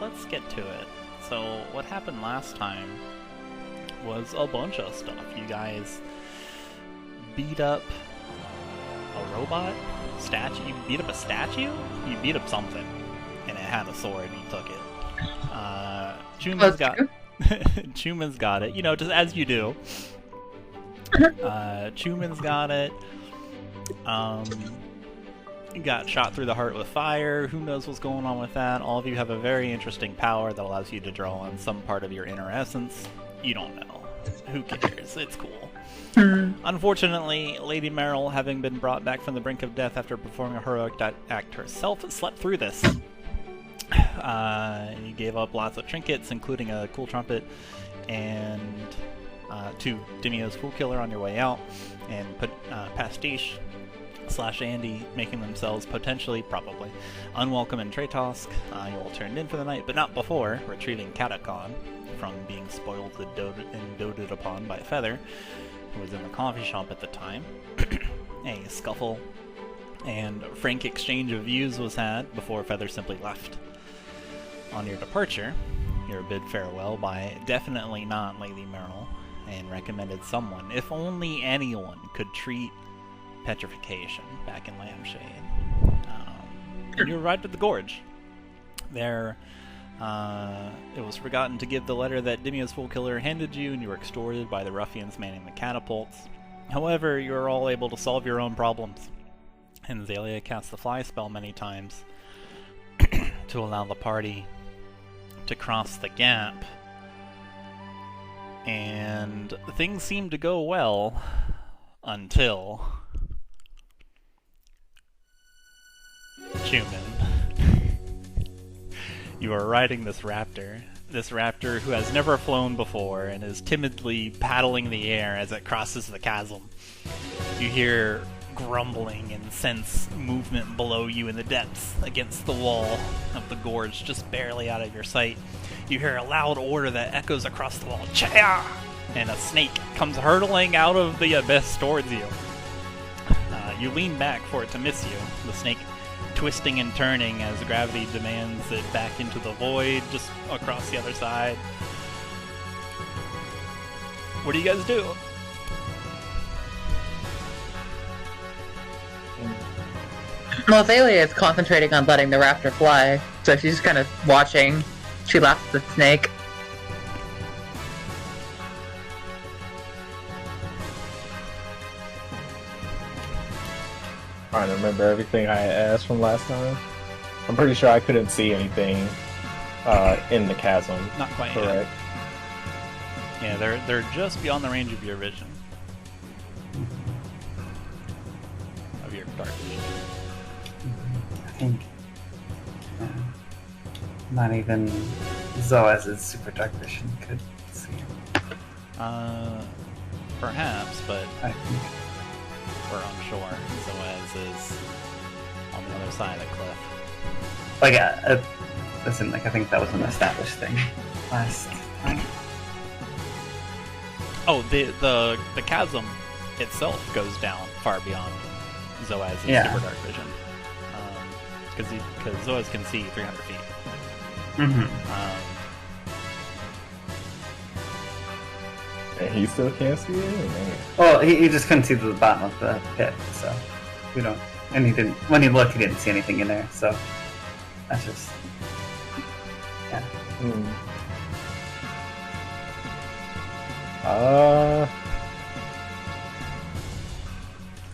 let's get to it. So what happened last time was a bunch of stuff. You guys beat up a robot? Statue? You beat up a statue? You beat up something, and it had a sword, and you took it. Chuman's got it. You know, just as you do. Chuman's got it. Got shot through the heart with fire. Who knows what's going on with that? All of you have a very interesting power that allows you to draw on some part of your inner essence. You don't know. Who cares? It's cool. Unfortunately, Lady Meryl, having been brought back from the brink of death after performing a heroic act herself, slept through this. You gave up lots of trinkets, including a cool trumpet, and to Dimio's Fool Killer on your way out, and put Pastiche / Andy making themselves potentially, probably, unwelcome in Ituusk. You all turned in for the night, but not before retrieving Katakon from being spoiled and doted upon by Feather, who was in the coffee shop at the time. A scuffle and frank exchange of views was had before Feather simply left. On your departure, you were bid farewell by definitely not Lady Meryl, and recommended someone, if only anyone, could treat petrification back in Lampshade. And you arrived at the Gorge. There, it was forgotten to give the letter that Dimio's Fool Killer handed you, and you were extorted by the ruffians manning the catapults. However, you were all able to solve your own problems, and Xalia cast the fly spell many times to allow the party to cross the gap. And things seemed to go well until Chuman. You are riding this raptor who has never flown before and is timidly paddling the air as it crosses the chasm. You hear grumbling and sense movement below you in the depths against the wall of the gorge, just barely out of your sight. You hear a loud order that echoes across the wall, "Chaya!" And a snake comes hurtling out of the abyss towards you. You lean back for it to miss you, the snake twisting and turning as gravity demands it back into the void just across the other side. What do you guys do? Well, Xalia is concentrating on letting the raptor fly, so she's just kind of watching. She laughs at the snake. Trying to remember everything I asked from last time. I'm pretty sure I couldn't see anything in the chasm. Not quite correct. Yet. Yeah, they're just beyond the range of your vision. Of your dark vision. I think not even Zoaz's super dark vision could see him. Perhaps, but I think we're unsure. Zoaz is on the other side of the cliff. like listen, like I think that was an established thing last time. Oh, the chasm itself goes down far beyond Zoaz's super dark vision. Because Zoaz can see 300 feet. And he still can't see it? Well, he just couldn't see to the bottom of the pit, so we don't. And he didn't. When he looked, he didn't see anything in there. So that's just yeah.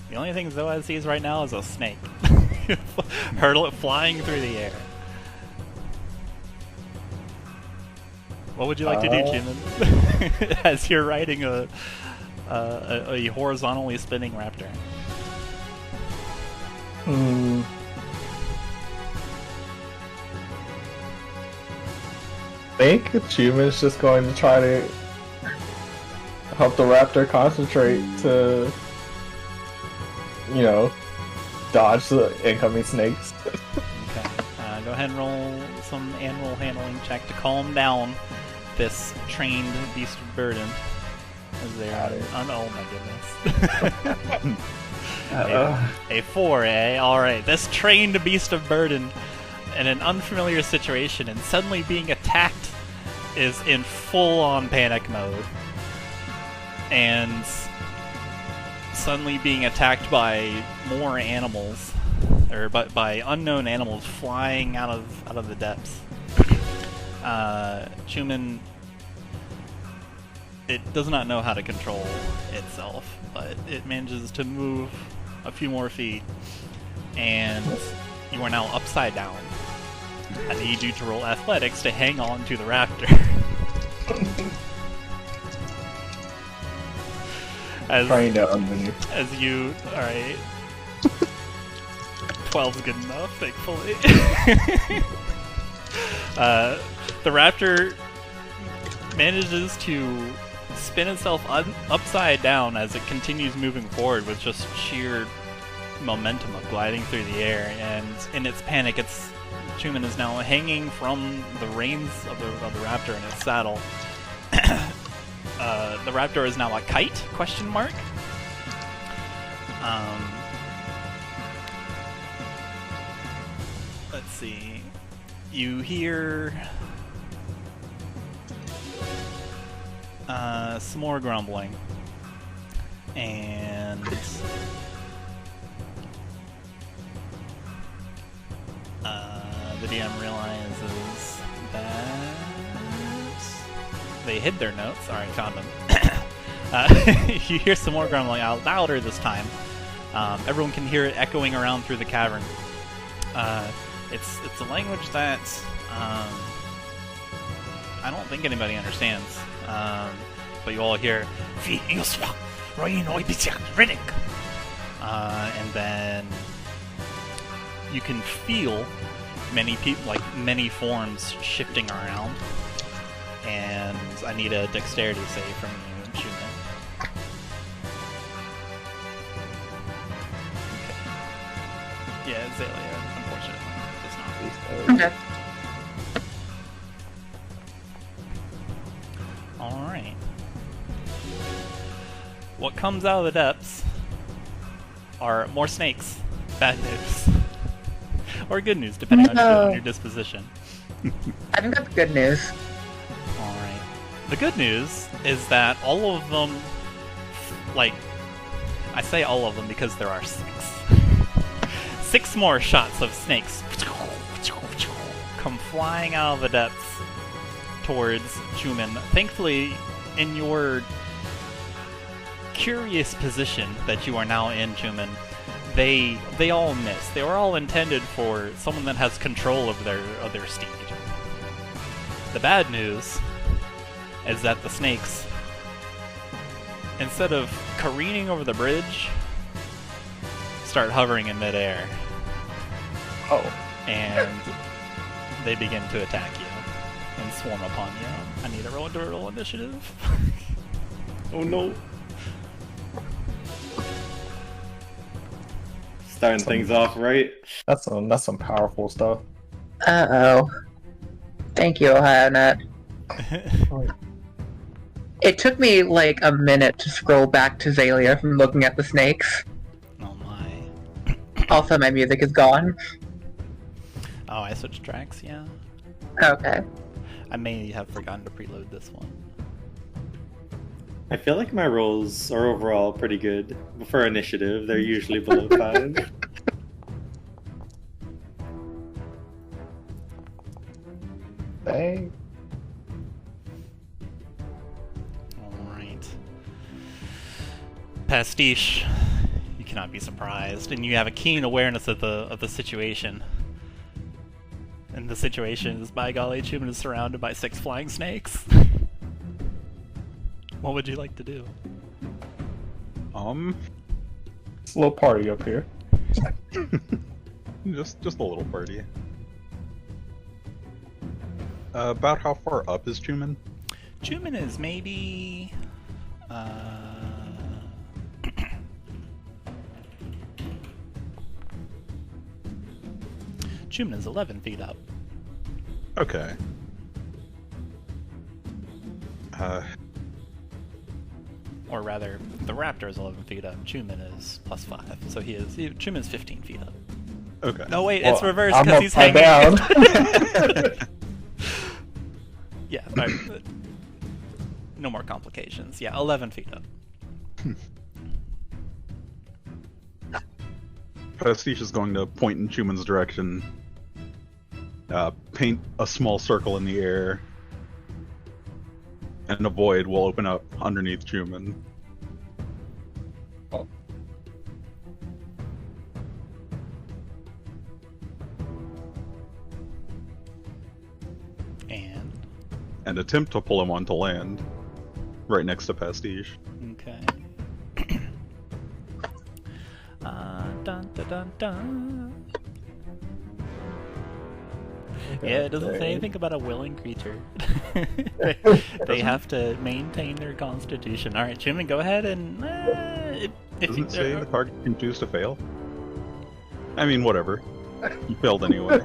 The only thing Zoaz sees right now is a snake. Flying through the air. What would you like to do, Chuman? As you're riding a horizontally spinning raptor. I think Chuman's just going to try to help the raptor concentrate to, you know, dodge the incoming snakes. Okay. Go ahead and roll some animal handling check to calm down this trained beast of burden. As they are. Oh my goodness. A 4, eh? Alright. This trained beast of burden in an unfamiliar situation and suddenly being attacked is in full-on panic mode. And suddenly being attacked by more animals, or by unknown animals flying out of the depths. Chuman, it does not know how to control itself, but it manages to move a few more feet, and you are now upside down. I need you to roll athletics to hang on to the raptor. Trying to underneath. As you, alright. 12's good enough, thankfully. The raptor manages to spin itself upside down as it continues moving forward with just sheer momentum of gliding through the air, and in its panic, Chuman is now hanging from the reins of the raptor in its saddle. The raptor is now a kite? Question mark. Let's see. You hear some more grumbling, and the DM realizes that they hid their notes. Alright, found them. You hear some more grumbling, out louder this time. Everyone can hear it echoing around through the cavern. It's a language that I don't think anybody understands. But you all hear, and then you can feel many people, like many forms, shifting around. And I need a dexterity save from you, Chuman. Okay. Yeah, Xalia, unfortunately, does not. Okay. Alright. What comes out of the depths are more snakes. Bad news. Or good news, depending on your disposition. I think that's good news. Alright. The good news is that all of them, like, I say all of them because there are 6. 6 more shots of snakes come flying out of the depths towards Chuman. Thankfully, in your curious position that you are now in, Chuman, they all miss. They were all intended for someone that has control of their steed. The bad news is that the snakes, instead of careening over the bridge, start hovering in midair. Oh. And they begin to attack you and swarm upon you. I need everyone to roll initiative. Oh no. Starting things off right. That's some powerful stuff. Uh-oh. Thank you, OhioNet. It took me like a minute to scroll back to Xalia from looking at the snakes. Oh my. Also, my music is gone. Oh, I switched tracks, yeah. Okay. I may have forgotten to preload this one. I feel like my rolls are overall pretty good. For initiative, they're usually below 5. Dang. Alright. Pastiche, you cannot be surprised, and you have a keen awareness of the situation. And the situation is, by golly, Chuman is surrounded by 6 flying snakes. What would you like to do? It's a little party up here. just a little party. About how far up is Chuman? Chuman is maybe... Chuman is 11 feet up. Okay. Or rather, the raptor is 11 feet up. Chuman is +5, so Chuman is 15 feet up. Okay. No, wait, it's Well, reversed I'm because he's upside hanging. down. Yeah, all right. No more complications. Yeah, 11 feet up. Pastiche is going to point in Chuman's direction, paint a small circle in the air, and a void will open up underneath Chuman. And attempt to pull him onto land, right next to Pastiche. Okay. Dun, dun, dun, dun. Yeah, it doesn't say anything about a willing creature. they have to maintain their constitution. All right, Chuman, go ahead and if Doesn't you it say the target can choose to fail? I mean, whatever. You failed anyway.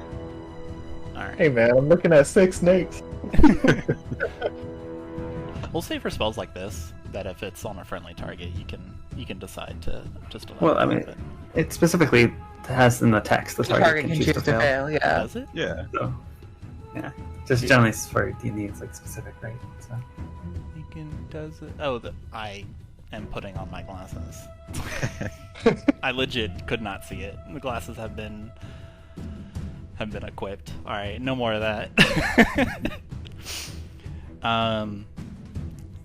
All right. Hey man, I'm looking at 6 snakes. We'll say for spells like this that if it's on a friendly target, you can decide to just allow Well, I mean, it specifically has in the text the target can choose to fail. Yeah. Does it? Yeah. So, yeah, just generally for D&D, it's like specific, right? So. You can does it? Oh, I am putting on my glasses. I legit could not see it. The glasses have been equipped. All right, no more of that.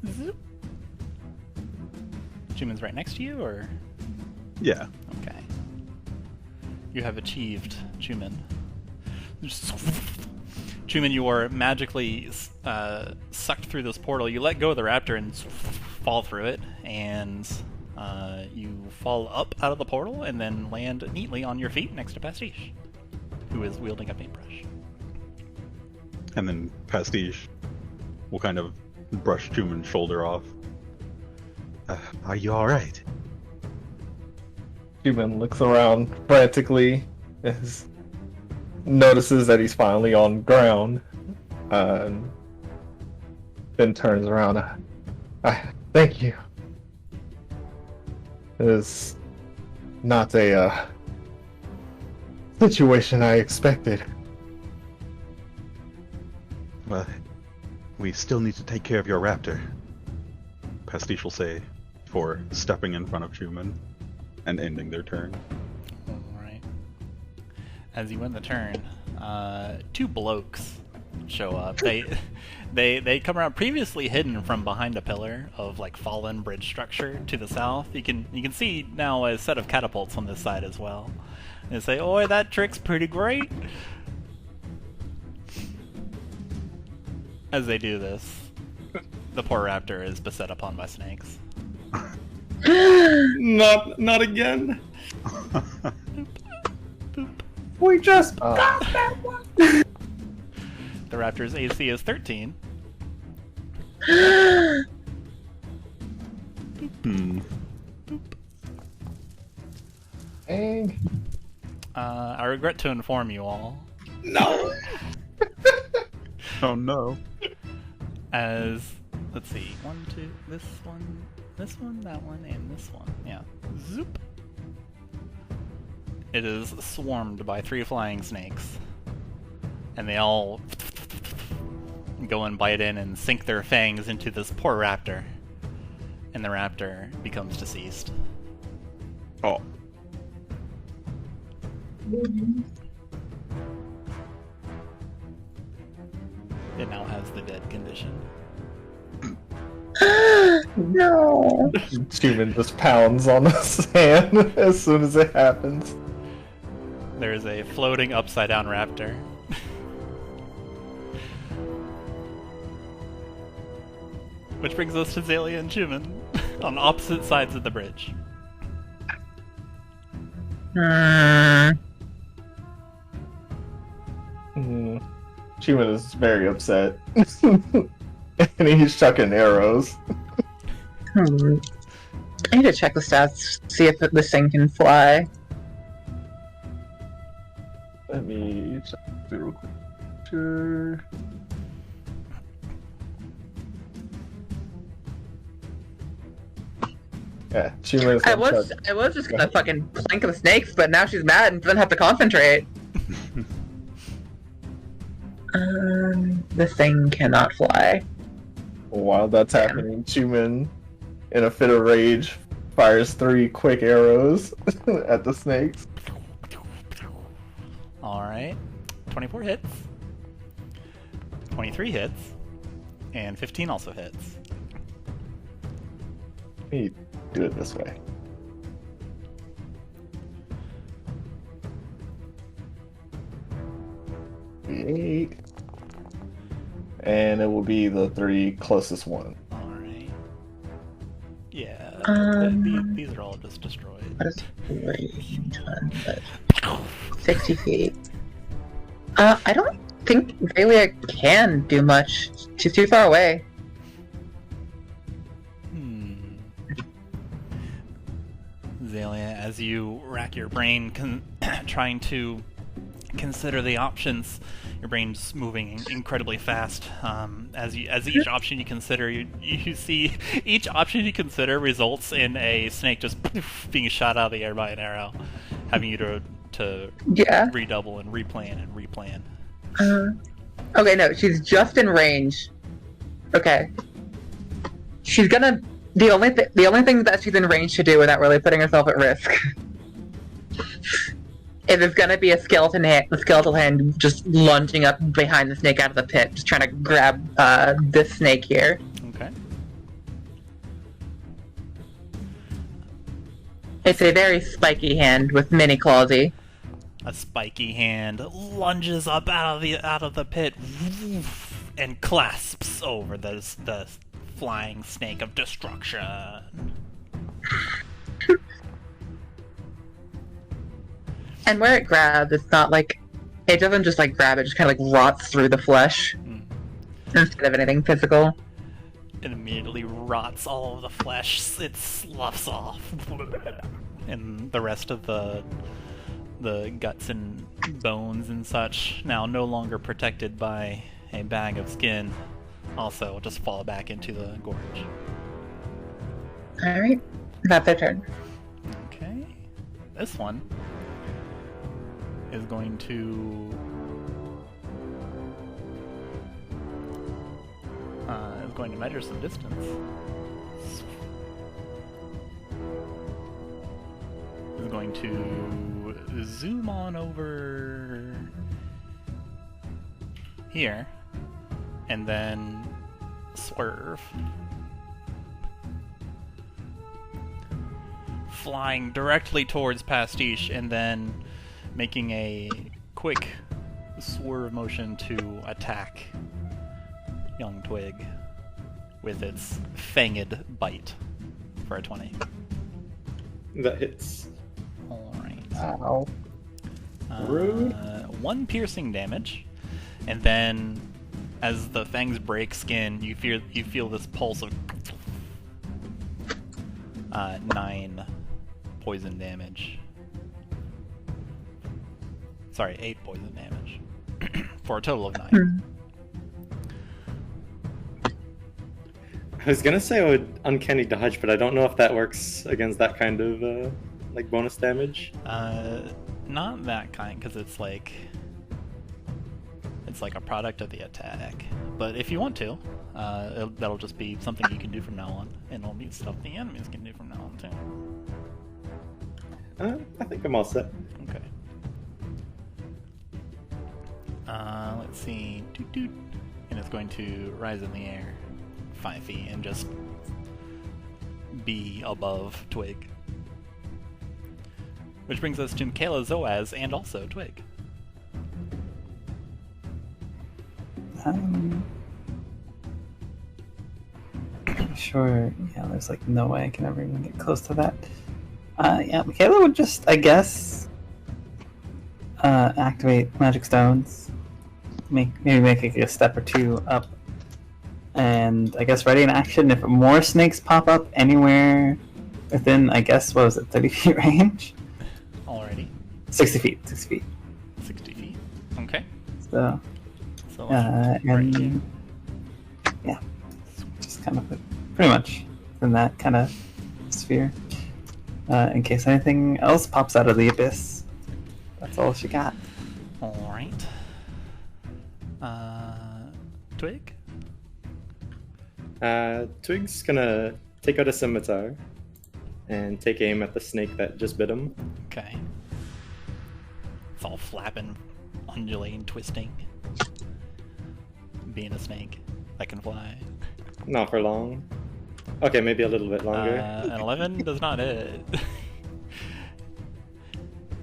Zoop. Chuman's right next to you, or? Yeah. Okay. You have achieved, Chuman. Chuman, you are magically sucked through this portal. You let go of the raptor and fall through it, and you fall up out of the portal and then land neatly on your feet next to Pastiche, who is wielding a paintbrush. And then Pastiche will kind of brush Chuman's shoulder off. Are you alright? Chuman looks around frantically, notices that he's finally on ground, and then turns around. Thank you. It is not a situation I expected. Well, we still need to take care of your raptor, Pastiche will say, before stepping in front of Chuman and ending their turn. Alright. As you end the turn, 2 blokes show up. They come around, previously hidden from behind a pillar of like fallen bridge structure to the south. You can see now a set of catapults on this side as well. They say, "Oi, that trick's pretty great." As they do this, the poor raptor is beset upon by snakes. Not again. We just got that one. The raptor's AC is 13. Dang. I regret to inform you all, No. Oh no. as let's see, 1, 2, this one, that one, and this one. Yeah. Zoop. It is swarmed by 3 flying snakes, and they all go and bite in and sink their fangs into this poor raptor, and the raptor becomes deceased. Oh. It now has the dead condition. No. Chuman just pounds on the sand as soon as it happens. There is a floating upside down raptor. Which brings us to Xalia and Chuman on opposite sides of the bridge. Chuman is very upset. And he's chucking arrows. I need to check the stats, see if this thing can fly. Let me check it real quick. Sure. Yeah, Chuman is I gonna was start- I was just gonna fucking plank the snakes, but now she's mad and doesn't have to concentrate. This thing cannot fly. While that's happening, Chuman, in a fit of rage, fires 3 quick arrows at the snakes. Alright. 24 hits. 23 hits. And 15 also hits. Let me do it this way. Eight. And it will be the 3 closest ones. Alright. Yeah, these are all just destroyed. What is range on this? 60 feet. I don't think Xalia can do much. She's too far away. Xalia, as you rack your brain trying to consider the options, your brain's moving incredibly fast. As each option you consider, you see each option you consider results in a snake just being shot out of the air by an arrow, having you to redouble and replan and replan. Okay, no, she's just in range. Okay. She's gonna... The only thing that she's in range to do without really putting herself at risk is there's gonna be a skeletal hand just lunging up behind the snake out of the pit, just trying to grab this snake here. Okay. It's a very spiky hand with mini clawsy. A spiky hand lunges up out of the pit and clasps over the flying snake of destruction. And where it grabs, it's not like... It doesn't just like grab, it just kind of like rots through the flesh instead of anything physical. It immediately rots all of the flesh. It sloughs off. And the rest of the guts and bones and such, now no longer protected by a bag of skin, also just fall back into the gorge. Alright, that's their turn. Okay. This one is going to measure some distance. Is going to zoom on over here and then swerve, flying directly towards Pastiche and then making a quick swerve motion to attack young Twig with its fanged bite for a 20. That hits. Alright. Ow. Rude. 1 piercing damage, and then as the fangs break skin, you feel this pulse of 9 poison damage. Sorry, 8 poison damage for a total of 9. I was gonna say I would uncanny dodge, but I don't know if that works against that kind of like bonus damage. Not that kind, because it's like a product of the attack. But if you want to, that'll just be something you can do from now on, and it'll be stuff the enemies can do from now on too. I think I'm all set. Okay. Let's see. Doot doot. And it's going to rise in the air 5 feet and just be above Twig. Which brings us to Makayla, Zoaz, and also Twig. Sure, yeah, there's like no way I can ever even get close to that. Yeah, Makayla would just, I guess, activate magic stones. Maybe make like a step or 2 up. And I guess ready in action if more snakes pop up anywhere within, I guess, what was it, 30 feet range? Alrighty. 60 feet, 60 feet. 60 feet. Okay. So and yeah, just kind of pretty much in that kind of sphere. in case anything else pops out of the abyss. That's all she got. Alright. Twig? Twig's gonna take out a scimitar and take aim at the snake that just bit him. Okay. It's all flapping, undulating, twisting. Being a snake that can fly. Not for long. Okay, maybe a little bit longer. An 11 does not hit.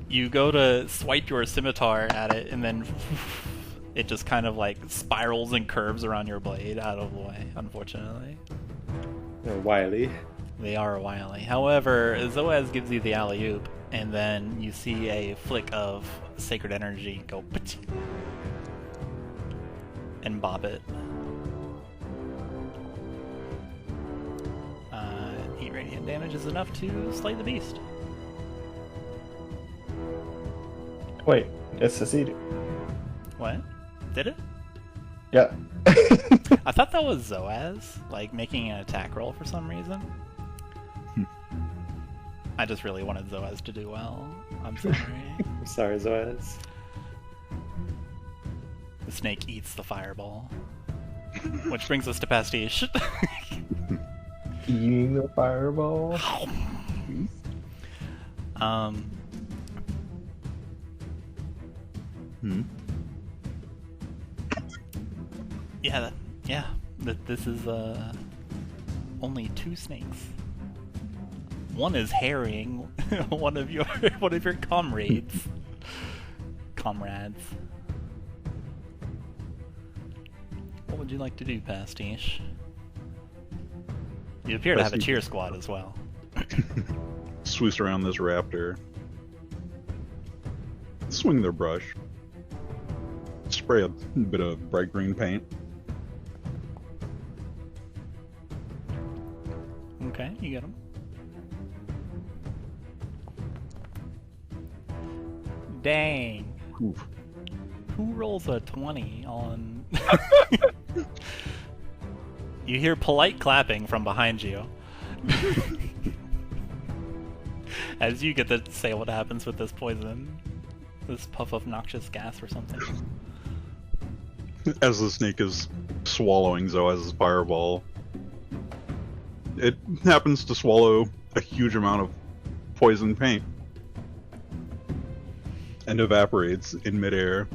You go to swipe your scimitar at it, and then it just kind of like spirals and curves around your blade out of the way, unfortunately. They're wily. They are wily. However, Zoaz gives you the alley-oop, and then you see a flick of sacred energy go and bop it. 8 radiant damage is enough to slay the beast. Wait, it succeeded. What? Did it? Yeah. I thought that was Zoaz, like making an attack roll for some reason. I just really wanted Zoaz to do well. I'm sorry. I'm sorry, Zoaz. The snake eats the fireball. Which brings us to Pastiche. Eating the fireball. This is only 2 snakes. One is harrying one of your comrades. What would you like to do, Pastiche? You appear to have a cheer squad as well. Swoosh around this raptor. Swing their brush. Spray a bit of bright green paint. Okay, you get him. Dang. Oof. Who rolls a 20 on... You hear polite clapping from behind you. As you get to say what happens with this poison. This puff of noxious gas or something. As the snake is swallowing Zoaz's fireball, it happens to swallow a huge amount of poison paint and evaporates in midair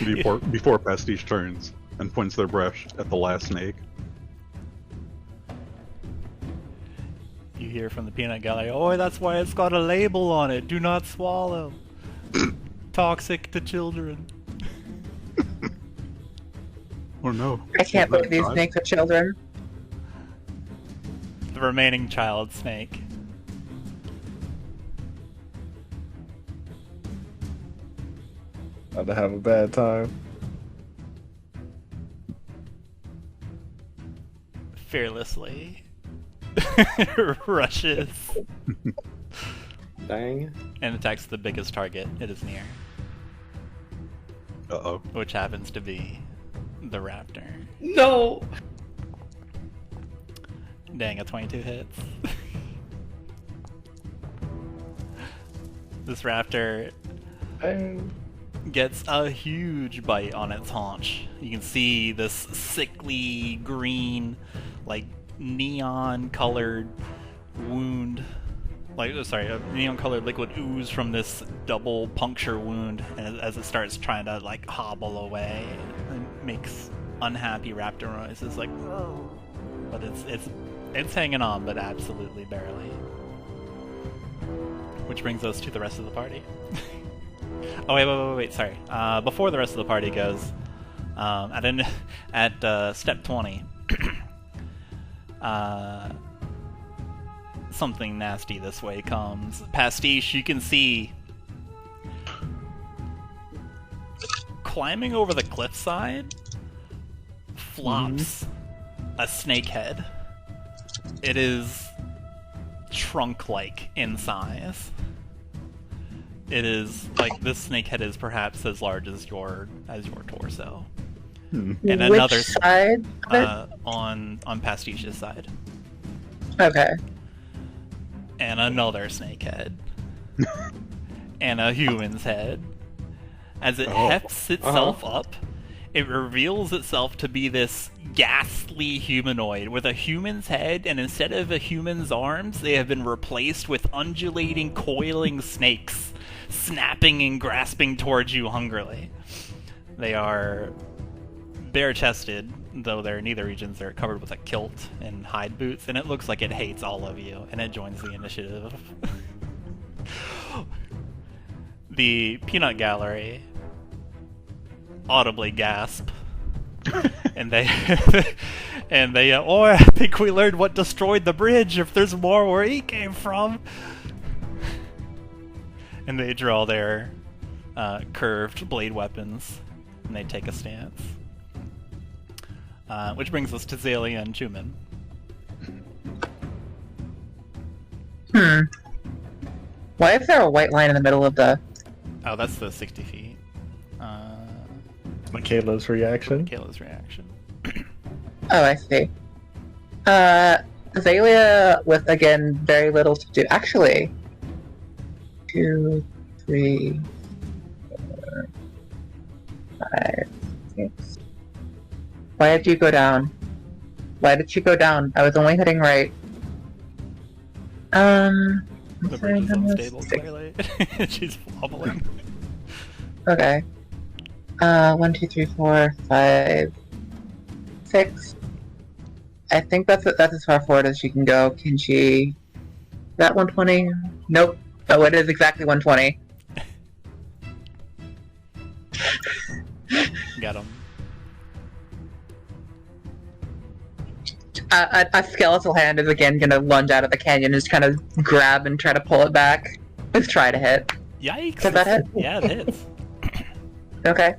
before Pastiche turns and points their brush at the last snake. You hear from the peanut gallery, "Oh, that's why it's got a label on it. Do not swallow. Toxic to children." Oh no. I can't believe these snakes are children. The remaining child snake. About to have a bad time. Fearlessly rushes Dang. and attacks the biggest target it is near, Uh-oh. which happens to be the raptor. No! Dang, a 22 hits. This raptor gets a huge bite on its haunch. You can see this sickly green, like neon-colored wound. A neon-colored liquid ooze from this double puncture wound, and as it starts trying to like hobble away, it makes unhappy raptor noises like. But it's hanging on, but absolutely barely. Which brings us to the rest of the party. Oh wait, sorry. Before the rest of the party goes, at step 20, something nasty this way comes. Pastiche, you can see climbing over the cliffside flops a snake head. It is trunk-like in size. It is like this snake head is perhaps as large as your torso. And Which another side of it? on Pastiche's side. Okay. And another snake head. And a human's head. As it hefts itself up, it reveals itself to be this ghastly humanoid with a human's head, and instead of a human's arms, they have been replaced with undulating, coiling snakes, snapping and grasping towards you hungrily. They are bare-chested, though they're in neither regions. They're covered with a kilt and hide boots, and it looks like it hates all of you, and it joins the initiative. The peanut gallery audibly gasp, and they oh, I think we learned what destroyed the bridge. If there's more where he came from, and they draw their curved blade weapons, and they take a stance. Which brings us to Xalia and Chuman. Why is there a white line in the middle of the... Oh, that's the 60 feet. Makayla's reaction. Kayla's reaction. Oh, I see. Xalia with, again, very little to do. Actually, 2, 3, 4, 5, 6. Why did you go down? Why did she go down? I was only hitting right. The bridge is unstable, clearly. She's wobbling. Okay. 1, 2, 3, 4, 5, 6. I think that's as far forward as she can go. Can she... Is that 120? Nope. Oh, it is exactly 120. Got him. A skeletal hand is again gonna lunge out of the canyon and just kind of grab and try to pull it back. Let's try to hit. Yikes! Does that hit? Yeah, it hits. Okay.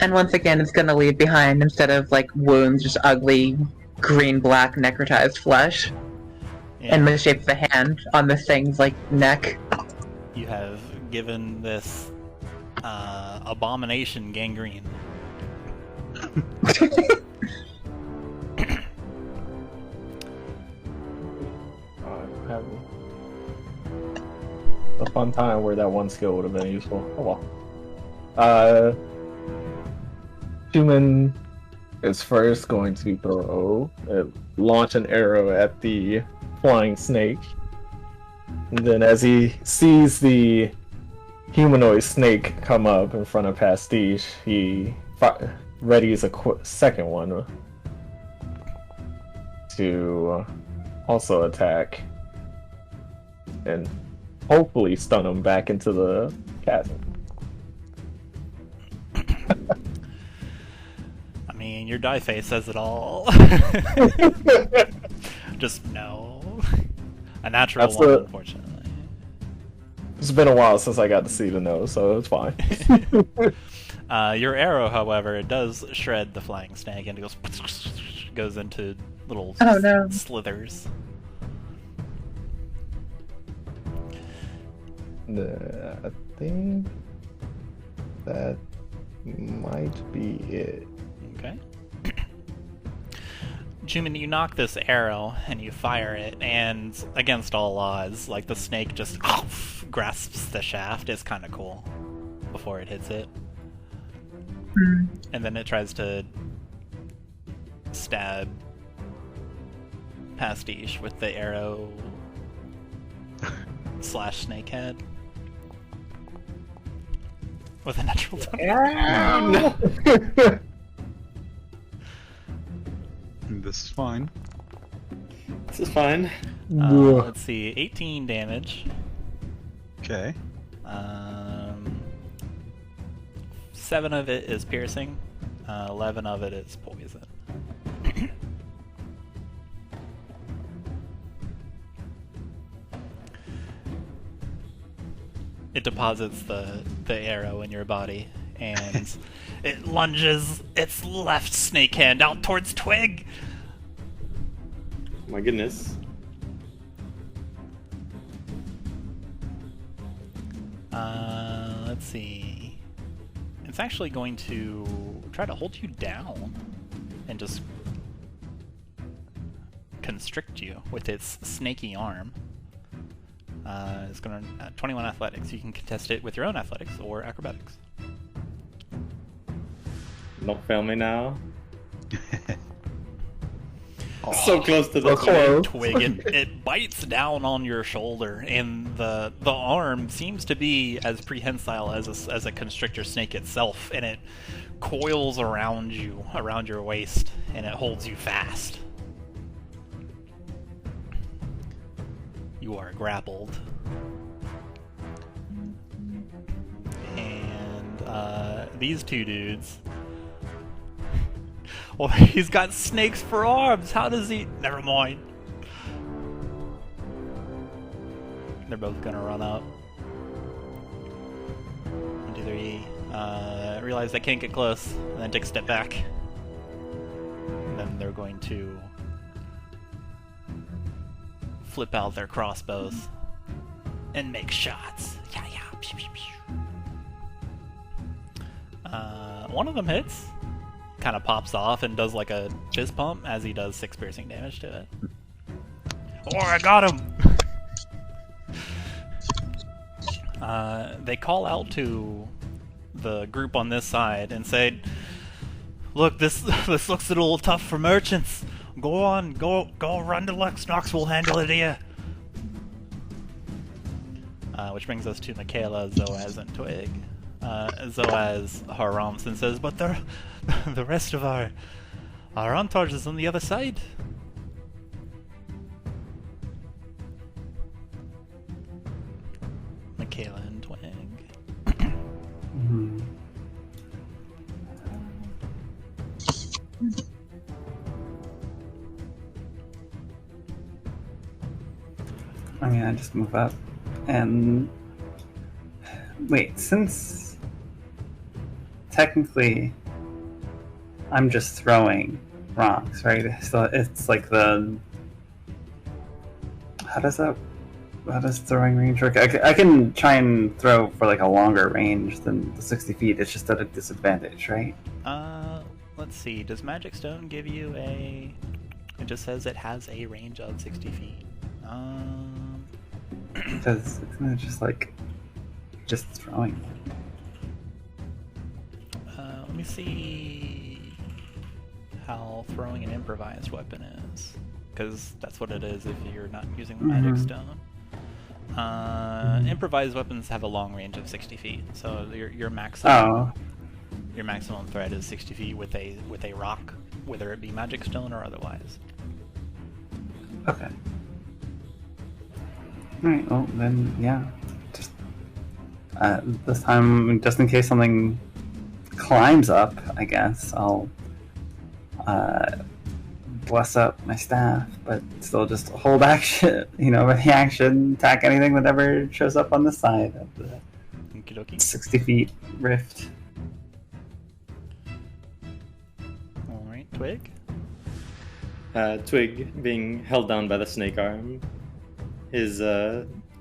And once again, it's gonna leave behind, instead of like wounds, just ugly green-black necrotized flesh in the shape of a hand on this thing's like neck. You have given this abomination gangrene. I'm having a fun time where that one skill would have been useful. Oh well. Chuman is first going to launch an arrow at the flying snake. And then as he sees the humanoid snake come up in front of Pastiche, he readies a second one to also attack and hopefully stun him back into the chasm. I mean, your die face says it all. Just no. A natural one, unfortunately. It's been a while since I got to see the nose, so it's fine. Your arrow, however, it does shred the flying snake, and it goes into little slithers. I think that might be it. Okay. Chuman, you knock this arrow and you fire it, and against all odds, like the snake just grasps the shaft. It's kind of cool before it hits it. And then it tries to stab Pastiche with the arrow / snakehead with a natural 20. This is fine. This is fine. Let's see, 18 damage. Okay. 7 of it is piercing, 11 of it is poison. It deposits the arrow in your body, and it lunges its left snake hand out towards Twig. My goodness. Let's see. It's actually going to try to hold you down and just constrict you with its snaky arm. It's going to 21 athletics. You can contest it with your own athletics or acrobatics. Don't fail me now. So close to the Twig. It bites down on your shoulder, and the arm seems to be as prehensile as a constrictor snake itself, and it coils around you, around your waist, and it holds you fast. You are grappled. And these two dudes... Well, he's got snakes for arms. How does he... Never mind. They're both gonna run up. 1, 2, 3. Realize they can't get close, and then take a step back. And then they're going to flip out their crossbows and make shots. Yeah, yeah. Pew, pew, pew. One of them hits. Kind of pops off and does like a fist pump as he does 6 piercing damage to it. Oh, I got him! They call out to the group on this side and say, "Look, this looks a little tough for merchants. Go on, go run to Lux. Nox will handle it here." Which brings us to Makayla, Zoaz, and Twig. Zoaz harumphs and says, "But the rest of our entourage is on the other side." Makayla and Twig. I mean, I just move up and wait, since technically I'm just throwing rocks, right? So it's like how does throwing range work? I can try and throw for like a longer range than the 60 feet. It's just at a disadvantage, right? Let's see. Does Magic Stone give you a... It just says it has a range of 60 feet. Because it's not just throwing. Let me see how throwing an improvised weapon is, because that's what it is if you're not using the Magic Stone. Improvised weapons have a long range of 60 feet, so your maximum threat is 60 feet with a rock, whether it be Magic Stone or otherwise. Okay. Alright, well then, yeah. Just this time, just in case something climbs up, I guess, I'll bless up my staff, but still just hold action, ready action, attack anything that ever shows up on the side of the 60 feet rift. Alright, Twig? Twig, being held down by the snake arm, his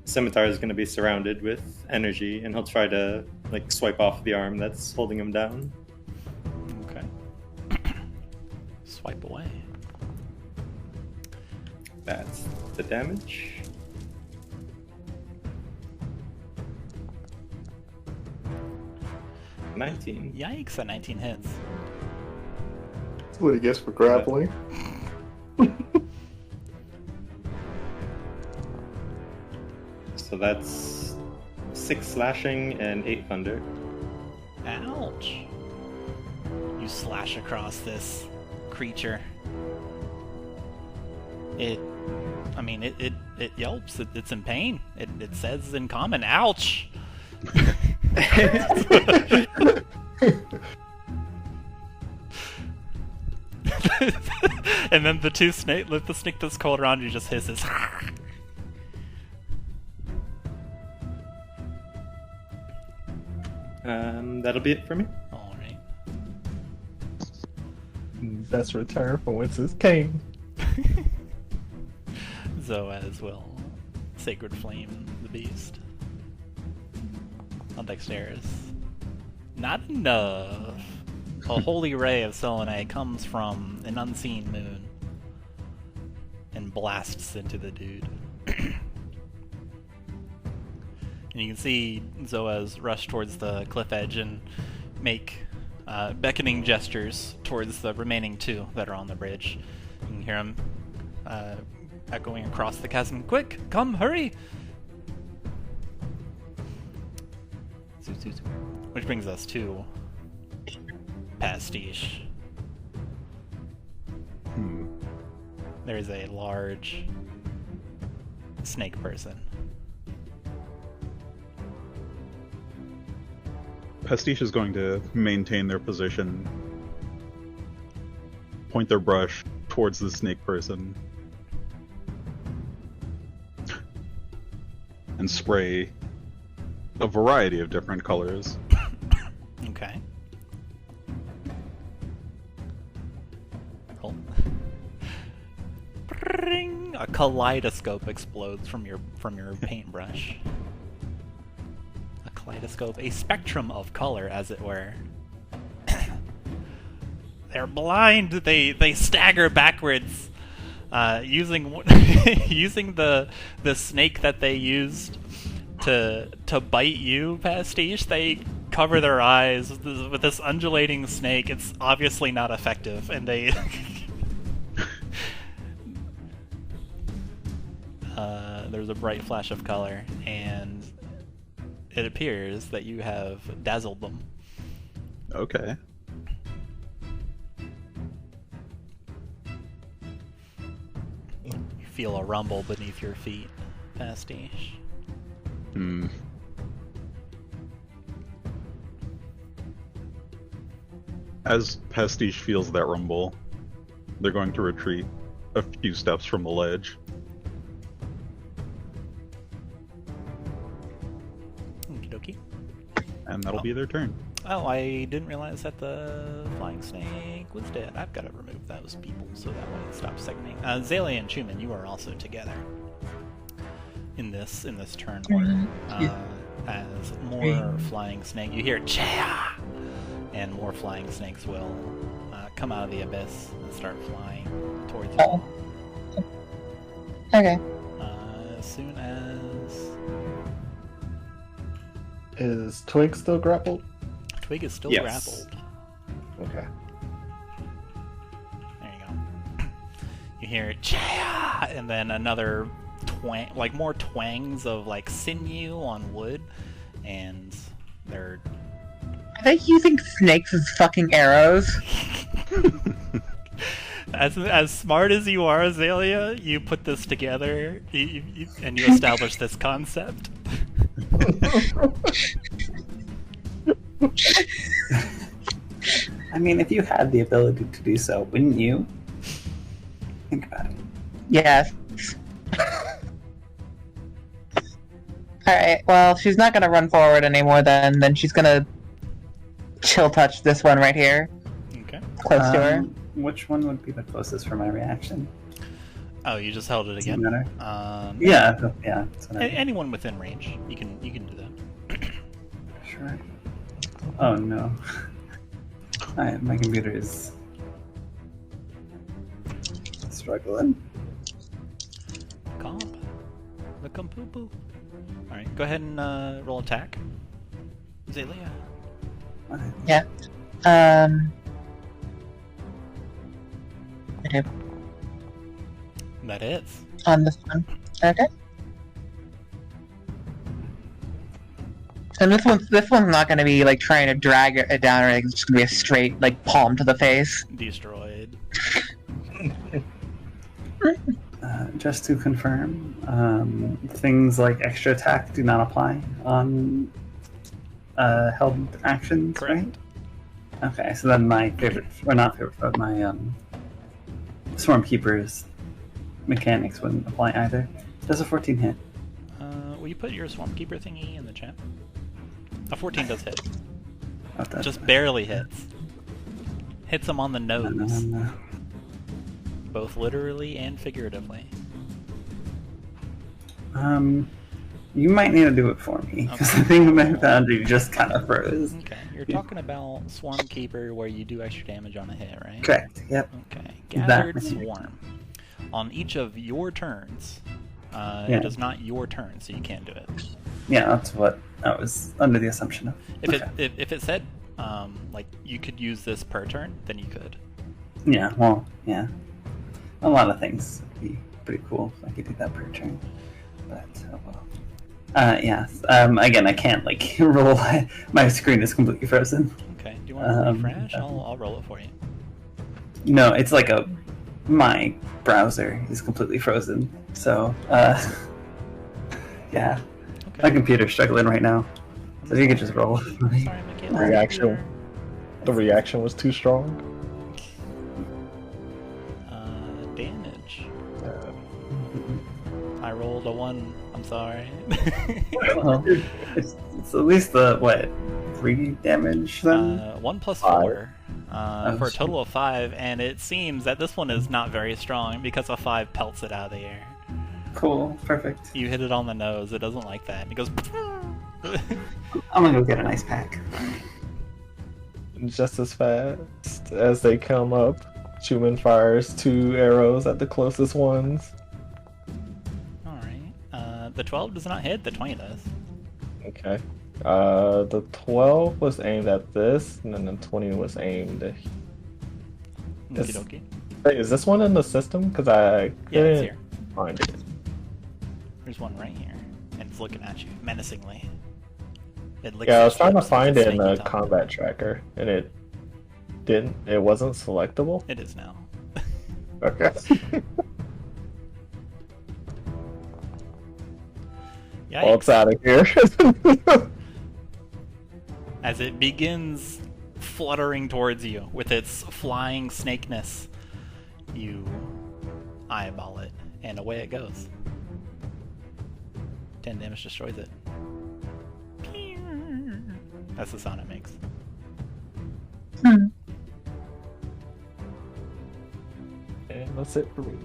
scimitar is going to be surrounded with energy, and he'll try to swipe off the arm that's holding him down. Okay. Swipe away. That's the damage. $19. Yikes, a 19 hits. That's what he gets for grappling. So that's 6 slashing and 8 thunder. Ouch! You slash across this creature. It yelps. It's in pain. It says in common, "Ouch!" And then the snake that's coiled around you just hisses. That'll be it for me. Alright. Best return from whence it came. Zoaz will Sacred Flame the beast. On Dexterous. Not enough. A holy ray of Selene comes from an unseen moon and blasts into the dude. And you can see Zoaz rush towards the cliff edge and make beckoning gestures towards the remaining two that are on the bridge. You can hear him echoing across the chasm. Quick, come, hurry! Which brings us to Pastiche. There is a large snake person. Pastiche is going to maintain their position, point their brush towards the snake person, and spray a variety of different colors. Okay. Roll. Bring! A kaleidoscope explodes from your paintbrush. A kaleidoscope, a spectrum of color, as it were. They're blind. They stagger backwards, using using the snake that they used to bite you, Pastiche. They cover their eyes with this undulating snake. It's obviously not effective, and they there's a bright flash of color, and it appears that you have dazzled them. Okay. You feel a rumble beneath your feet, Pastiche. As Pastiche feels that rumble, they're going to retreat a few steps from the ledge. Okie dokie. And that'll be their turn. Oh, I didn't realize that the flying snake was dead. I've got to remove those people so that way it stops segmenting. Xalia and Chuman, you are also together in this turn order. As more flying snake, you hear "Cha!" and more flying snakes will come out of the abyss and start flying towards you. Okay. As soon as Is Twig still grappled? Twig is still Yes. grappled. Okay. There you go. You hear "Cha!" and then another twang, like more twangs of like sinew on wood, and they're Are they using snakes as fucking arrows? as smart as you are, Xalia. You put this together, and you establish this concept. I mean, if you had the ability to do so, wouldn't you? Think about it. Yes. Alright, well, she's not gonna run forward anymore then she's gonna chill touch this one right here, Okay. close to her. Which one would be the closest for my reaction? Oh, you just held it Does it again. matter? Yeah. Yeah. That's what I mean. Anyone within range, you can do that. Sure. Oh no. My computer is struggling. Comp. The compoo-poo. Alright, go ahead and roll attack. Xalia. Yeah. I do. That hits. On this one. Okay. And this one's not gonna be like trying to drag it down or anything. It's just gonna be a straight like palm to the face. Destroyed. Just to confirm, things like extra attack do not apply on held actions, Correct. right? Okay, so then my favorite, or not favorite, but my Swarmkeeper's mechanics wouldn't apply either. Does a 14 hit? Will you put your Swarmkeeper thingy in the chat? A 14 does hit. Oh, that's Just barely hits. Hits him on the nose. Both literally and figuratively. You might need to do it for me, because I think my boundary just kind of froze. Okay, you're talking about Swarmkeeper where you do extra damage on a hit, right? Correct, yep. Okay, Gathered Exactly. Swarm. on each of your turns. Yeah. It is not your turn, so you can't do it. Yeah, that's what I was under the assumption of. If it said like you could use this per turn, then you could. Yeah, well, yeah. A lot of things would be pretty cool if I could do that per turn. But, oh well. Yeah. Again, I can't, like, roll. My screen is completely frozen. Okay. Do you want to refresh? I'll roll it for you. No, it's like my browser is completely frozen. So, yeah. Okay. My computer's struggling right now. So you could just roll. Sorry, Makayla. Reaction. The reaction was too strong. Damage. I rolled a 1. I'm sorry. Well, it's at least the, 3 damage then? 1 plus 5. 4 for a total of 5, and it seems that this one is not very strong because a 5 pelts it out of the air. Cool, perfect. You hit it on the nose, it doesn't like that. It goes. I'm gonna go get an ice pack. Just as fast as they come up, Chuman fires 2 arrows at the closest ones. Alright. The 12 does not hit, the 20 does. Okay. The 12 was aimed at this, and then the 20 was aimed at... Okie dokie. Wait, is this one in the system? Because I Yeah, it's couldn't here. find it. There's one right here, and it's looking at you menacingly. It licks Yeah, I its was trying to lips with find its it in the snaky tongue. combat tracker, and it didn't. It wasn't selectable. It is now. Okay. Yikes. Well, it's out of here. As it begins fluttering towards you with its flying snakeness, you eyeball it, and away it goes. 10 damage destroys it. That's the sound it makes. And that's it for me.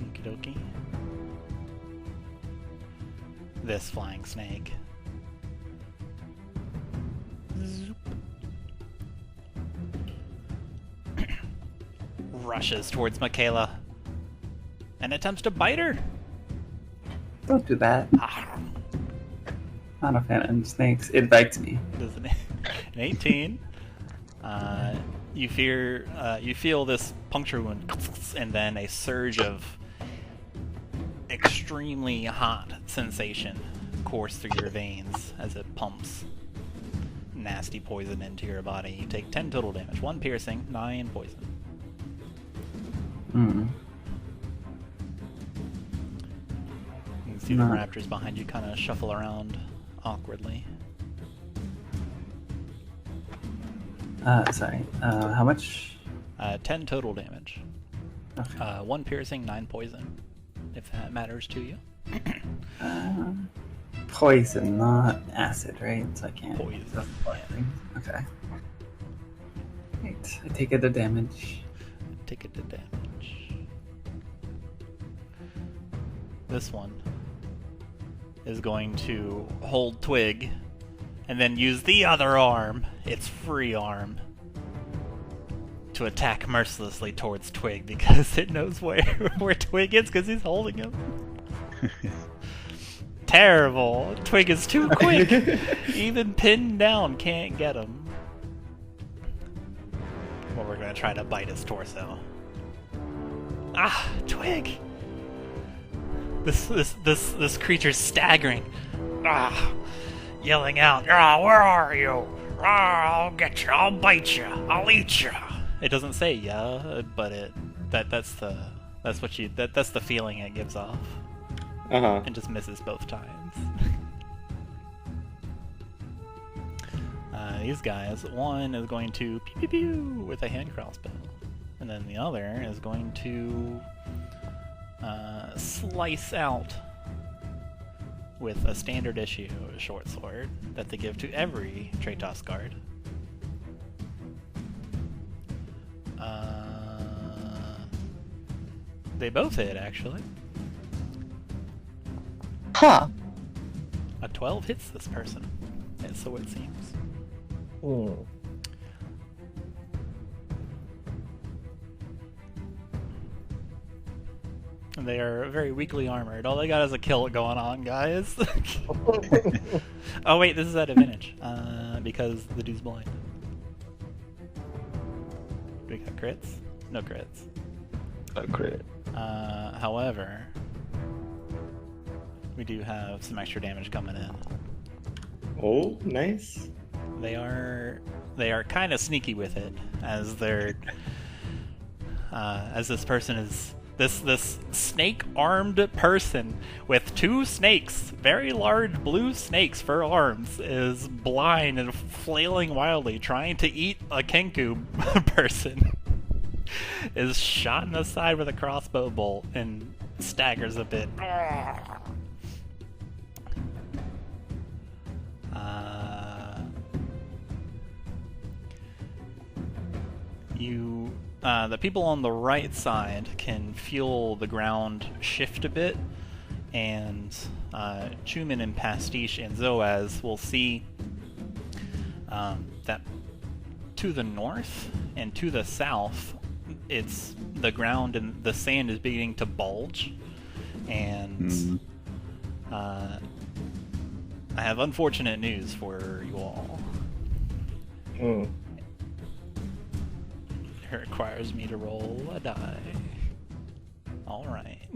Okie dokie. This flying snake zoop, rushes towards Makayla and attempts to bite her. Don't do that. Ah, Not a fan of snakes. It bites me. does an 18. You feel this puncture wound, and then a surge of extremely hot sensation course through your veins as it pumps nasty poison into your body. You take 10 total damage, 1 piercing, 9 poison. Mm. You can see the raptors behind you kind of shuffle around awkwardly. Sorry. How much? 10 total damage. Okay. 1 piercing, 9 poison, if that matters to you. Poison, not acid, right? So I can't. Poison, That's the yeah. thing. Okay. Right. I take it the damage. Take it to damage. This one is going to hold Twig and then use the other arm, its free arm, to attack mercilessly towards Twig because it knows where Twig is because he's holding him. Terrible. Twig is too quick. Even pinned down can't get him. Well, we're gonna try to bite his torso. Ah, Twig! This creature's staggering. Ah, yelling out, "Ah, where are you? Ah, I'll get you. I'll bite you. I'll eat you." It doesn't say "yeah," but that's the feeling it gives off. And just misses both times. These guys, one is going to pew pew pew with a hand crossbow, and then the other is going to slice out with a standard issue short sword that they give to every Tratos guard. They both hit, actually. Huh. A 12 hits this person, and so it seems. Hmm. They are very weakly armored. All they got is a kill going on, guys. Oh wait, this is at advantage because the dude's blind. Do we got crits? No crits. A crit. However, we do have some extra damage coming in. Oh, nice. They are kind of sneaky with it, as they're as this person is this snake-armed person with 2 snakes, very large blue snakes for arms, is blind and flailing wildly, trying to eat a Kenku person. Is shot in the side with a crossbow bolt and staggers a bit. The people on the right side can feel the ground shift a bit, and Chuman and Pastiche and Zoaz will see that to the north and to the south, it's the ground and the sand is beginning to bulge, and I have unfortunate news for you all. It requires me to roll a die. Alright.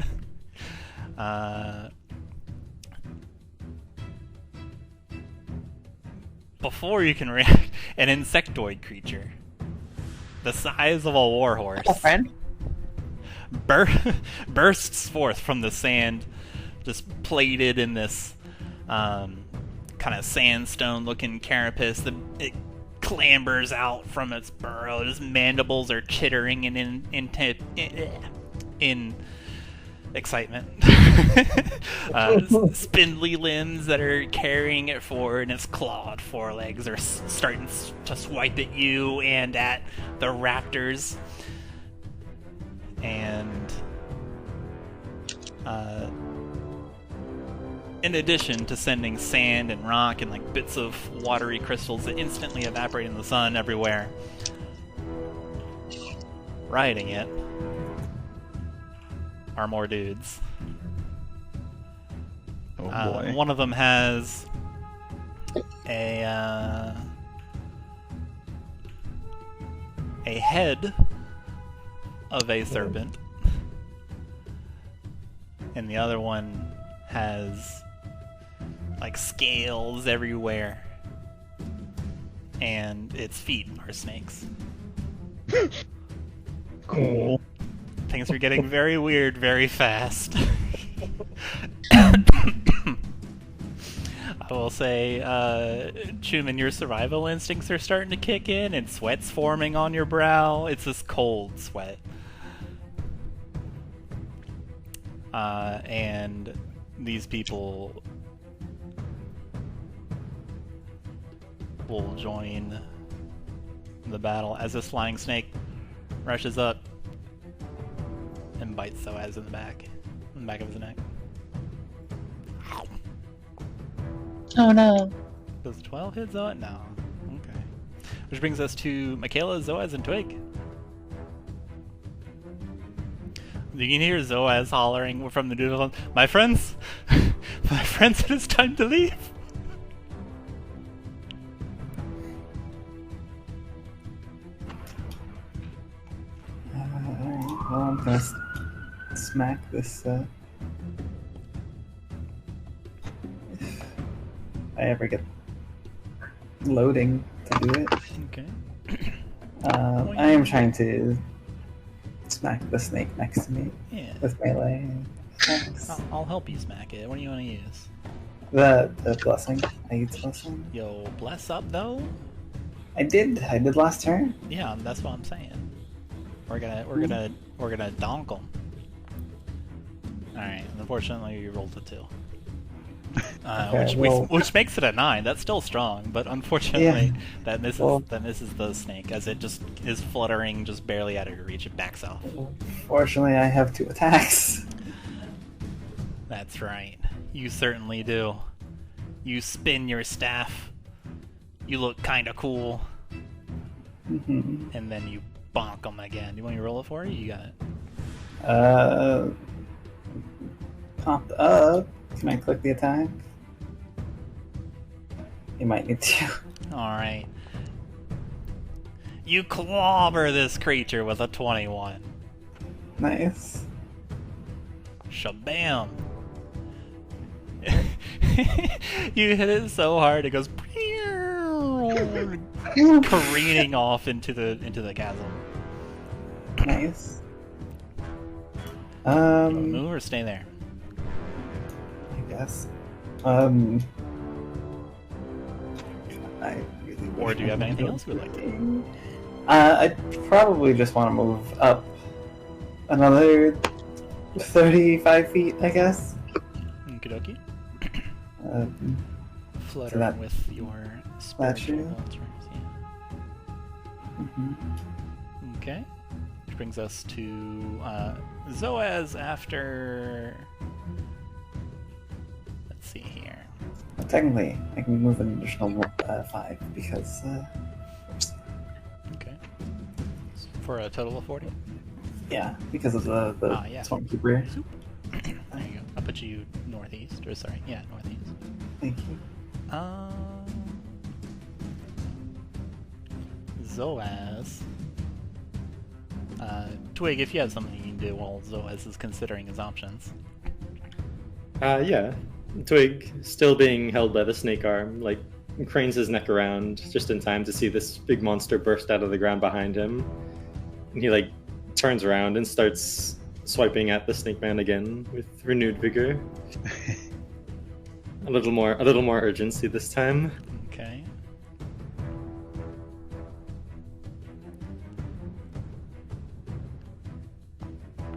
Before you can react, an insectoid creature the size of a warhorse bursts forth from the sand, just plated in this kind of sandstone looking carapace. It clambers out from its burrow. Its mandibles are chittering in excitement. Spindly limbs that are carrying it forward, and its clawed forelegs are starting to swipe at you and at the raptors. And in addition to sending sand and rock and like bits of watery crystals that instantly evaporate in the sun everywhere, riding it are more dudes. Oh boy. One of them has a head of a serpent, and the other one has like scales everywhere, and its feet are snakes. Cool. Things are getting very weird very fast. I will say, Chuman, your survival instincts are starting to kick in, and sweat's forming on your brow. It's this cold sweat. And these people will join the battle as this flying snake rushes up and bites Zoaz in the back of his neck. Oh no. Does 12 hit Zoaz? No. Okay. Which brings us to Makayla, Zoaz, and Twig. You can hear Zoaz hollering from the dude. My friends! My friends, it is time to leave! Alright, well, I'm gonna smack this, if I ever get loading to do it. Okay. I am trying to smack the snake next to me with melee attacks. I'll help you smack it. What do you want to use? The blessing. I used blessing. Yo, bless up though? I did last turn. Yeah, that's what I'm saying. We're gonna donk them. Alright, unfortunately you rolled a 2. Okay, which makes it a 9. That's still strong, but unfortunately that misses the snake as it just is fluttering just barely out of your reach. It backs off. Fortunately, I have 2 attacks. That's right. You certainly do. You spin your staff. You look kind of cool. And then you bonk them again. You want me to roll it for you? You got it. popped up. Can I click the attack? You might need to. Alright. You clobber this creature with a 21. Nice. Shabam! You hit it so hard it goes careening off into the chasm. Nice. Move or stay there? I guess. I really Or do you have anything else you would like to do? I probably just want to move up another 35 feet, I guess. Okie dokie. So Flutter that- with your spiritual you? vultures, yeah. Mhm. Okay. Which brings us to Zoaz after... Let's see here. Technically, I can move an additional 5 because. Okay. For a total of 40? Yeah, because of the Yeah. Swarmkeeper. There you go. I'll put you northeast. Or sorry, yeah, northeast. Thank you. Zoaz. Twig, if you have something you can do while Zoaz is considering his options. Yeah. Twig, still being held by the snake arm, like, cranes his neck around just in time to see this big monster burst out of the ground behind him. And he, like, turns around and starts swiping at the snake man again with renewed vigor. A little more urgency this time. Okay.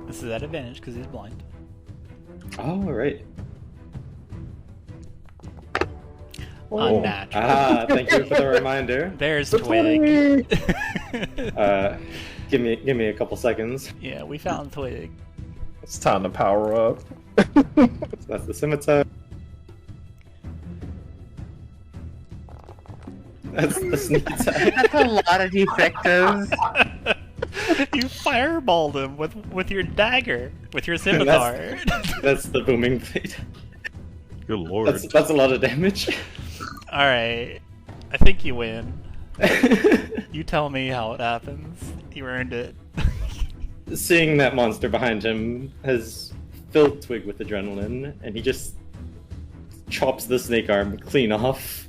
This is at advantage because he's blind. Oh, right. Unnatural. Thank you for the reminder. There's Twig. Give me a couple seconds. Yeah, we found Twig. It's time to power up. So that's the scimitar. That's the sneak attack. That's a lot of defectives. You fireballed him with your dagger, with your scimitar. That's the booming blade. Good lord. That's a lot of damage. Alright, I think you win. You tell me how it happens. You earned it. Seeing that monster behind him has filled Twig with adrenaline, and he just chops the snake arm clean off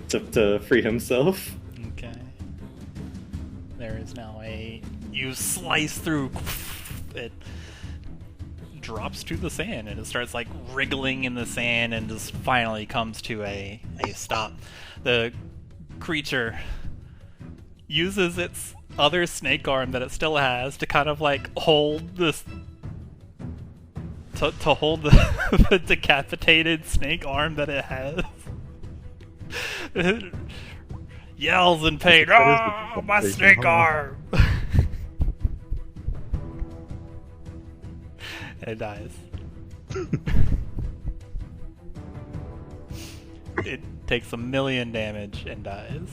to free himself. Okay. There is now you slice through. It drops to the sand and it starts like wriggling in the sand and just finally comes to a stop. The creature uses its other snake arm that it still has to kind of like hold this to hold the decapitated snake arm that it has. It yells in pain. Oh, my snake arm! And it dies. It takes 1,000,000 damage and dies.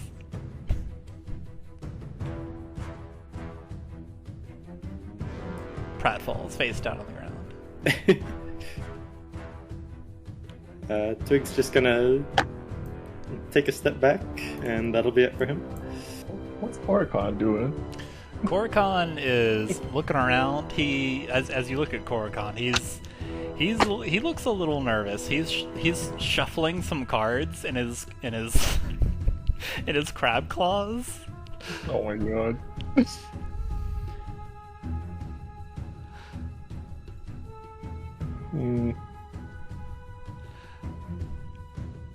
Pratt falls face down on the ground. Twig's just gonna take a step back, and that'll be it for him. What's Oricon doing? Korikon is looking around. As you look at Korikon, he looks a little nervous. He's shuffling some cards in his in his crab claws. Oh my god.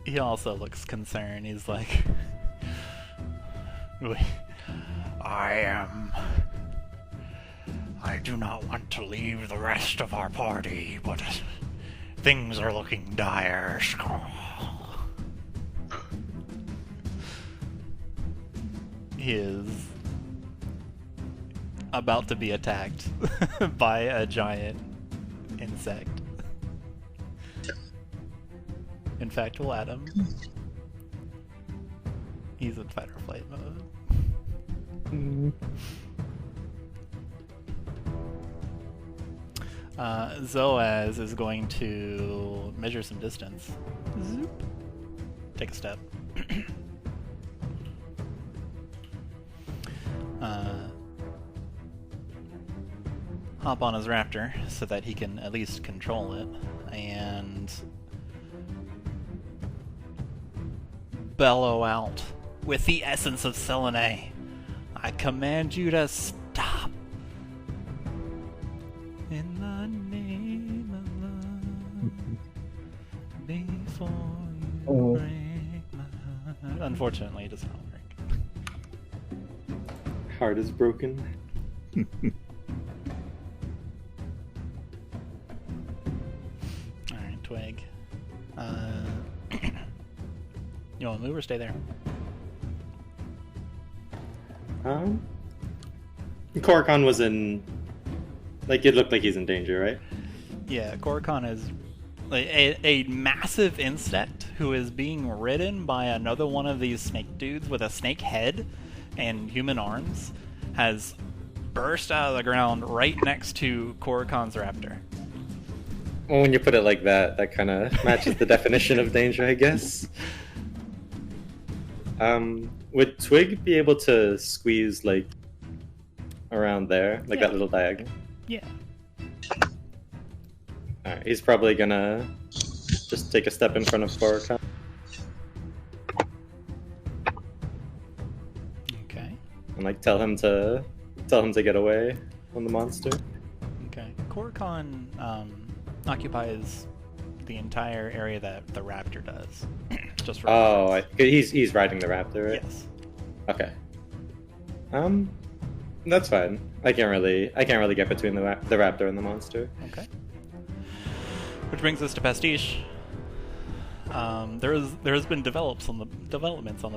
He also looks concerned. He's like, I do not want to leave the rest of our party, but things are looking dire. He is about to be attacked by a giant insect. In fact, we'll add him. He's in fight or flight mode. Zoaz is going to measure some distance. Zoop. Take a step. Hop on his raptor so that he can at least control it, and bellow out with the essence of Selene. I command you to stop. In the name of love, before you break my heart. Unfortunately, it does not work. Heart is broken. Alright, Twig. You want to move or stay there? Korikon was in... Like, it looked like he's in danger, right? Yeah, Korikon is like a massive insect who is being ridden by another one of these snake dudes with a snake head and human arms, has burst out of the ground right next to Korikon's raptor. Well, when you put it like that, that kind of matches the definition of danger, I guess. Would Twig be able to squeeze, like, around there? Like that little diagonal? Yeah. Alright, he's probably gonna just take a step in front of Korikon. Okay. And, like, tell him to get away from the monster. Okay. Korikon occupies the entire area that the raptor does. Just for Oh, he's riding the raptor, right? yes. Okay. That's fine. I can't really get between the raptor and the monster. Okay. Which brings us to Pastiche. There has been developments on the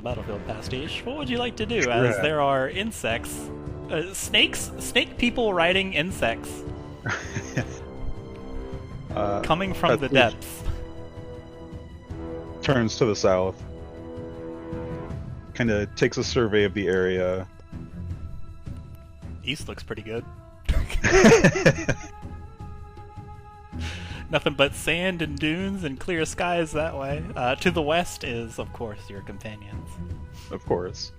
battlefield, Pastiche. What would you like to do? As there are insects, snake people riding insects, coming from the Pastiche depths. turns to the south, kind of takes a survey of the area. East looks pretty good. Nothing but sand and dunes and clear skies that way. To the west is, of course, your companions. Of course.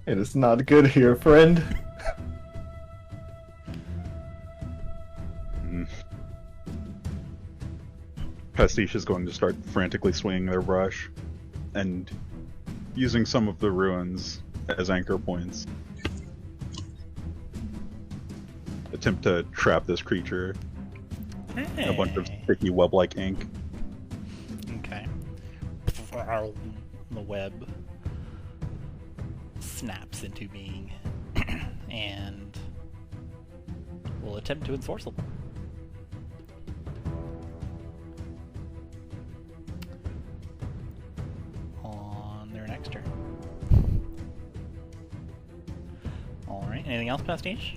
It is not good here, friend. Pastiche is going to start frantically swinging their brush and using some of the ruins as anchor points. Attempt to trap this creature in a bunch of sticky web-like ink. Okay. The web snaps into being and will attempt to ensorcel them. On their next turn. Alright, anything else, Pastiche?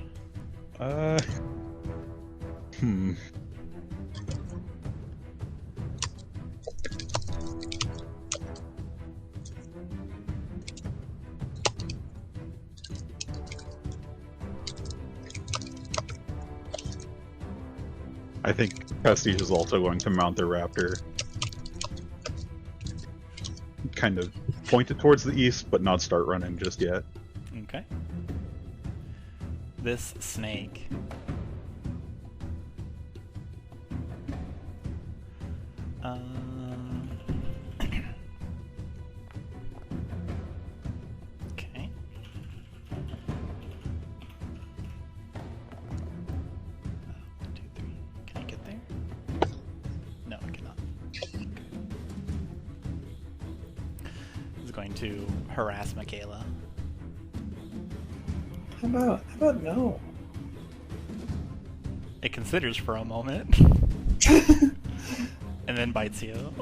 I think Pastiche is also going to mount their raptor. Kind of point it towards the east, but not start running just yet. Okay. This snake okay. One, two, three. Can I get there? No, I cannot. Okay. This is going to harass Makayla. How about no? It considers for a moment. And then bites you.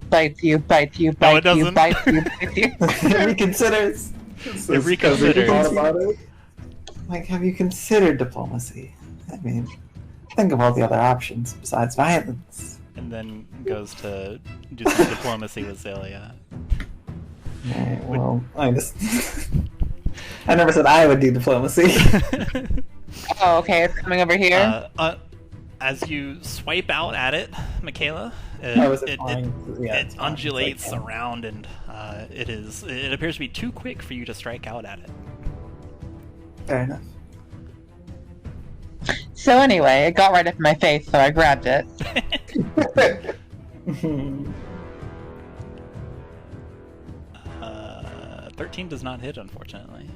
Bite you, bite you, No, bite it doesn't. you, bite you, bite you. It reconsiders. It reconsiders. About it? Like, have you considered diplomacy? I mean, think of all the other options besides violence. And then goes to do some diplomacy with Xalia. Alright, well, I never said I would do diplomacy. Oh, okay, it's coming over here. As you swipe out at it, Makayla, it undulates around, and it appears to be too quick for you to strike out at it. Fair enough. So anyway, it got right up in my face, so I grabbed it. 13 does not hit, unfortunately.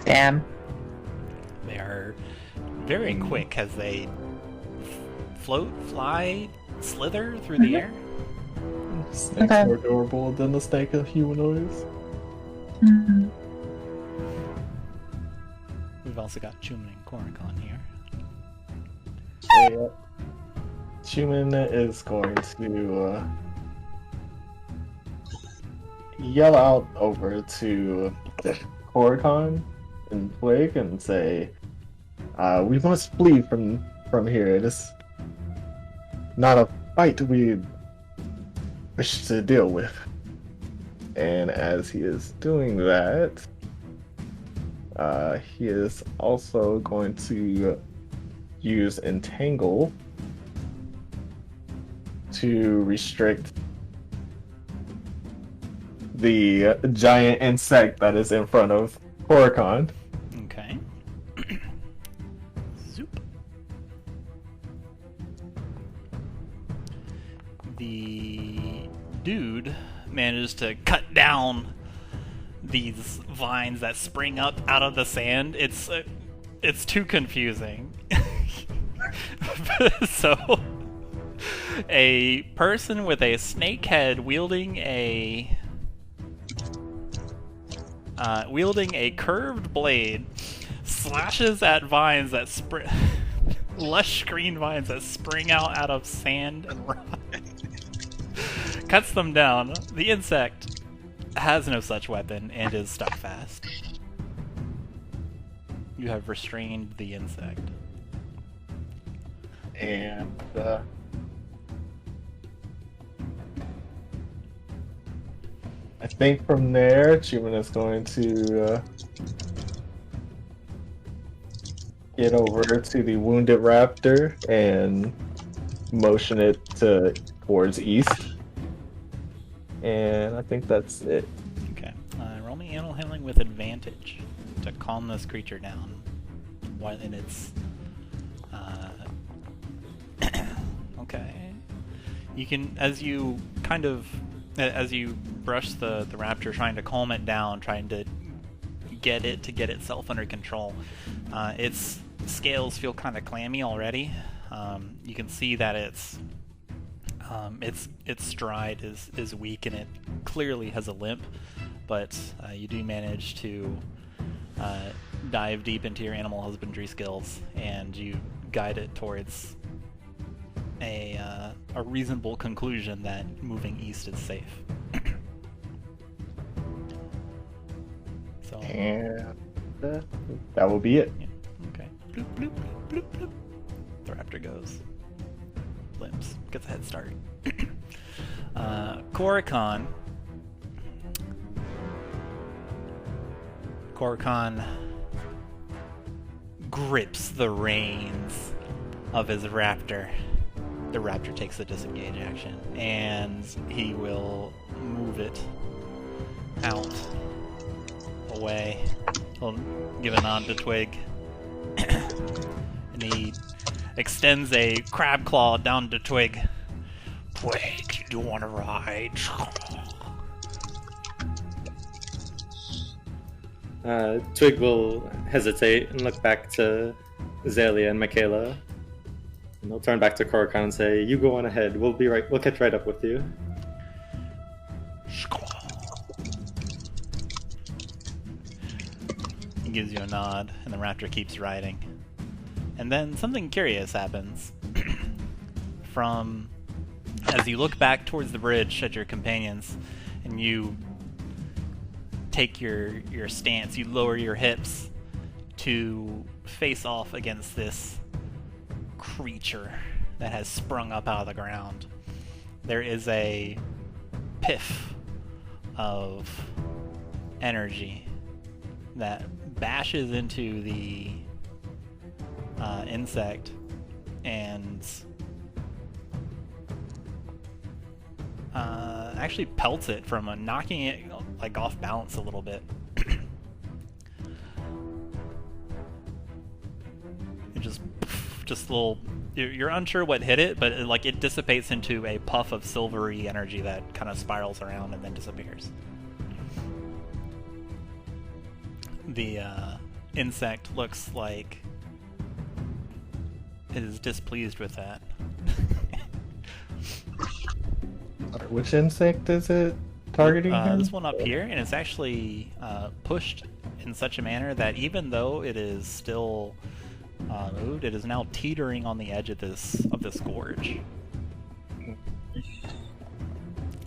Damn. They are very quick as they float, fly, slither through the air. Snake's Okay. more adorable than the snake of humanoids. Mm-hmm. We've also got Chuman and Korikon here. Yeah. Chuman is going to yell out over to Korikon and Twig and say, "We must flee from here. It is not a fight we wish to deal with." And as he is doing that, he is also going to use Entangle to restrict the giant insect that is in front of Korikon. Okay. Zoop. The dude manages to cut down these vines that spring up out of the sand. It's too confusing. So, a person with a snake head wielding a curved blade slashes at vines that lush green vines that spring out of sand and rock. Cuts them down. The insect has no such weapon and is stuck fast. You have restrained the insect. And I think from there, Chuman is going to get over to the wounded raptor and motion it towards east. And I think that's it. Okay. Roll me animal handling with advantage to calm this creature down while in its. Okay. You can, as you brush the raptor, trying to calm it down, trying to get itself under control. Its scales feel kind of clammy already. You can see that its stride is weak and it clearly has a limp, but you do manage to dive deep into your animal husbandry skills and you guide it towards a reasonable conclusion that moving east is safe. So. And that will be it. Yeah. Okay. Bloop, bloop, bloop, bloop, bloop. The raptor goes. Limps. Gets a head start. Korikon grips the reins of his raptor. The raptor takes the disengage action, and he will move it out, away. He'll give a nod to Twig, and he extends a crab claw down to Twig. Twig, do you want to ride? Twig will hesitate and look back to Xalia and Makayla. And they'll turn back to Korikon and say, "You go on ahead. We'll catch right up with you." He gives you a nod, and the raptor keeps riding. And then something curious happens. As you look back towards the bridge at your companions, and you take your stance, you lower your hips to face off against this creature that has sprung up out of the ground. There is a piff of energy that bashes into the insect and actually pelts it from knocking it like off balance a little bit. It just a little. You're unsure what hit it, but it dissipates into a puff of silvery energy that kind of spirals around and then disappears. The insect looks like it is displeased with that. Which insect is it targeting? This one up here, and it's actually pushed in such a manner that even though it is still moved, it is now teetering on the edge of this gorge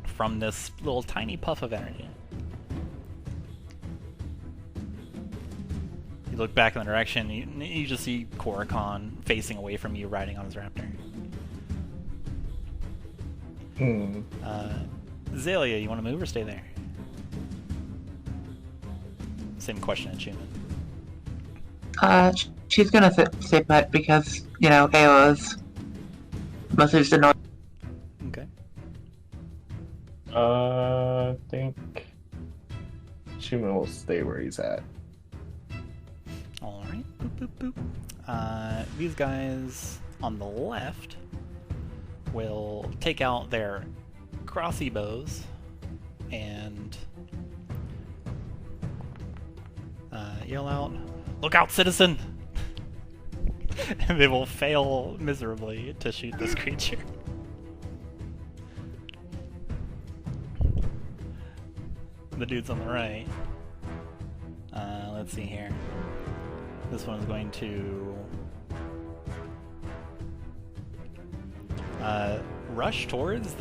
from this little tiny puff of energy. You look back in the direction, you just see Korikon facing away from you, riding on his raptor. Xalia, you want to move or stay there? Same question at Chuman. She's gonna stay put because, AO's mostly just annoying. Okay. I think Chuman will stay where he's at. Alright. Boop, boop, boop. These guys on the left will take out their crossy bows and yell out, "Look out, citizen!" And they will fail miserably to shoot this creature. The dudes on the right. Let's see here. This one is going to rush towards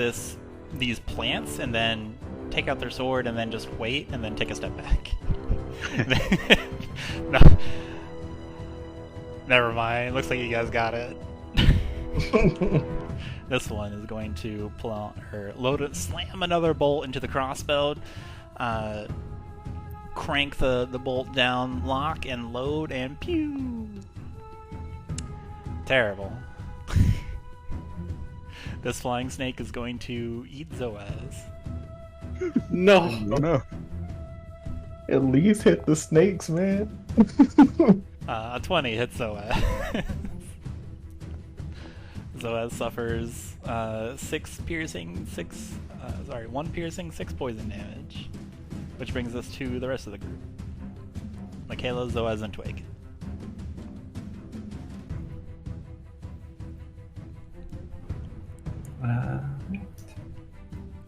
these plants and then take out their sword and then just wait and then take a step back. No. Never mind. Looks like you guys got it. This one is going to pull out her load it, slam another bolt into the crossbow, crank the bolt down, lock and load, and pew! Terrible. This flying snake is going to eat Zoaz. No. Oh no. At least hit the snakes, man. A 20 hits Zoaz. Zoaz suffers 1 piercing, 6 poison damage. Which brings us to the rest of the group. Makayla, Zoaz, and Twig.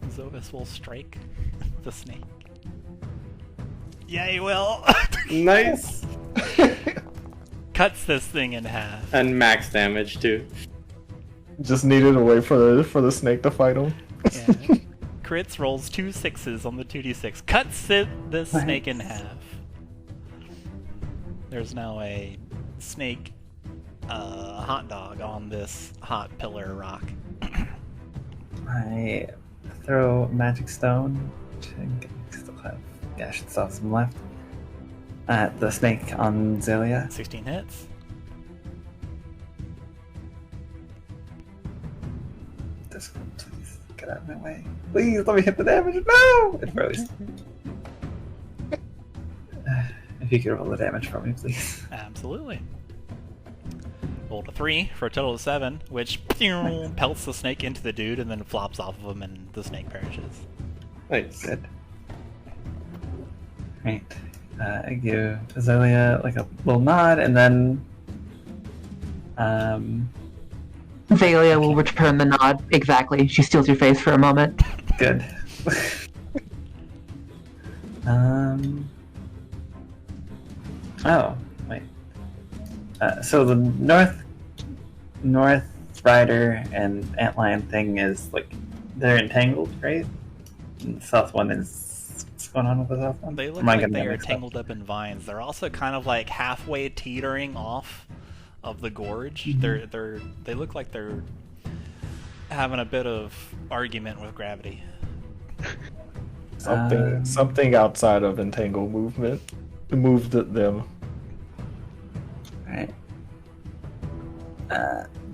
Zoaz will strike the snake. Yeah, he will! Nice! Cuts this thing in half. And max damage, too. Just needed a way for the snake to fight him. Yeah. Crits rolls 2 6s on the 2d6. Cuts this snake in half. There's now a snake hot dog on this hot pillar rock. I throw magic stone. I still have. Yeah, I should still have some left. At the snake on Xalia. 16 hits. This one, please get out of my way. Please let me hit the damage. No! It froze. If you could roll the damage for me, please. Absolutely. Rolled a 3 for a total of 7, which pelts the snake into the dude and then flops off of him, and the snake perishes. Nice. Good. Right. I give Xalia like a little nod, and then Xalia will return the nod. Exactly. She steals your face for a moment. good. Oh, wait. So the North Rider and Antlion thing is like they're entangled, right? And the South one is. What's going on with the South one? They look like they are tangled up in vines. They're also kind of like halfway teetering off of the gorge. Mm-hmm. They look like they're having a bit of argument with gravity. Something outside of entangle movement moved them. Right.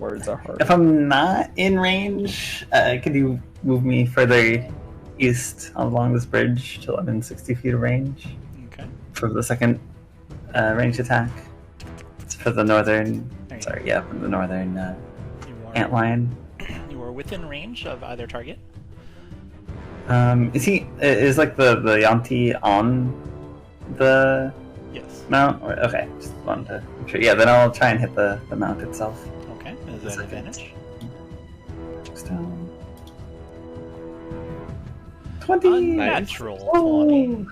Words are hard. If I'm not in range, could you move me further east along this bridge till I'm in 60 feet of range Okay. for the second ranged attack? It's for the northern. There you Sorry, yeah, for the northern You are, antlion. you are within range of either target. Is like the Yanti on the Yes. mount? Or, okay, just wanted to make sure. Yeah, then I'll try and hit the mount itself. Okay. Is that an advantage? Just, 20! Unnatural Oh! 20.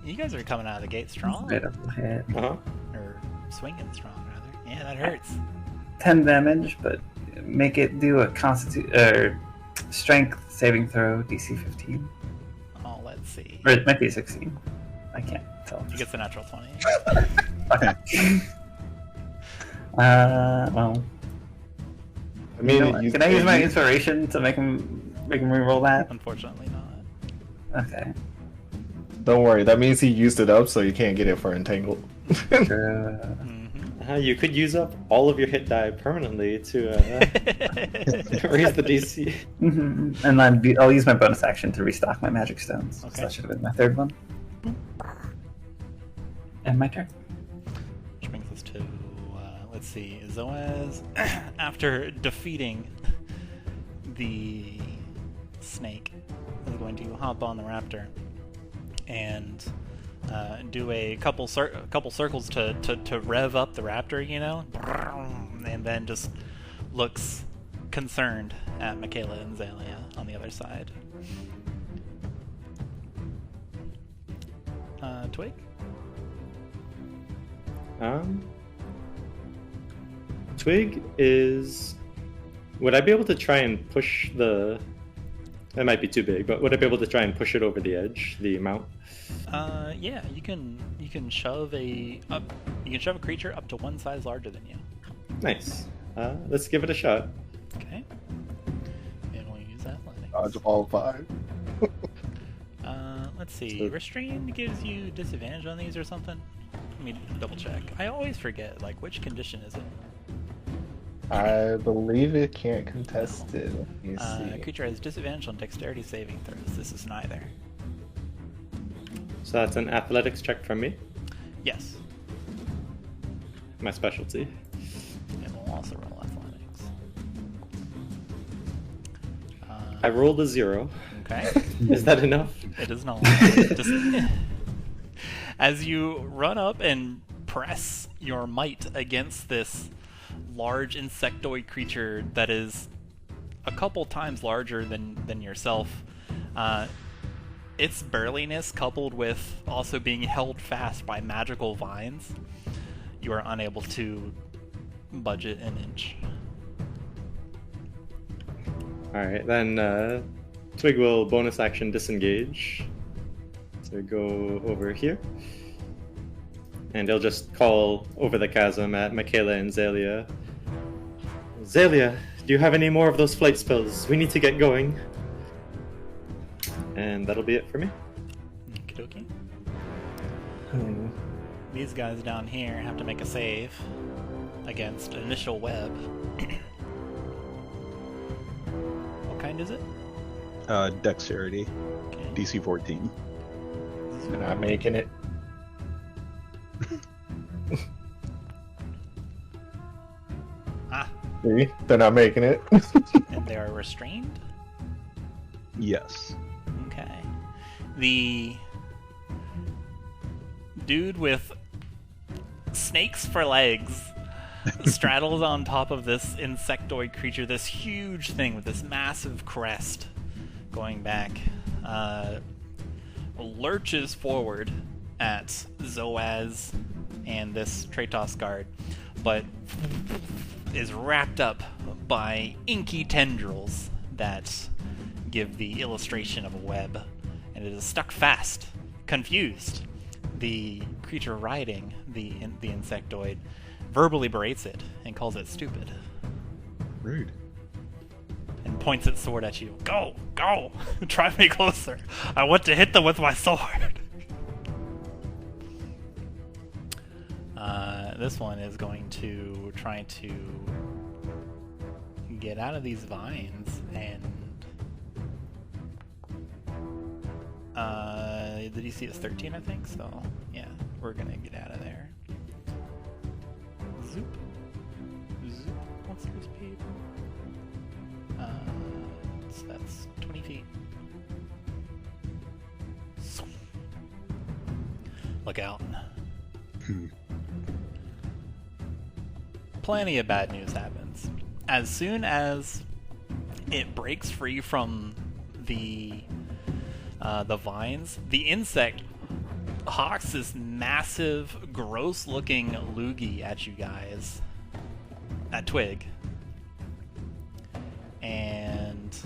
You guys are coming out of the gate strong. Bit of a hit. Uh-huh. Or swinging strong, rather. Yeah, that hurts. 10 damage, but make it do a strength saving throw, DC 15. Oh, let's see. Or it might be 16. I can't tell. He gets the natural 20. Okay. Well. I mean, Can I use my inspiration to make him reroll that? Unfortunately not. Okay. Don't worry, that means he used it up, so you can't get it for entangled. Mm-hmm. You could use up all of your hit die permanently to raise the DC. Mm-hmm. And I'll use my bonus action to restock my magic stones. Okay. So that should have been my third one. And my turn. Which brings us to, let's see, Zoaz, after defeating the snake, is going to hop on the raptor and do a couple circles to rev up the raptor, you know, and then just looks concerned at Makayla and Xalia on the other side. Twig? Twig is... Would I be able to try and push the... That might be too big, but would I be able to try and push it over the edge, the mount? Yeah, you can shove a creature up to one size larger than you. Nice. Let's give it a shot. Okay. And we'll use athletics. Dodge all 5. Let's see. Restrained gives you disadvantage on these or something. Let me double check. I always forget, like, which condition is it? I believe it can't contest it. Let me see. Creature has disadvantage on dexterity saving throws. This is neither. So that's an athletics check from me, Yes. my specialty. And we'll also roll athletics. I rolled a 0. Okay. Is that enough? It is not. Just as you run up and press your might against this large insectoid creature that is a couple times larger than yourself, its burliness coupled with also being held fast by magical vines, you are unable to budge it an inch. Alright, then Twig will bonus action disengage. So go over here. And he'll just call over the chasm at Makayla and Xalia. Xalia, do you have any more of those flight spells? We need to get going. And that'll be it for me. Okie dokie. These guys down here have to make a save against initial web. What kind is it? Dexterity, Okay. DC 14. You're not making it. Ah, See? They're not making it. and they are restrained? Yes. Okay. The dude with snakes for legs straddles on top of this insectoid creature, this huge thing with this massive crest going back, lurches forward at Zoaz and this Tratos guard, but is wrapped up by inky tendrils that give the illustration of a web, and it is stuck fast. Confused, the creature riding the insectoid verbally berates it and calls it stupid Rude. and points its sword at you. Go! Go! Drive me closer! I want to hit them with my sword! This one is going to try to get out of these vines and the DC is 13, I think, so yeah, we're gonna get out of there. Zoop. Zoop. What's your speed? So that's 20 feet. Look out. Plenty of bad news happens. As soon as it breaks free from the vines, the insect hawks this massive, gross-looking loogie at you guys, at Twig, and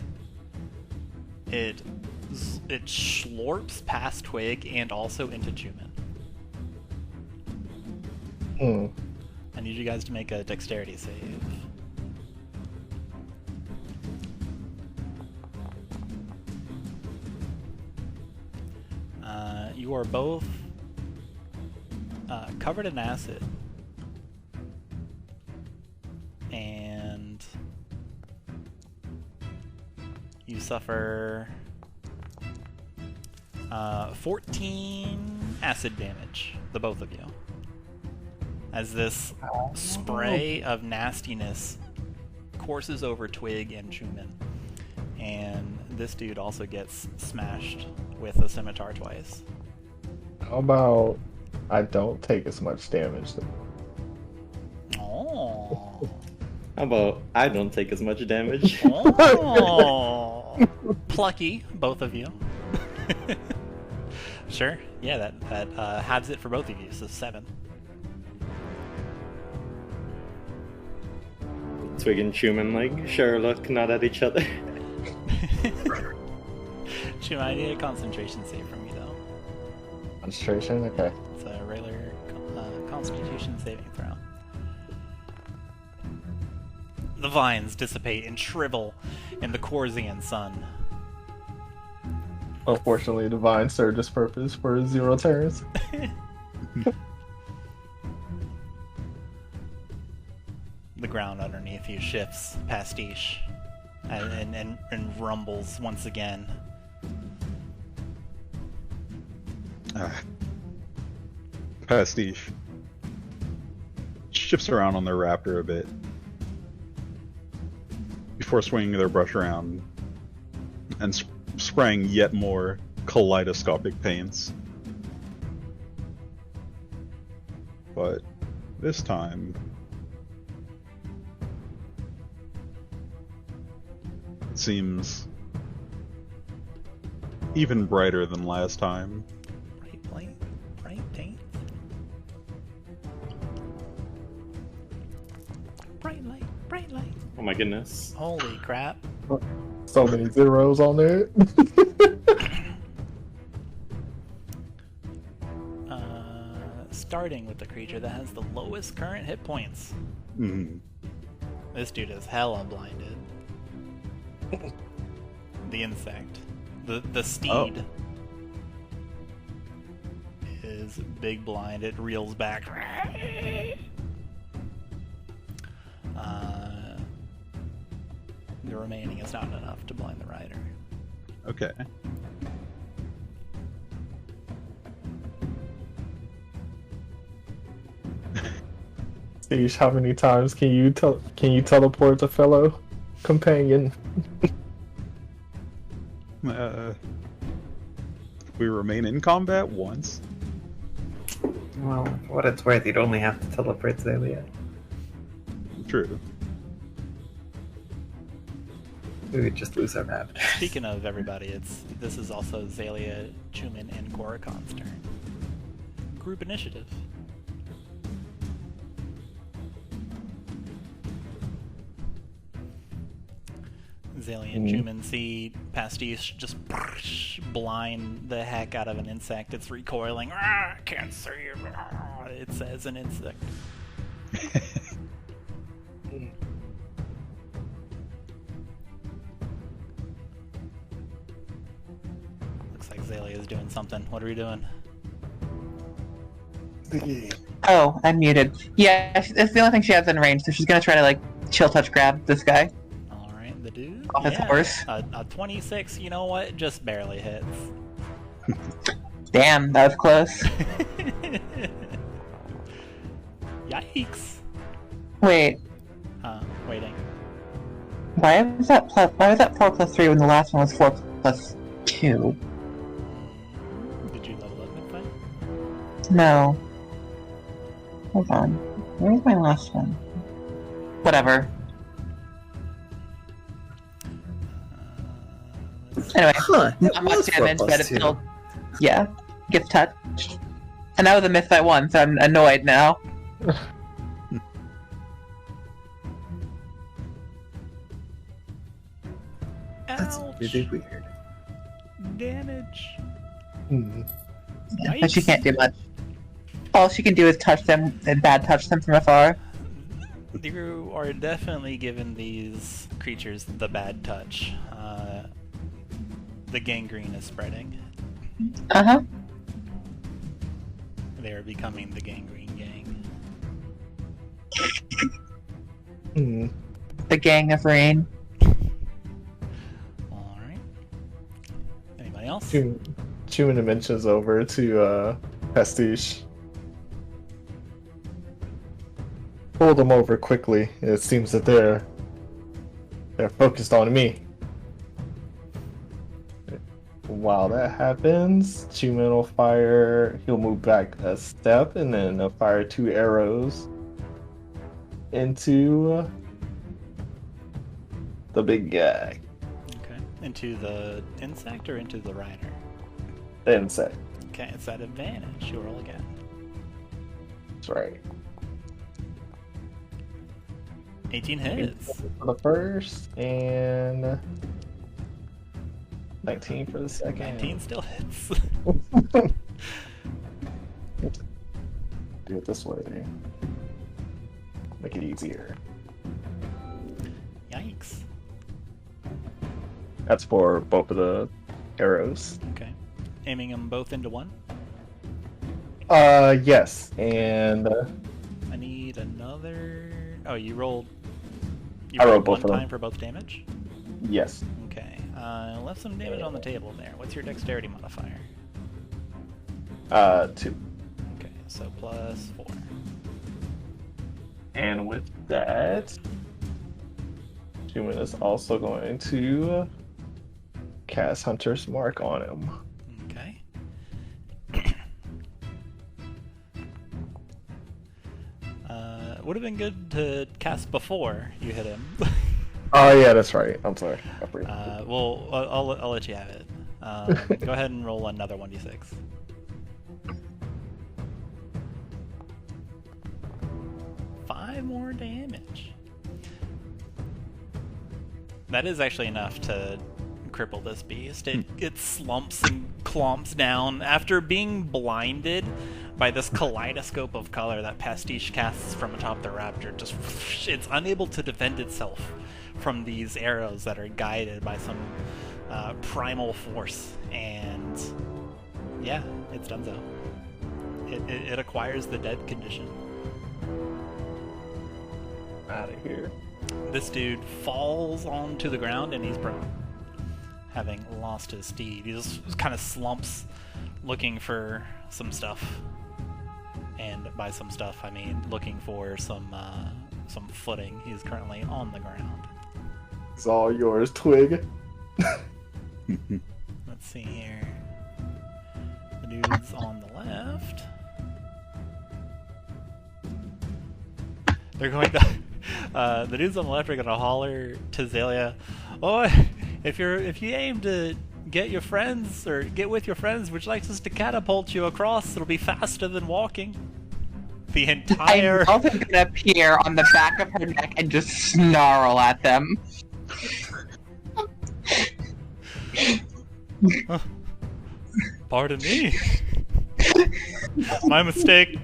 it slurps past Twig and also into Chuman. I need you guys to make a dexterity save. You are both covered in acid, and you suffer 14 acid damage, the both of you, as this spray of nastiness courses over Twig and Chuman, and this dude also gets smashed with a scimitar twice. How about I don't take as much damage? Oh. How about I don't take as much damage? Oh. Plucky, both of you. Sure. Yeah, that halves it for both of you, so 7. Twig and Chuman like share a look, nod at each other. Chuman, I need a concentration save from you, though. Concentration? Okay. It's a regular constitution saving throw. The vines dissipate and shrivel in the Khorzaire sun. Unfortunately, the vine served its purpose for 0 turns. The ground underneath you shifts, Pastiche, and rumbles once again. Pastiche shifts around on their raptor a bit before swinging their brush around and spraying yet more kaleidoscopic paints. But this time, it seems even brighter than last time. Bright paint. Bright light. Oh my goodness. Holy crap. So many zeros on there. Starting with the creature that has the lowest current hit points. Mm. This dude is hella blinded. The insect. The steed is big blind. It reels back. The remaining is not enough to blind the rider. Okay. Pastiche, how many times can you teleport a fellow companion? We remain in combat once. Well, for what it's worth, you'd only have to teleport Xalia. True. We would just lose our map. Speaking of everybody, this is also Xalia, Chuman, and Gorakon's turn. Group initiative. Xalia and Chuman see Pastiche just blind the heck out of an insect. It's recoiling. I can't see you. It says an insect. Looks like Xalia is doing something. What are we doing? Oh, I'm muted. Yeah, it's the only thing she has in range, so she's gonna try to, like, chill touch grab this guy. off its horse. A 26, you know what? Just barely hits. Damn, that was close. Yikes. Wait, Waiting. why was that 4+3 when the last one was 4+2? Did you level up midfight? No. Hold on. Where's my last one? Whatever. Anyway, Huh, it not much was damage, but it 4+2. still, yeah, gets touched. And that was a misfight one, so I'm annoyed now. That's Ouch. really weird. Damage. But she can't do much. All she can do is touch them and bad touch them from afar. You are definitely giving these creatures the bad touch. The gangrene is spreading. Uh-huh. They are becoming the gangrene gang. The gang of rain. Alright. Anybody else? Chuman dimensions over to Pastiche. Pull them over quickly. It seems that they're focused on me. While that happens, Chuman will fire. He'll move back a step and then fire 2 arrows into the big guy. Okay. Into the insect or into the rider? The insect. Okay, it's at advantage. You roll again. That's right. 18 hits. For the first and 19 for the second. 19 still hits. Do it this way. Make it easier. Yikes. That's for both of the arrows. Okay. Aiming them both into one. Yes. And I need another. Oh, you rolled. I rolled one both of them. time for both damage? yes. Okay. Left some damage on the table there. What's your dexterity modifier? 2. Okay, so plus 4. And with that, Chuman is also going to cast Hunter's Mark on him. Okay. Would have been good to cast before you hit him. Oh yeah, that's right. I'm sorry. I forgot. Well, I'll let you have it. Go ahead and roll another 1d6. Five more damage. That is actually enough to cripple this beast. It slumps and clomps down after being blinded by this kaleidoscope of color that Pastiche casts from atop the raptor. Just it's unable to defend itself from these arrows that are guided by some primal force, and yeah, it's done so. It acquires the dead condition. Out of here. This dude falls onto the ground and he's prone, having lost his steed. He just kind of slumps, looking for some stuff. And by some stuff, I mean looking for some footing. He's currently on the ground. It's all yours, Twig. Let's see here. The dudes on the left. They're going to. The dudes on the left are going to holler to Xalia, "Oh, if you aim to get your friends or get with your friends, would you like us to catapult you across? It'll be faster than walking." The entire. I'm also gonna appear on the back of her neck and just snarl at them. Pardon me. My mistake.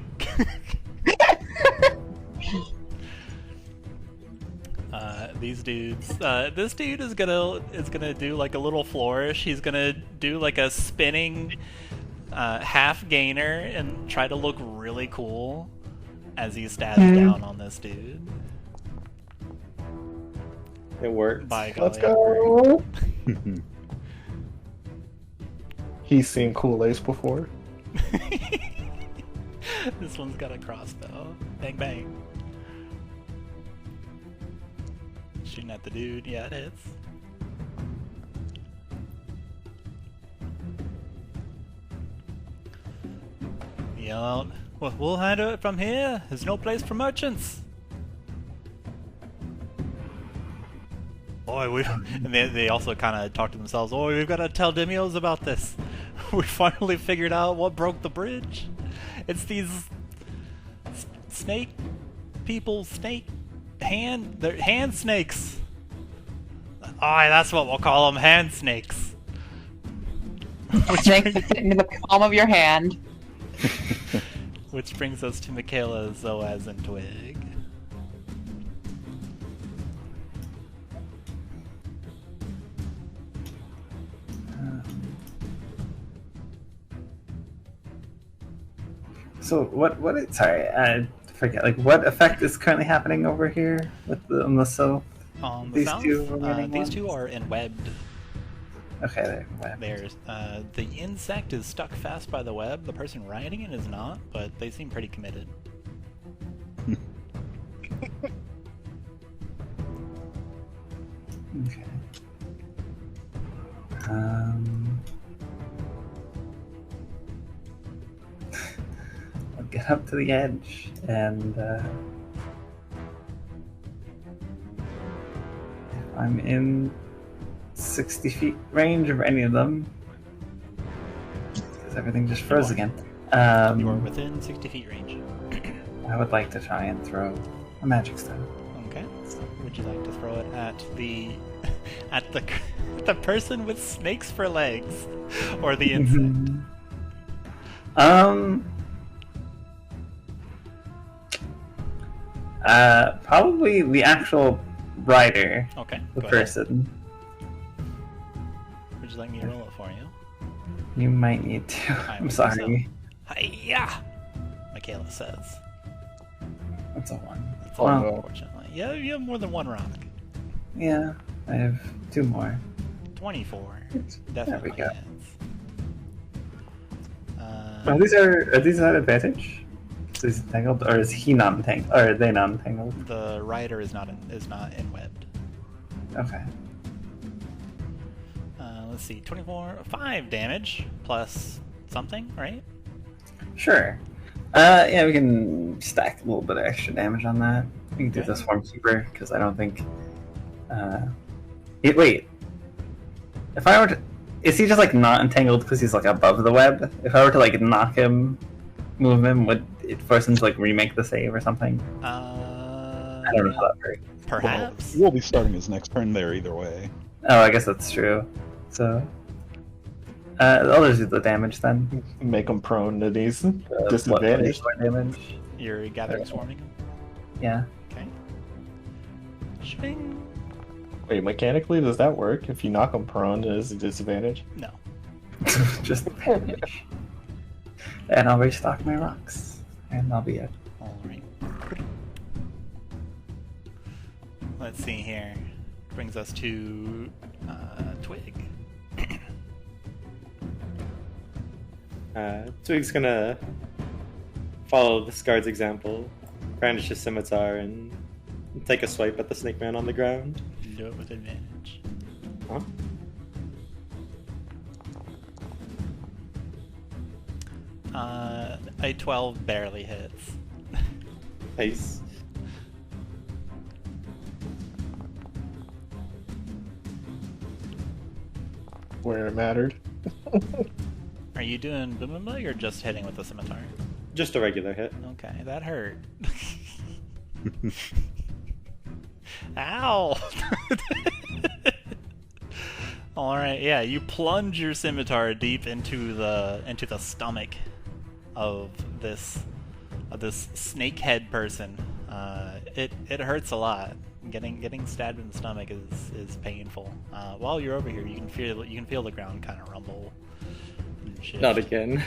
These dudes. This dude is gonna do like a little flourish. He's gonna do like a spinning half gainer and try to look really cool as he stabs down on this dude. It worked. By Let's golly, that go. He's seen Cool Ace before. worked. This one's got a crossbow. Bang bang. Shooting at the dude. Yeah, it hits. Yell out, "Well, we'll handle it from here. There's no place for merchants." Boy, and they also kind of talk to themselves. Oh, we've got to tell Demios about this. We finally figured out what broke the bridge. It's these snake people, they're hand snakes. Aye, that's what we'll call them, hand snakes. Snakes that fit into the palm of your hand. Which brings us to Makayla, Zoaz, and Twig. So sorry, I forget, like, what effect is currently happening over here with on the south? The These south, two remaining these ones? two are enwebbed. Okay, there. There's the insect is stuck fast by the web. The person riding it is not, but they seem pretty committed. Okay. I'll get up to the edge and if I'm in 60 feet range of any of them, because everything just froze again. You are within 60 feet range. I would like to try and throw a magic stone. Okay. Would you like to throw it at the the person with snakes for legs, or the insect? Probably the actual rider, Okay. the go ahead. person. Would you like me to roll it for you? You might need to. I I'm would sorry. Hiya! Makayla says. That's a one. That's Oh, all, no. unfortunately. Yeah, you have more than one rock. Yeah, I have two more. 24. There Definitely we go. hits. Are these at advantage? Is he entangled, or is he not entangled, or are they not entangled? The rider is not enwebbed. Okay. Let's see, 5 damage plus something, right? Sure. Yeah, we can stack a little bit of extra damage on that. We can do Okay. the Swarmkeeper, because I don't think... wait. If I were to... Is he just, like, not entangled because he's, like, above the web? If I were to, like, knock him, move him, would it force him to, like, remake the save or something? I don't know how that works. Perhaps. We'll be starting his next turn there either way. Oh, I guess that's true. So... I'll just do the damage then. Make him prone to these What disadvantage. is more damage? You're gathering swarming. Yeah. Okay. Shing. Wait, mechanically, does that work? If you knock him prone, is a disadvantage? No. Just the damage. And I'll restock my rocks. And I'll be it. Alright. Let's see here. Brings us to Twig. Twig's gonna follow this guard's example, brandish his scimitar, and take a swipe at the snake man on the ground. Do it with advantage. Huh? A 12 barely hits. Nice. Where it mattered. Are you doing boom boom leg or just hitting with the scimitar? Just a regular hit. Okay, that hurt. Ow! Alright, yeah, you plunge your scimitar deep into the stomach of this snakehead person. It hurts a lot. Getting stabbed in the stomach is painful. While you're over here, you can feel the ground kind of rumble. And shift. Not again.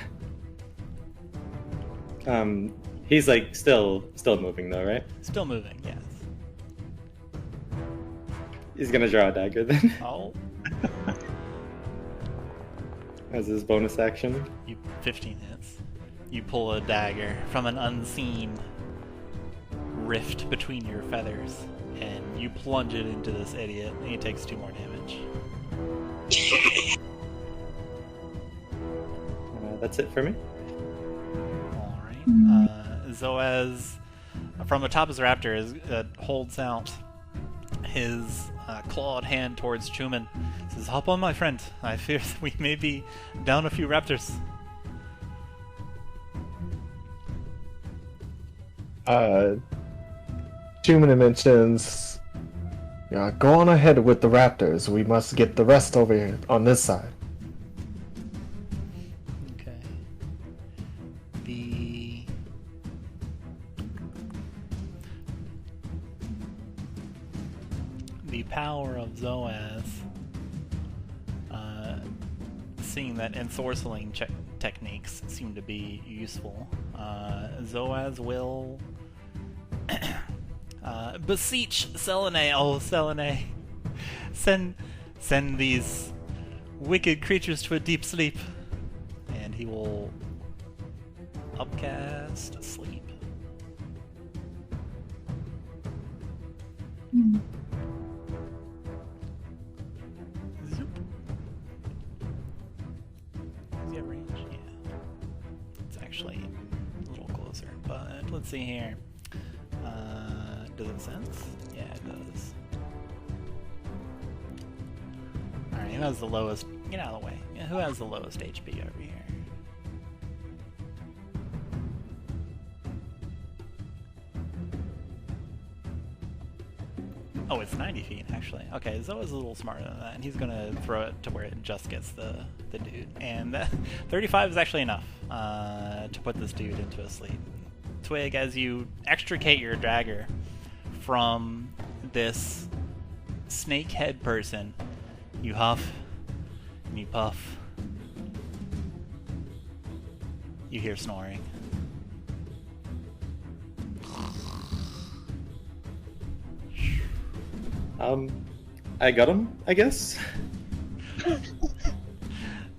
He's like still moving though, right? Still moving, yes. He's gonna draw a dagger then. Oh, As his bonus action. you 15 hits. You pull a dagger from an unseen rift between your feathers, and you plunge it into this idiot, and he takes 2 more damage. That's it for me. Alright. Zoaz, from atop his raptor, holds out his clawed hand towards Chuman. Says, "Hop on, my friend. I fear that we may be down a few raptors." Chuman mentions, yeah, go on ahead with the raptors. We must get the rest over here on this side. Okay. The power of Zoaz, seeing that ensorceling techniques seem to be useful, Zoaz will beseech Selene. Oh, Selene, send these wicked creatures to a deep sleep, and he will upcast sleep. Zoop. Does he have range? Yeah. It's actually a little closer, but let's see here. Does it sense? Yeah, it does. Alright, who has the lowest? Get out of the way. Yeah, who has the lowest HP over here? Oh, it's 90 feet, actually. Okay, Zoa's a little smarter than that, and he's gonna throw it to where it just gets the dude. And 35 is actually enough to put this dude into a sleep. Twig, as you extricate your dagger from this snake head person, you huff and you puff. You hear snoring. I got him, I guess.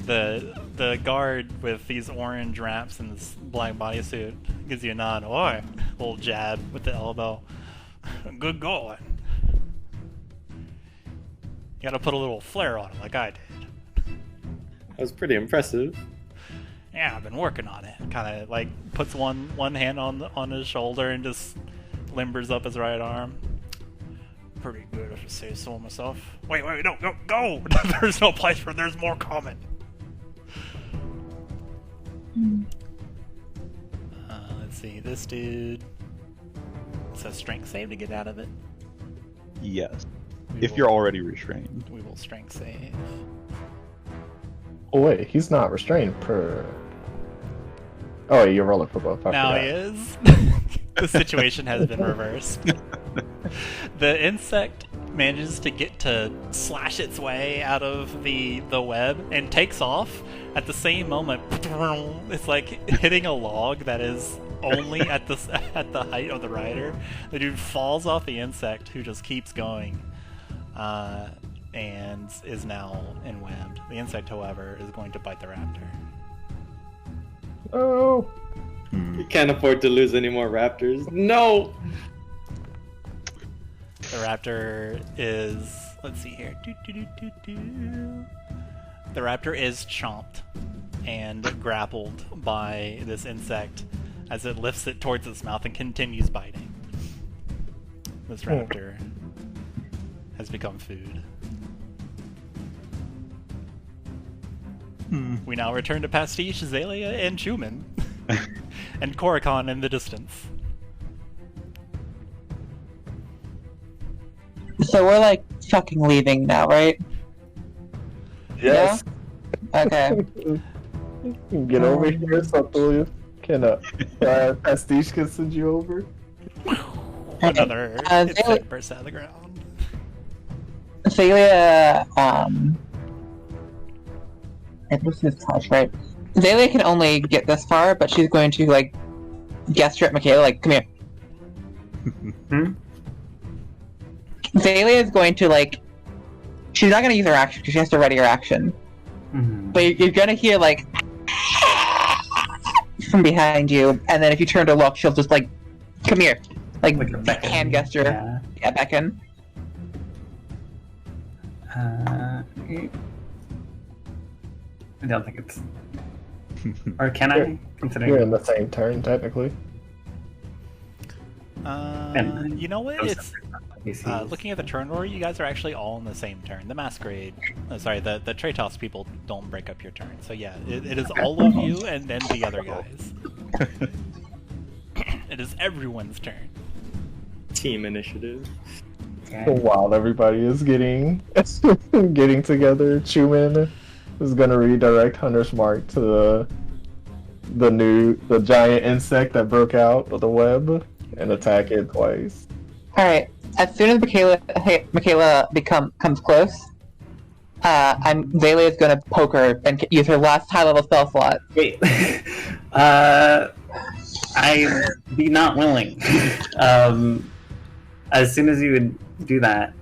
The guard with these orange wraps and this black bodysuit gives you a nod. Oi, little jab with the elbow. Good going. You gotta put a little flair on it, like I did. That was pretty impressive. Yeah, I've been working on it. Kind of like puts one hand on his shoulder and just limbers up his right arm. Pretty good, if I say so myself. Wait, no, go! There's no place where there's more coming. Let's see, this dude. It's a strength save to get out of it. Yes. If you're already restrained. We will strength save. Oh wait, he's not restrained per... Oh, you're rolling for both. Now he is. The situation has been reversed. The insect manages to get to slash its way out of the web and takes off at the same moment. It's like hitting a log that is only at the height of the rider. The dude falls off the insect, who just keeps going, and is now enwebbed. The insect, however, is going to bite the raptor. Oh! You can't afford to lose any more raptors. No! The raptor is... Let's see here. The raptor is chomped and grappled by this insect as it lifts it towards its mouth and continues biting. This raptor has become food. We now return to Pastiche, Xalia, and Chuman. And Korikon in the distance. So we're like fucking leaving now, right? Yes. Yeah? Okay. Get over here so Thulius can Pastiche can send you over. Another insect Xalia- bursts out of the ground. Xalia, it was his touch, right? Xalia can only get this far, but she's going to, like, gesture at Makayla, like, come here. Xalia is going to, like, she's not gonna use her action because she has to ready her action. Mhm. But you're gonna hear like from behind you, and then if you turn to look, she'll just like, come here, like Like a beckon. hand gesture, yeah, beckon. I don't think it's. Or can I? Considering You're in the same turn, technically. You know what? It's PCs. looking at the turn order. You guys are actually all in the same turn. The Masquerade, the Tratos people don't break up your turn. So yeah, it is all of you and then the other guys. It is everyone's turn. Team initiative. Okay. While everybody is getting together, Chuman is gonna redirect Hunter's Mark to the giant insect that broke out of the web and attack it twice. All right. As soon as Makayla comes close, Xalia is gonna poke her and use her last high-level spell slot. Wait. I'd be not willing. As soon as you would do that,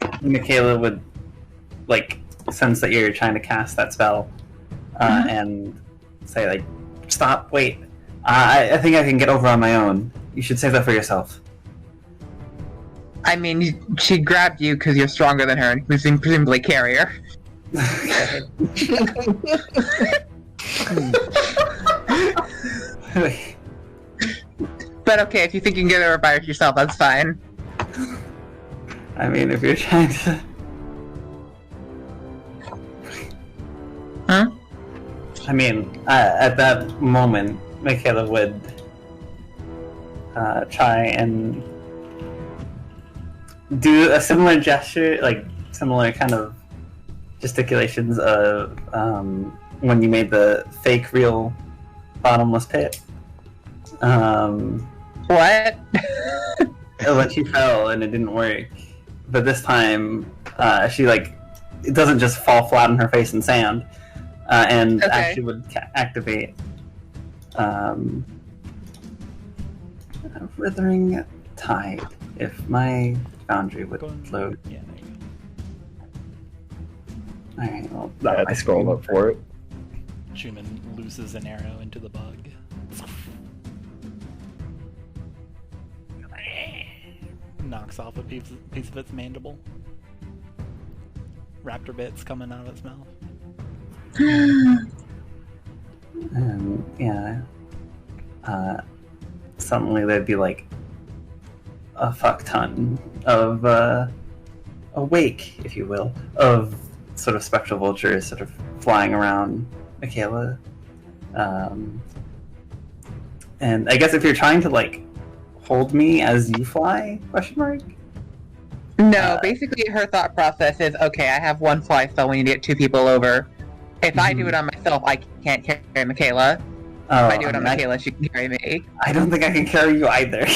Makayla would like sense that you're trying to cast that spell, and say like, "Stop! Wait! I think I can get over on my own. You should save that for yourself." I mean, she grabbed you because you're stronger than her and presumably carry her. But okay, if you think you can get over by yourself, that's fine. I mean, if you're trying to. Huh? I mean, at that moment, Makayla would try and do a similar gesture, like similar kind of gesticulations of when you made the fake real bottomless pit. What? But she fell and it didn't work. But this time, she like it doesn't just fall flat on her face in sand, and Okay. actually would activate a withering tide. If my boundary would load. Yeah, there you go. All right. Well, I had my to scroll screen. up for it. Chuman loses an arrow into the bug. Knocks off a piece of its mandible. Raptor bits coming out of its mouth. Yeah. Suddenly there'd be like a fuck ton of a wake, if you will, of sort of spectral vultures sort of flying around Makayla. And I guess if you're trying to like hold me as you fly, question mark? No, basically her thought process is, okay, I have one fly spell, we need to get two people over. If I do it on myself, I can't carry Makayla. If I do it on Makayla, she can carry me. I don't think I can carry you either.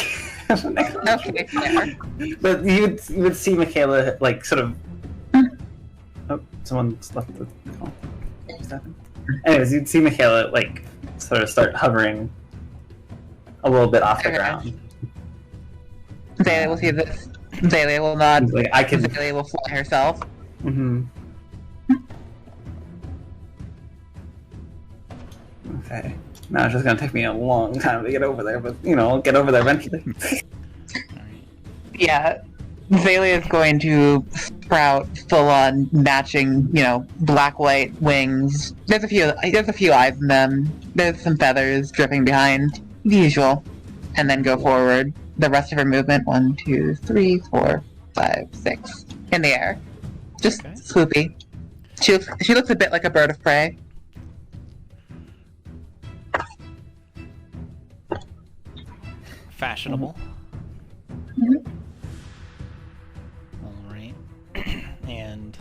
Okay, fair. But you would see Makayla like sort of. Oh, someone's left the call. What just happened? Anyways, you'd see Makayla like sort of start hovering a little bit off the Okay. ground. Xalia will see this. Xalia will nod. Like I can. Xalia will fly herself. Mm-hmm. Okay. Now it's just gonna take me a long time to get over there, but you know, I'll get over there eventually. Alright. Yeah, Xalia is going to sprout full-on matching, black-white wings. There's a few eyes in them. There's some feathers dripping behind, the usual, and then go forward. The rest of her movement: 1, 2, 3, 4, 5, 6, in the air, just Okay. swoopy. She looks a bit like a bird of prey. Fashionable. Mhm. Alright. And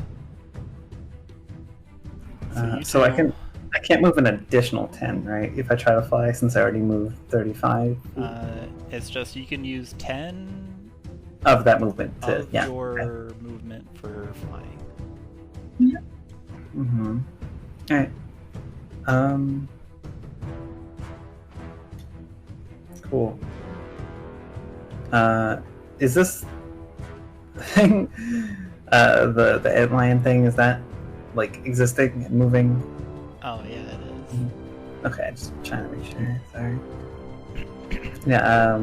you So I two, can't move an additional 10, right? If I try to fly, since I already moved 35 it's just you can use 10 of that movement to of yeah. your movement for flying. Mm-hmm. All right. Cool. Is this thing, the antlion thing, is that like existing and moving? Oh yeah, it is. Okay, just trying to make sure. Sorry. Yeah.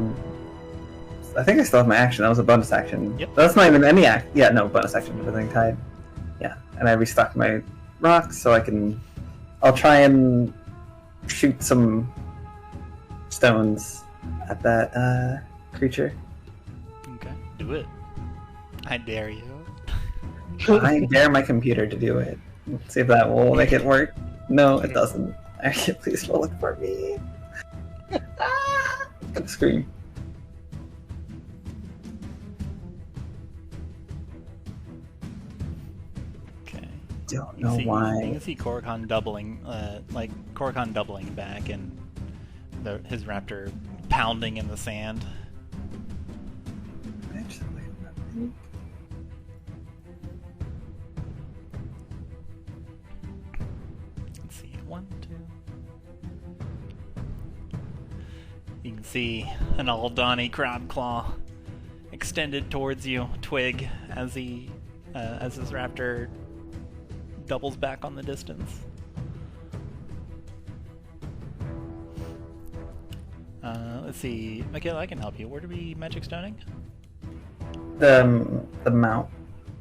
I think I still have my action. That was a bonus action. Yep. That's not even any act. Yeah, no bonus action. Everything tied. Yeah, and I restocked my rocks so I can. I'll try and shoot some stones at that creature. Okay, do it. I dare you. I dare my computer to do it. Let's see if that will make it work. No, it doesn't. Actually, please roll it for me. I'm gonna scream. Okay. Don't You know see, why. You can see Korrikan doubling, doubling back, and his raptor pounding in the sand. Let's see, 1, 2. You can see an Aldani crab claw extended towards you, Twig, as his raptor doubles back on the distance. Let's see, Makayla, I can help you. Where do we magic stoning? The mount,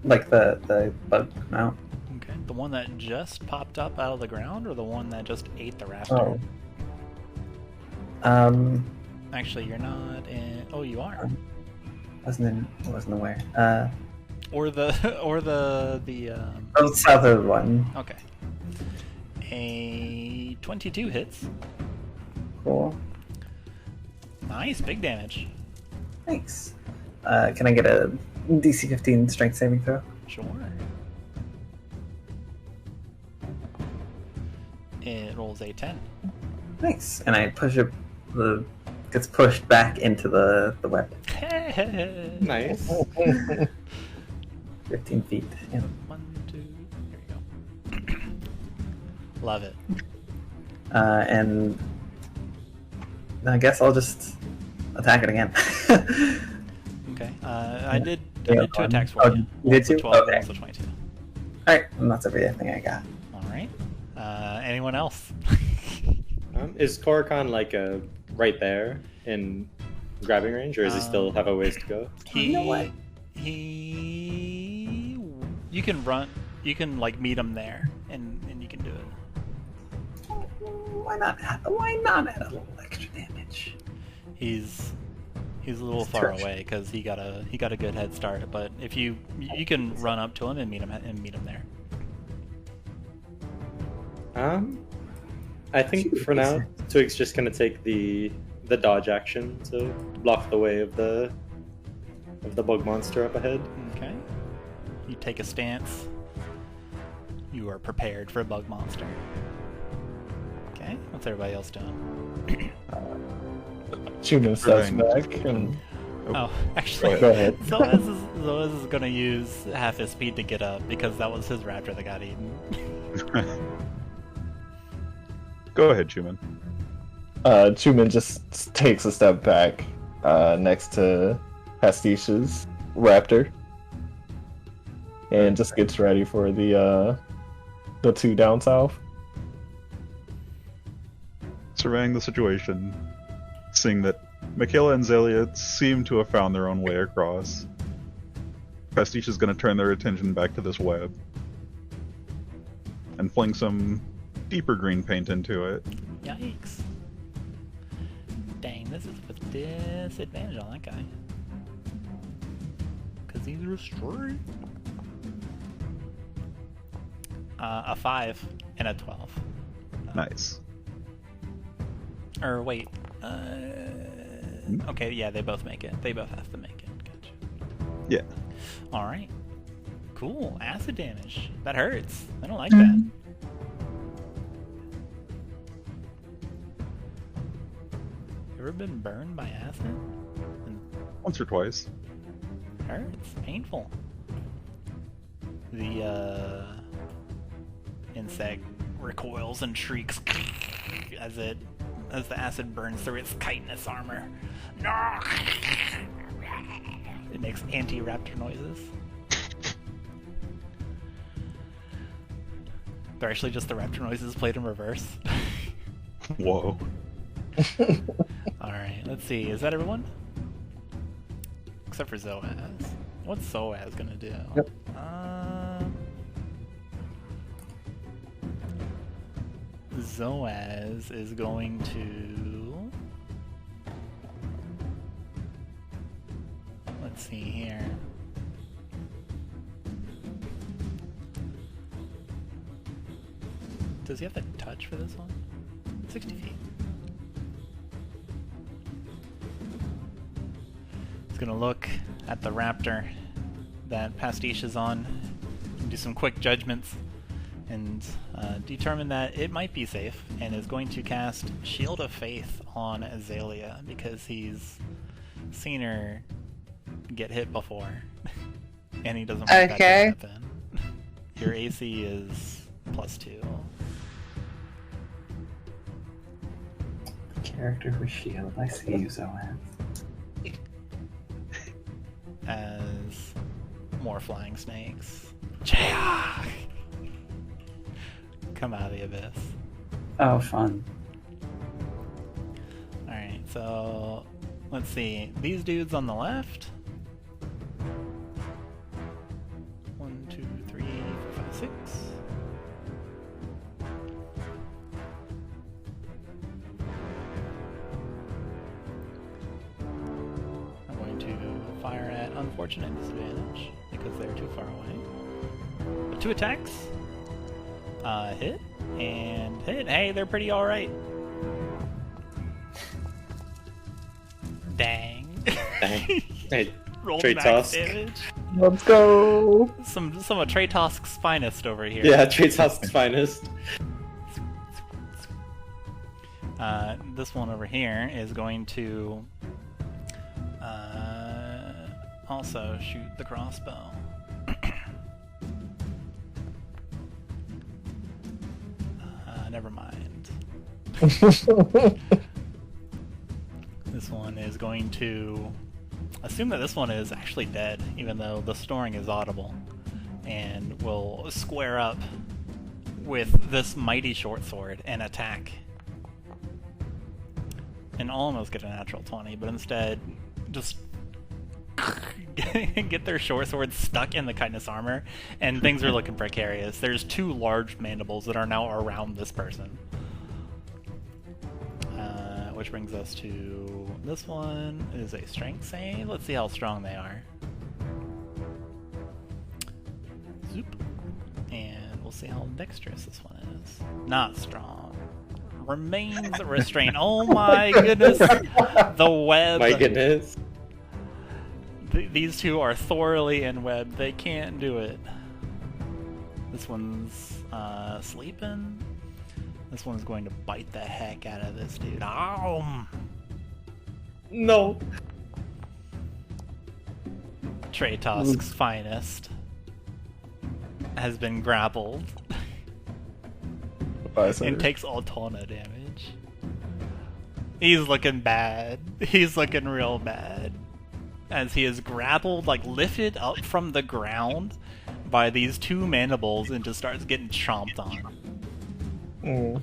like the bug mount. Okay, the one that just popped up out of the ground, or the one that just ate the raptor? Oh. Actually, you're not in. Oh, you are. Wasn't aware. Or the Oh, southern one. Okay. A 22 hits. Cool. Nice, big damage. Thanks. Can I get a DC 15 strength saving throw? Sure. It rolls a 10. Nice. And I push it. Gets pushed back into the web. Nice. 15 feet. Yeah. 1, 2. There you go. Love it. And I guess I'll just attack it again. Okay. I did 2 attacks for you. You did 2? 12, Okay. also 22. Alright, and that's everything I got. Alright. Anyone else? Is Korrikan like right there in grabbing range, or does he still have a ways to go? You know what? You can run. You can like meet him there, and you can do it. Why not add a little extra damage? He's a little far away because he got a good head start. But if you can run up to him and meet him there. I think for now, Twig's just gonna take the dodge action to block the way of the bug monster up ahead. Okay. You take a stance. You are prepared for a bug monster. Okay. What's everybody else doing? Chuman steps back and Oh, actually, go ahead. Zoaz is gonna use half his speed to get up because that was his raptor that got eaten. Go ahead, Chuman. Chuman just takes a step back next to Pastiche's raptor and just gets ready for the 2 down south. Surveying the situation, seeing that Makayla and Xalia seem to have found their own way across, Pastiche is going to turn their attention back to this web and fling some deeper green paint into it. Yikes. Dang, this is with disadvantage on that guy. Because he's restrained. A 5 and a 12. Nice. Or wait. Okay, yeah, they both make it. They both have to make it. Gotcha. Yeah. Alright. Cool. Acid damage. That hurts. I don't like that. Ever been burned by acid? Once or twice. Hurts. Painful. The insect recoils and shrieks as the acid burns through its chitinous armor. It makes anti-raptor noises. They're actually just the raptor noises played in reverse. Whoa. Alright, let's see. Is that everyone? Except for Zoaz. What's Zoaz gonna do? Yep. Zoaz is going to... Let's see here. Does he have the touch for this one? 60 feet. He's gonna look at the raptor that Pastiche is on, do some quick judgments, and determine that it might be safe, and is going to cast Shield of Faith on Xalia because he's seen her get hit before, and he doesn't want that to happen. Your AC is +2. Character for shield. I see you, Zoaz. As more flying snakes. Jaya! Come out of the abyss. Oh, fun. Alright, so let's see. These dudes on the left. 1, 2, 3, 4, 5, 6. I'm going to fire at unfortunate disadvantage because they're too far away. But 2 attacks. Hit and hit. Hey, they're pretty alright. Dang. Dang. Hey, Rolled Trey max Tusk. damage. Let's go. Some of Trey Tusk's finest over here. Yeah, Trey Tusk's finest. This one over here is going to also shoot the crossbow. Never mind. This one is going to assume that this one is actually dead, even though the snoring is audible, and will square up with this mighty short sword and attack. And almost get a natural 20, but instead just get their short swords stuck in the chitinous armor, and things are looking precarious. There's 2 large mandibles that are now around this person. Which brings us to this one is a strength save. Let's see how strong they are. Zoop. And we'll see how dexterous this one is. Not strong. Remains restrained. Oh my goodness! The web. My goodness. These 2 are thoroughly in web. They can't do it. This one's sleeping. This one's going to bite the heck out of this dude. Ow! No. Trey Tusk's finest has been grappled and takes all tona damage. He's looking bad. He's looking real bad. As he is grappled, like lifted up from the ground by these 2 mandibles and just starts getting chomped on. Mm.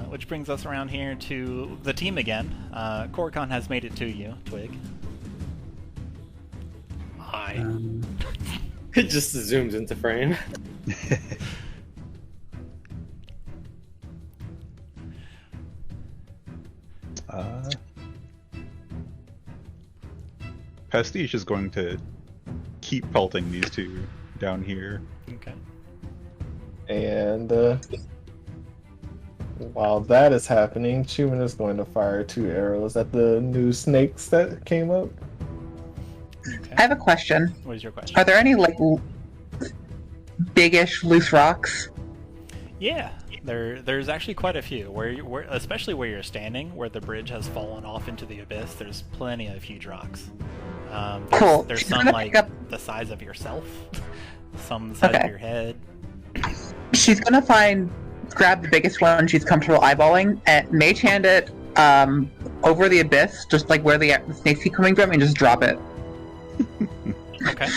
Which brings us around here to the team again. Korkan has made it to you, Twig. Hi. It just zooms into frame. Pastiche is going to keep pelting these 2 down here. Okay. And while that is happening, Chuman is going to fire 2 arrows at the new snakes that came up. Okay. I have a question. What is your question? Are there any like biggish loose rocks? Yeah, there's actually quite a few. Especially where you're standing, where the bridge has fallen off into the abyss. There's plenty of huge rocks. Cool. There's She's some gonna like pick up... the size of yourself, some the size of your head. She's gonna find grab the biggest one she's comfortable eyeballing and mage hand it over the abyss, just like where the snakes keep coming from, and just drop it. Okay.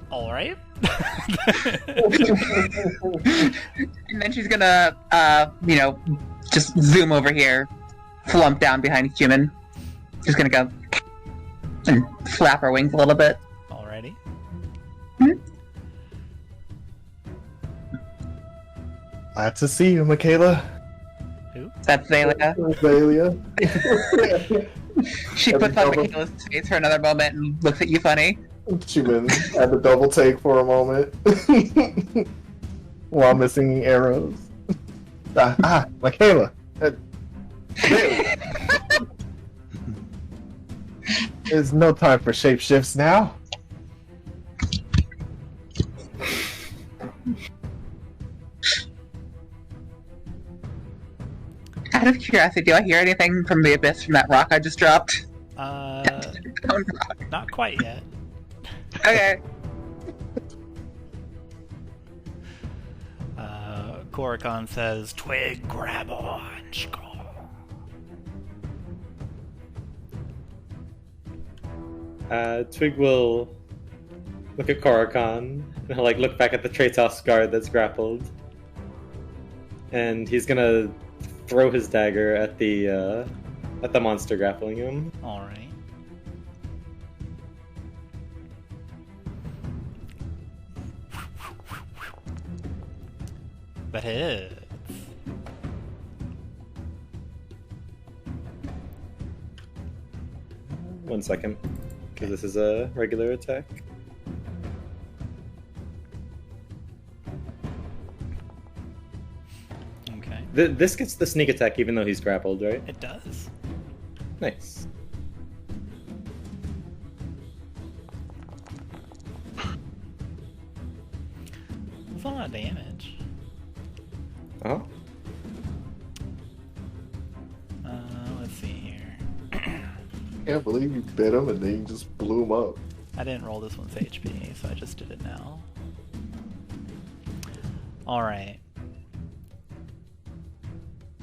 All right. And then she's gonna, just zoom over here, flump down behind Chuman. Just gonna go and flap her wings a little bit. Alrighty. Glad to see you, Makayla. Who? That's Xalia. Xalia. She puts on Makayla's face for another moment and looks at you funny. Chuman had the double take for a moment while missing arrows. Makayla. There's no time for shapeshifts now. Out of curiosity, do I hear anything from the abyss from that rock I just dropped? Not quite yet. Okay. Korikon says, Twig, grab on. Twig will look at Korikon and he'll look back at the Traitos guard that's grappled, and he's gonna throw his dagger at the monster grappling him. All right. That hits. One second, because this is a regular attack. Okay. This gets the sneak attack even though he's grappled, right? It does. Nice. That's a lot of damage. Oh. Let's see here. Can't believe you bit him and then you just blew him up. I didn't roll this one's HP, so I just did it now. Alright.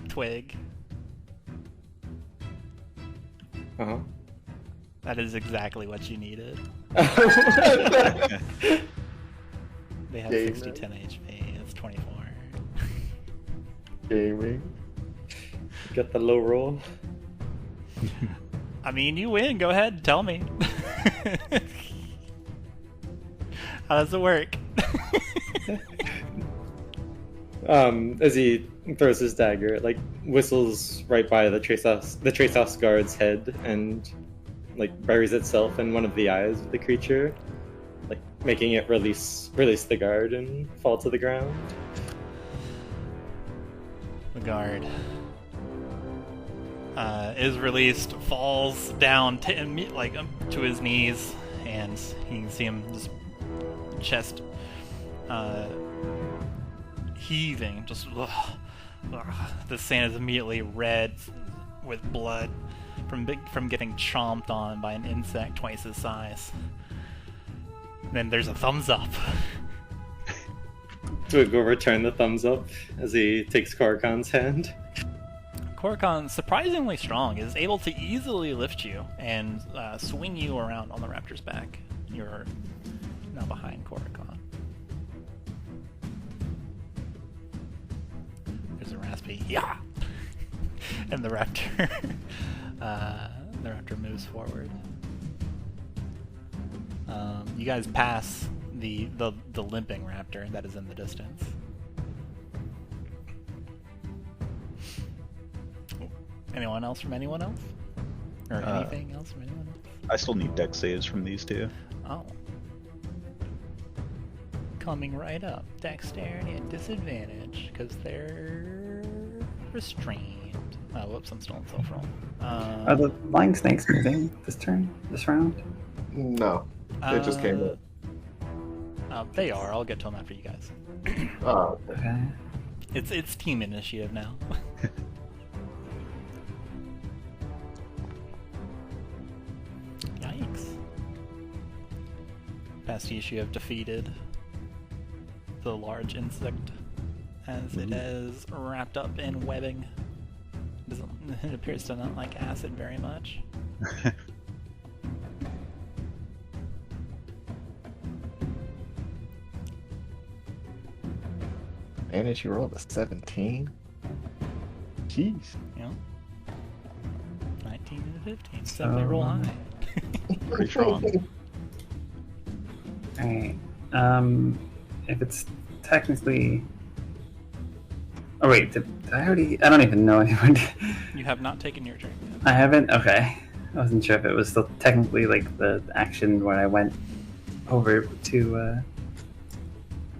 Twig. Uh-huh. That is exactly what you needed. They have Gaming. 60, 10 HP. It's 24. Gaming. Get the low roll. I mean, you win. Go ahead. Tell me. How does it work? As he throws his dagger, it whistles right by the Traitos guard's head and buries itself in one of the eyes of the creature, making it release the guard and fall to the ground. The guard is released, falls down to his knees, and you can see him just chest heaving. Just the sand is immediately red with blood from getting chomped on by an insect twice his size. And then there's a thumbs up. Twig will return the thumbs up as he takes Korikon's hand. Korikon, surprisingly strong, is able to easily lift you and swing you around on the raptor's back. You're now behind Korikon. There's a raspy yeah, and the raptor, the raptor moves forward. You guys pass the limping raptor that is in the distance. Anyone else from anyone else? Or anything else from anyone else? I still need deck saves from these two. Oh. Coming right up. Dexterity at disadvantage, because they're restrained. Oh, whoops, I'm still in self-roll. Are the flying snakes moving this round? No, they just came up. They are. I'll get to them after you guys. Oh, Okay. It's team initiative now. Yikes. Pastiche, you have defeated the large insect as it is wrapped up in webbing. It appears to not like acid very much. And you rolled a 17? Jeez. Yeah. 19 and a 15. So definitely roll high. Pretty strong. Alright. If it's technically... Oh wait, did I already... I don't even know anymore. You have not taken your turn yet. I haven't? Okay. I wasn't sure if it was still technically like the action where I went over to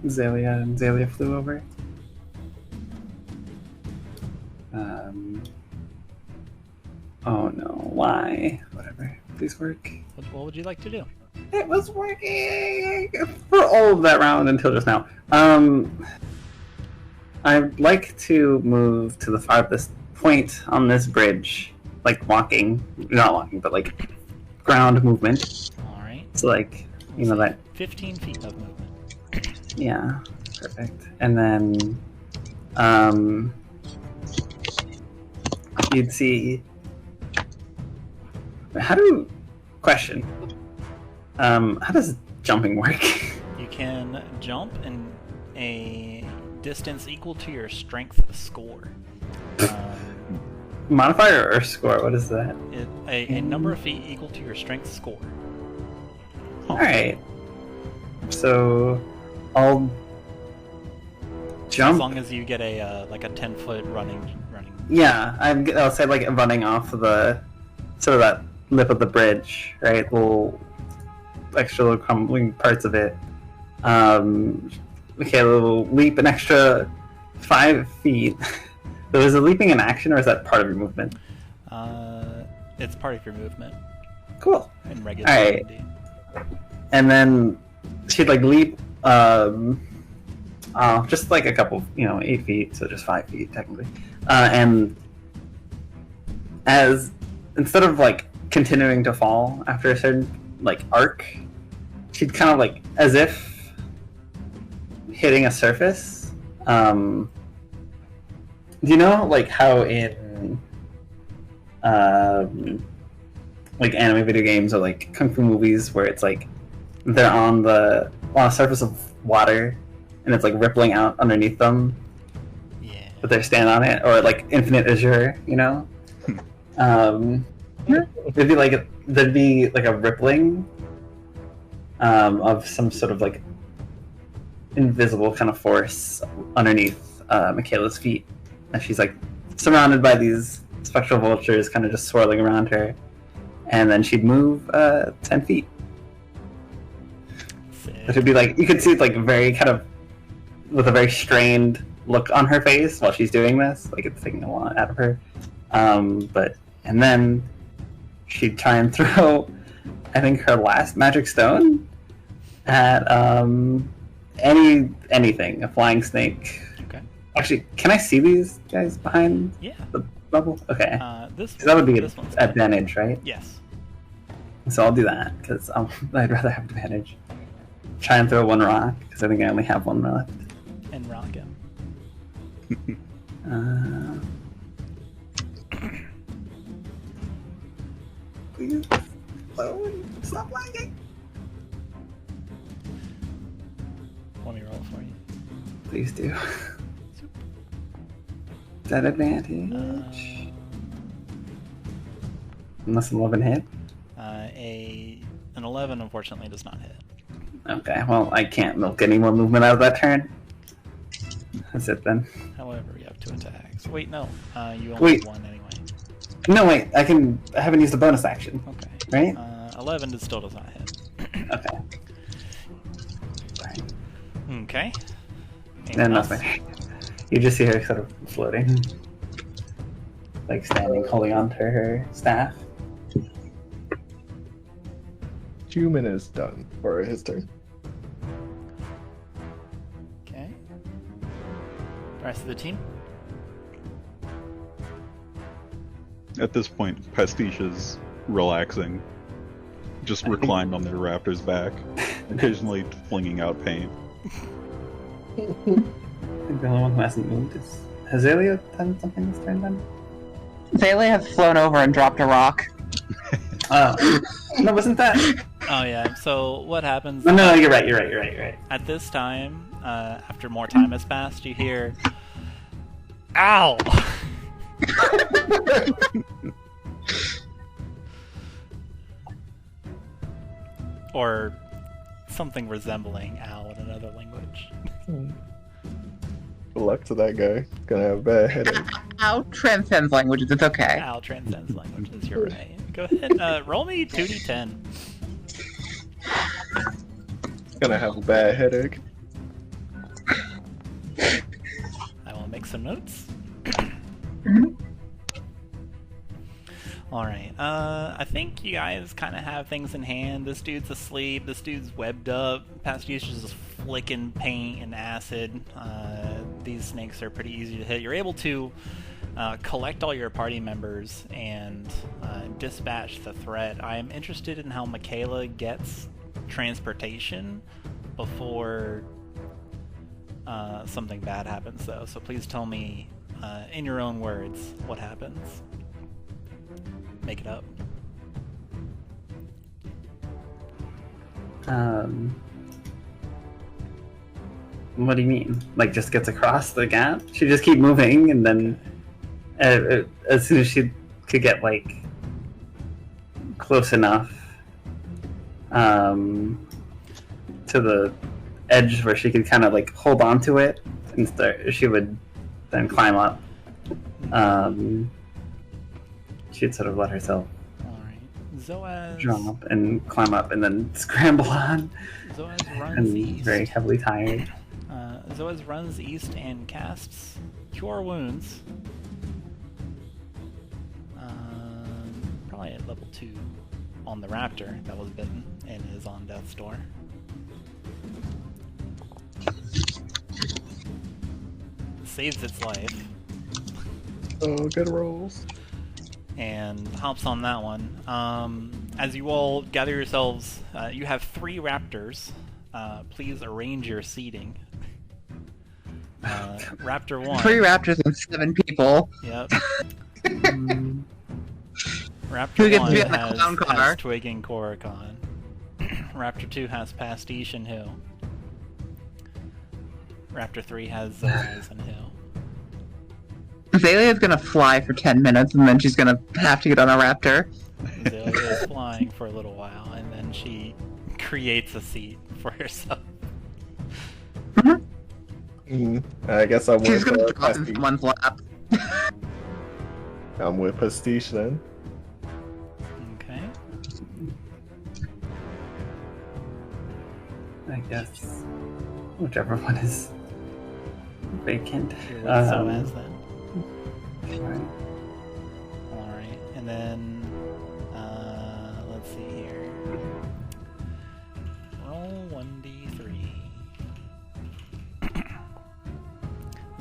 Xalia and Xalia flew over. Oh no, why? Whatever. Please work. What would you like to do? It was working for all of that round until just now. I'd like to move to the farthest point on this bridge, like walking, not walking, but like ground movement. Alright. So like, you know that. 15 feet of movement. Yeah, perfect. And then, you'd see. Question. How does jumping work? You can jump in a distance equal to your strength score. Modifier or score? What is that? A number of feet equal to your strength score. Alright. So, I'll jump. As long as you get a like a 10-foot running. Yeah, I'll say like running off of the sort of that lip of the bridge, right? Little extra little crumbling parts of it. Makayla will leap an extra 5 feet. So is it leaping an action, or is that part of your movement? It's part of your movement. Cool. In regular Alright. D&D. And then she'd like leap, just like a couple, 8 feet, so just 5 feet technically. And instead of like continuing to fall after a certain like arc, she'd kind of like as if hitting a surface. Do you know like how in like anime video games or like kung fu movies where it's like they're on a surface of water and it's like rippling out underneath them, Yeah. but they're standing on it, or like Infinite Azure, there'd be like a rippling of some sort of like invisible kind of force underneath Makayla's feet, and she's like surrounded by these spectral vultures kind of just swirling around her, and then she'd move 10 feet. It would be like, you could see it like very kind of with a very strained look on her face while she's doing this, like it's taking a lot out of her. And then she'd try and throw, I think, her last magic stone at anything, a flying snake. Okay. Actually, can I see these guys behind Yeah. the bubble? Okay. This 'Cause that would be this one's advantage, right? Yes. So I'll do that, because I'd rather have advantage. Try and throw one rock, because I think I only have one left. And rock him. Please, stop lagging. Want me to roll for you? Please do. Is that advantage? Unless an 11 hit? An 11 unfortunately does not hit. Okay, well, I can't milk any more movement out of that turn. That's it then. However, you have 2 attacks. Wait, no. You only Wait. have 1 anyway. No, wait, I haven't used a bonus action, Okay. right? 11 still does not hit. Okay. Sorry. Okay. No, Anything else? nothing. You just see her sort of floating. Like standing, holding on to her staff. Chuman is done for his turn. Okay. Rest of the team? At this point, Pastiche is relaxing, just reclined on their raptor's back, occasionally flinging out pain. think the only one who hasn't moved is... Has Xalia done something this turn then? Xalia has flown over and dropped a rock. Oh. No, wasn't that... Oh yeah. So what happens? No, you're right. At this time, after more time has passed, you hear, "Ow!" or something resembling "ow" in another language. Good luck to that guy. Gonna have a bad headache. Ow transcends languages, it's okay. "Ow" transcends languages. You're right. Go ahead. Roll me 2d10. Gonna have a bad headache. I will make some notes. Mhm. Alright, I think you guys kind of have things in hand. This dude's asleep, this dude's webbed up, Pastiche is just flicking paint and acid. These snakes are pretty easy to hit. You're able to collect all your party members and dispatch the threat. I am interested in how Makayla gets transportation before something bad happens, though. So please tell me, in your own words, what happens. Make it up. What do you mean? Like, just gets across the gap? She just keep moving, and then as soon as she could get, like, close enough to the edge where she could kind of, like, hold on to it, and she would then climb up. She'd sort of let herself Zoaz drop and climb up and then scramble on. Zoaz runs And east. very heavily tired. Zoaz runs east and casts Cure Wounds. Probably at level 2 on the raptor that was bitten and is on death's door. Saves its life. Oh, good rolls. And hops on that one. As you all gather yourselves, you have 3 raptors. Please arrange your seating. Raptor 1. 3 raptors and 7 people. Yep. Who Raptor gets 1 to be on the clown car? has Twig and Korikon. Raptor 2 has Pastiche and Hill. Raptor 3 has Zoaz and Hill. Xalia's gonna fly for 10 minutes and then she's gonna have to get on a raptor. Xalia is flying for a little while, and then she creates a seat for herself. I guess I'm She's with gonna drop in Pastiche. someone's lap. I'm with Pastiche then. Okay. I guess whichever one is vacant. You're with Zoaz then. Right. Alright, and then, let's see here. Roll 1d3.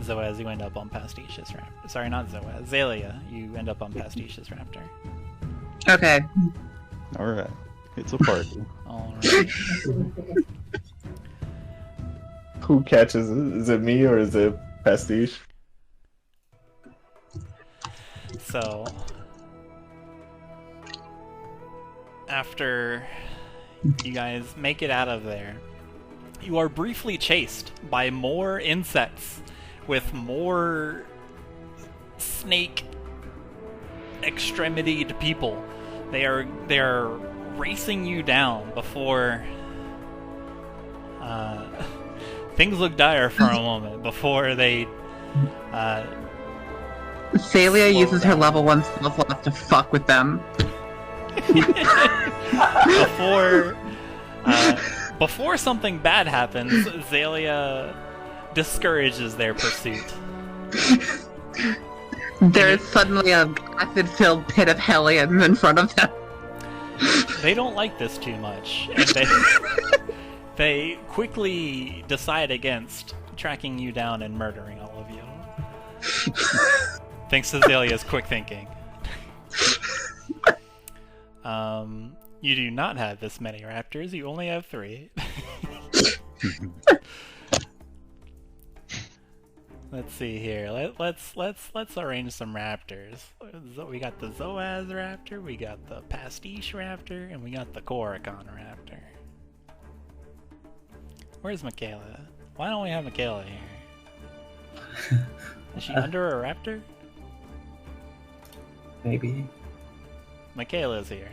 Zoaz, you end up on Pastiche's raptor. Sorry, not Zoaz. Xalia, you end up on Pastiche's raptor. Okay. Alright. It's a party. Alright. Who catches it? Is it me or is it Pastiche? So, after you guys make it out of there, you are briefly chased by more insects with more snake extremitied people. They are racing you down before things look dire for a moment before they Xalia Slow uses her down. level 1 spell to fuck with them. Before something bad happens, Xalia discourages their pursuit. There is suddenly a acid-filled pit of hellions in front of them. They don't like this too much, and they quickly decide against tracking you down and murdering all of you. Thanks to Xalia's quick thinking. You do not have this many raptors, you only have 3. Let's see here. Let's arrange some raptors. We got the Zoaz raptor, we got the Pastiche raptor, and we got the Khorzaire raptor. Where's Makayla? Why don't we have Makayla here? Is she under a raptor? Maybe. Makayla's here.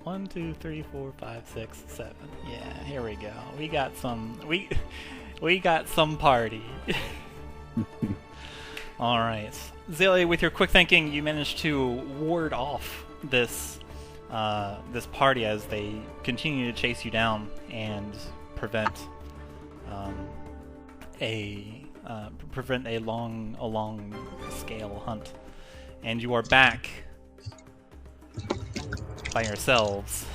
1, 2, 3, 4, 5, 6, 7. Yeah, here we go. We got some. We got some party. All right, Xalia, with your quick thinking, you managed to ward off this this party as they continue to chase you down and prevent a long scale hunt. And you are back by yourselves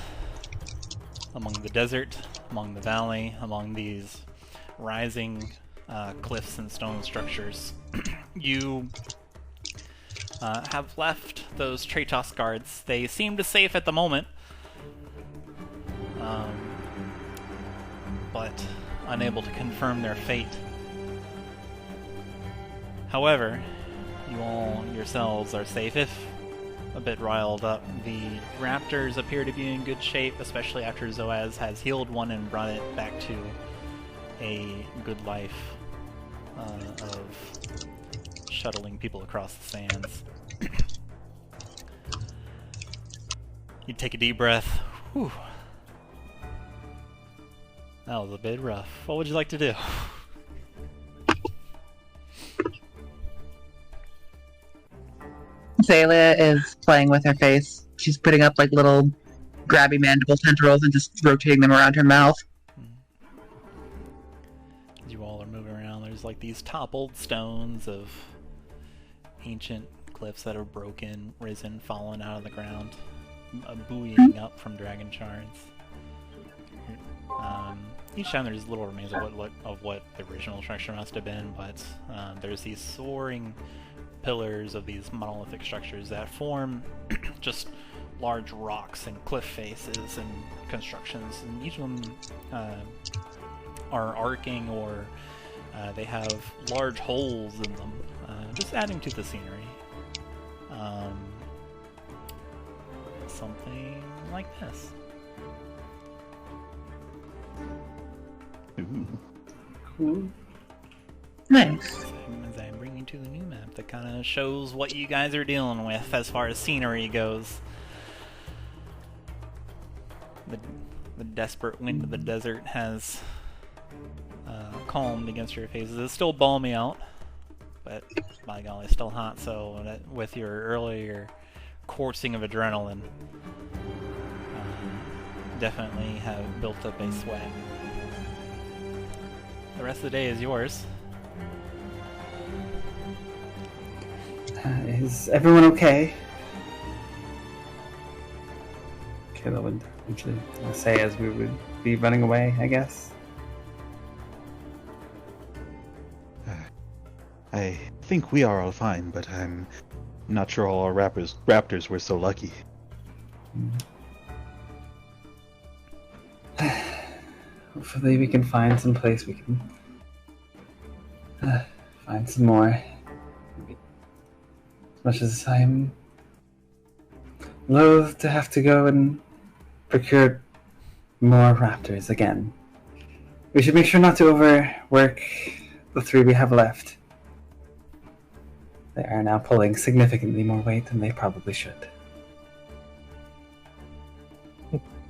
among the desert, among the valley, among these rising cliffs and stone structures. You have left those Tratos guards. They seemed safe at the moment, but unable to confirm their fate. However, you all yourselves are safe, if a bit riled up. The raptors appear to be in good shape, especially after Zoaz has healed one and brought it back to a good life of shuttling people across the sands. You take a deep breath. Whew. That was a bit rough. What would you like to do? Xalia is playing with her face. She's putting up like little grabby mandible tendrils and just rotating them around her mouth. As you all are moving around, there's like these toppled stones of ancient cliffs that are broken, risen, fallen out of the ground, buoying up from dragon shards. Each time there's little remains of what the original structure must have been, but there's these soaring pillars of these monolithic structures that form just large rocks and cliff faces and constructions, and each of them are arcing or they have large holes in them, just adding to the scenery. Something like this. Ooh. Nice. As I bring you to the new map that kind of shows what you guys are dealing with as far as scenery goes. The desperate wind of the desert has calmed against your faces. It's still balmy out, but by golly, it's still hot. So with your earlier coursing of adrenaline, definitely have built up a sweat. The rest of the day is yours. Is everyone okay? Kayla would eventually say as we would be running away, I guess. I think we are all fine, but I'm not sure all our raptors were so lucky. Hopefully we can find some place we can find some more. As much as I'm loath to have to go and procure more raptors again. We should make sure not to overwork the 3 we have left. They are now pulling significantly more weight than they probably should.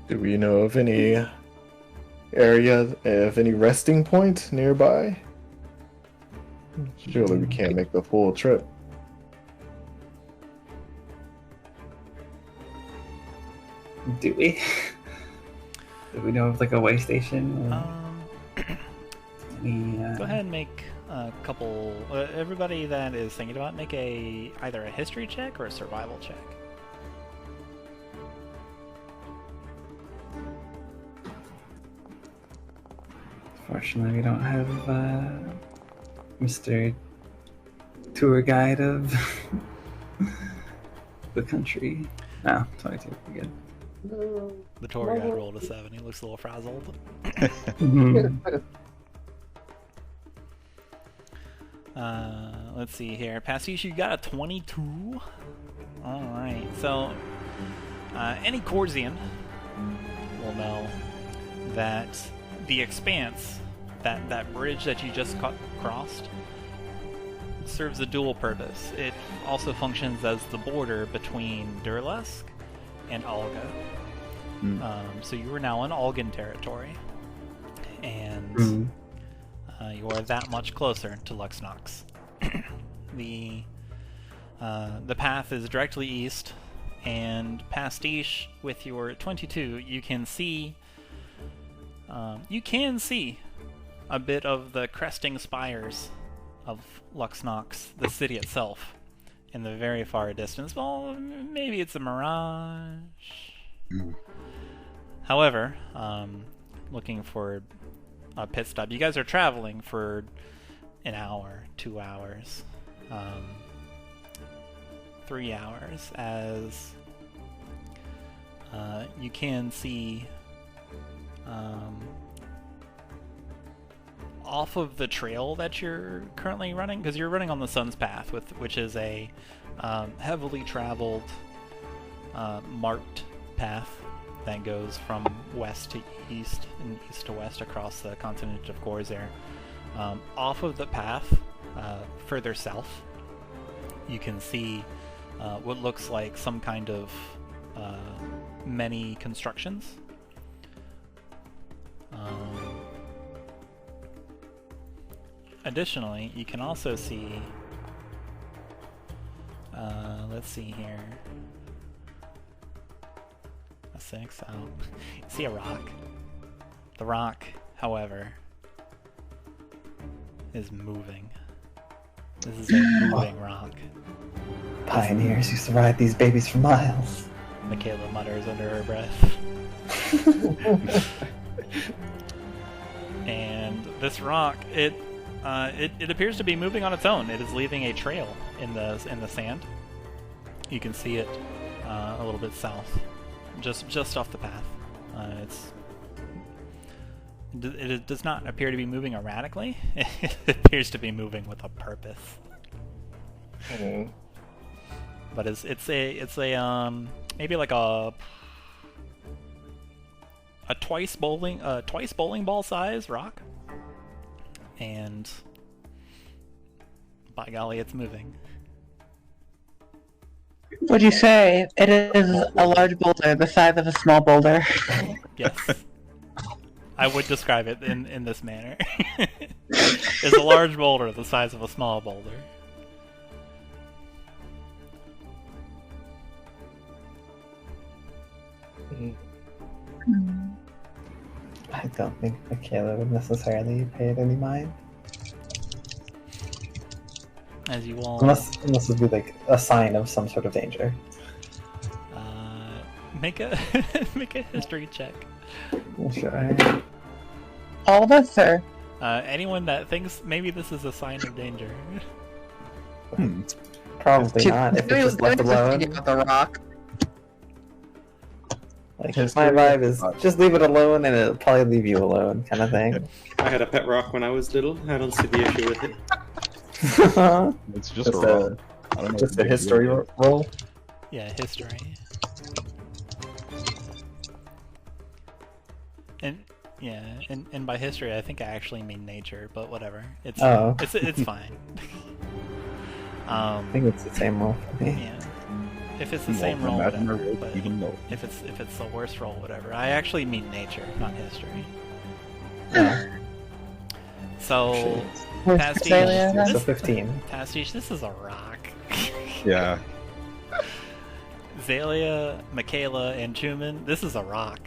Do we know of any area, of any resting point nearby? Surely we can't make the full trip. Do we? Do we know of like a way station? Go ahead and make a couple. Everybody that is thinking about, make either a history check or a survival check. Fortunately, we don't have Mr. Tour Guide of the country. No, 22, we're good. The tour guide rolled a 7. He looks a little frazzled. Let's see here. Pastiche, you got a 22. Alright, so any Khorzian will know that the Expanse, that bridge that you just crossed, serves a dual purpose. It also functions as the border between Durlusk and Olga. So you are now in Algan territory, and you are that much closer to Luxnox. The path is directly east, and Pastiche, with your 22, you can see a bit of the cresting spires of Luxnox, the city itself, in the very far distance. Well, maybe it's a mirage. However, looking for a pit stop. You guys are traveling for an hour, 2 hours, 3 hours, as you can see off of the trail that you're currently running, because you're running on the Sun's Path, which is a heavily traveled, marked path that goes from west to east and east to west across the continent of Khorzaire. Off of the path, further south, you can see what looks like some kind of many constructions. Additionally, you can also see, let's see here, a 6 out. You see a rock. The rock, however, is moving. This is a moving rock. Pioneers used to ride these babies for miles. Makayla mutters under her breath. And this rock, it appears to be moving on its own. It is leaving a trail in the sand. You can see it a little bit south, just off the path. It does not appear to be moving erratically. It appears to be moving with a purpose. But it's a maybe like a twice bowling ball size rock, and by golly, it's moving. Would you say it is a large boulder the size of a small boulder? Yes. I would describe it in this manner. It's a large boulder the size of a small boulder. I don't think Makayla would necessarily pay it any mind. As you all... Unless it would be like a sign of some sort of danger. Make a history check. Sure. All of us, sir. Anyone that thinks maybe this is a sign of danger. Probably not, if it's just left alone. About the rock. Like, my vibe is just leave it alone and it'll probably leave you alone, kind of thing. I had a pet rock when I was little. I don't see the issue with it. It's just a roll. I don't know. Just a history roll. Yeah, history. And yeah, and by history I think I actually mean nature, but whatever. It's fine. I think it's the same roll for me. Yeah. If it's the same roll, whatever. But if it's the worst roll, whatever. I actually mean nature, not history. So, Pastiche, So 15. Pastiche, this is a rock. Yeah. Xalia, Makayla, and Chuman, this is a rock.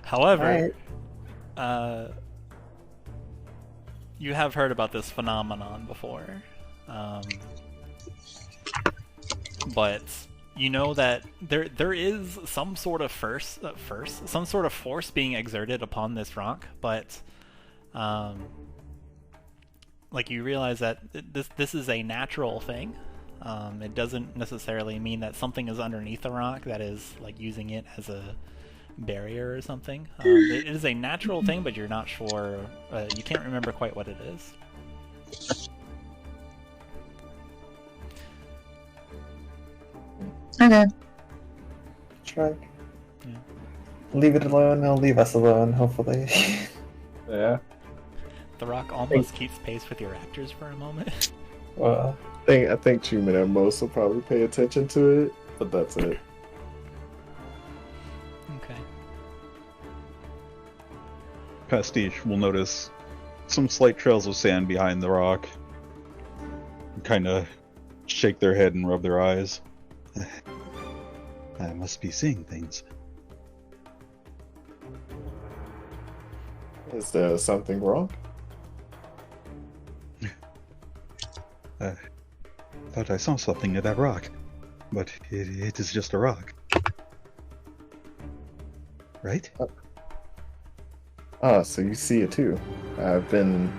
However, you have heard about this phenomenon before. But you know that there is some sort of some sort of force being exerted upon this rock, but like you realize that this is a natural thing. It doesn't necessarily mean that something is underneath the rock that is like using it as a barrier or something. It is a natural thing, but you're not sure. You can't remember quite what it is. Okay. Try. Yeah. Leave it alone. He'll leave us alone. Hopefully. Yeah. The rock almost keeps pace with your raptors for a moment. Well, I think Chuman and most will probably pay attention to it, but that's it. Okay. Pastiche will notice some slight trails of sand behind the rock. Kind of shake their head and rub their eyes. I must be seeing things. Is there something wrong? Thought I saw something near that rock, but it is just a rock. Right? Ah, so you see it too. I've been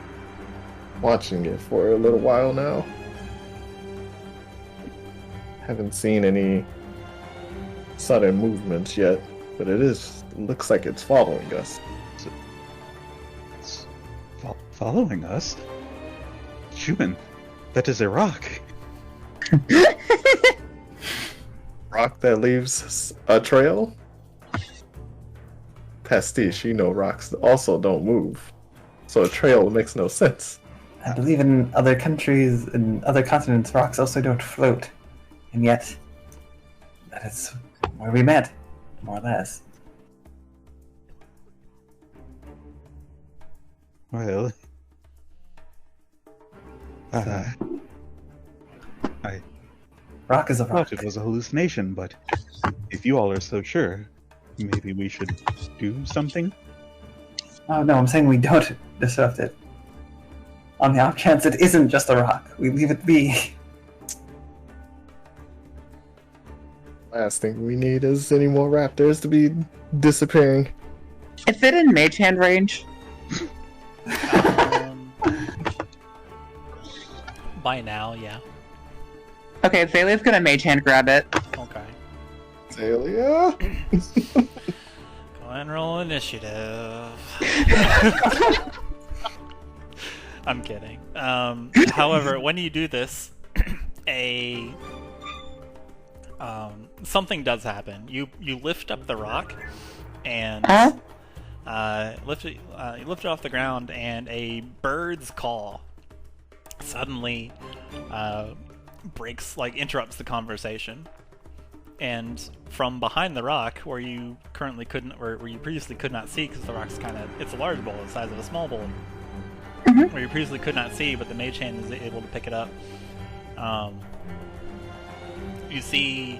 watching it for a little while now. Haven't seen any sudden movements yet, but it looks like it's following us. It's following us? Chuman, that is a rock. Rock that leaves a trail? Pastiche, you know rocks also don't move, so a trail makes no sense. I believe in other countries and other continents, rocks also don't float, and yet that is where we met, more or less. Well, Rock is a rock. thought it was a hallucination, but if you all are so sure, maybe we should do something? Oh no, I'm saying we don't disrupt it. On the off chance it isn't just a rock, we leave it be. Last thing we need is any more raptors to be disappearing. Is it in mage hand range? By now, yeah. Okay, Zalia's gonna mage hand grab it. Okay. Xalia? Go and roll initiative. I'm kidding. However, when you do this, something does happen. You lift up the rock, and lift it off the ground, and a bird's call suddenly interrupts the conversation. And from behind the rock, where you currently couldn't, or where you previously could not see, because the rock's it's a large bowl, the size of a small bowl, where you previously could not see, but the mage hand is able to pick it up. You see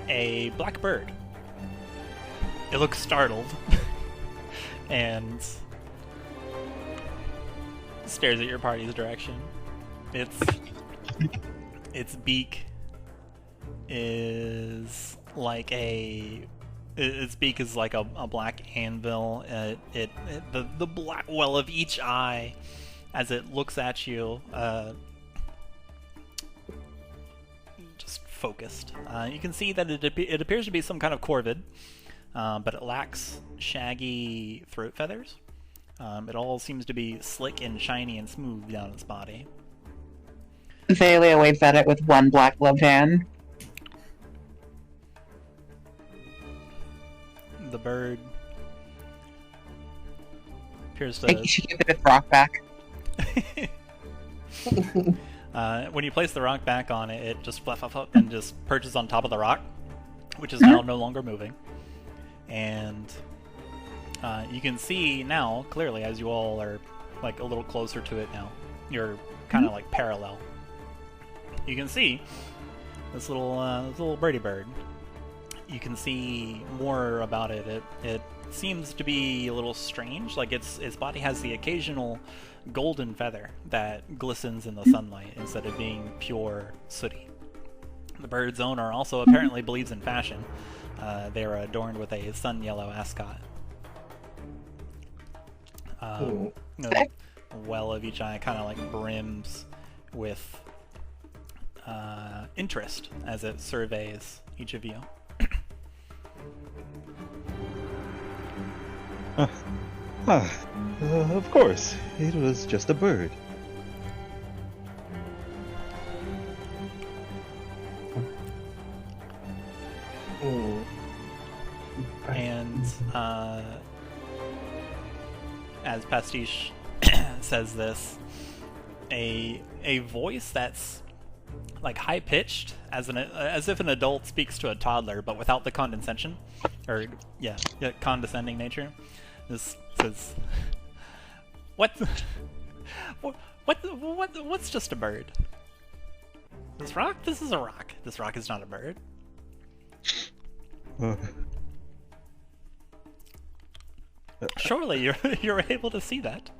a black bird. It looks startled and stares at your party's direction. Its beak is like a black anvil. The black well of each eye, as it looks at you, just focused. You can see that it appears to be some kind of corvid, but it lacks shaggy throat feathers. It all seems to be slick and shiny and smooth down its body. Zalia waves at it with one black gloved hand. The bird appears to... She gives it its rock back. When you place the rock back on it, it just fluff up and just perches on top of the rock, which is now no longer moving. And you can see now, clearly, as you all are like a little closer to it now, you're kind of like parallel. You can see this little birdie bird. You can see more about it. It seems to be a little strange. Like its body has the occasional golden feather that glistens in the sunlight instead of being pure sooty. The bird's owner also apparently believes in fashion. They are adorned with a sun yellow ascot. The well of each eye kind of like brims with interest as it surveys each of you. Of course, it was just a bird. And as Pastiche says this, a voice that's like high pitched, as if an adult speaks to a toddler, but without the condescension, or condescending nature. This says, "What's just a bird? This rock? This is a rock. This rock is not a bird." Surely you're able to see that.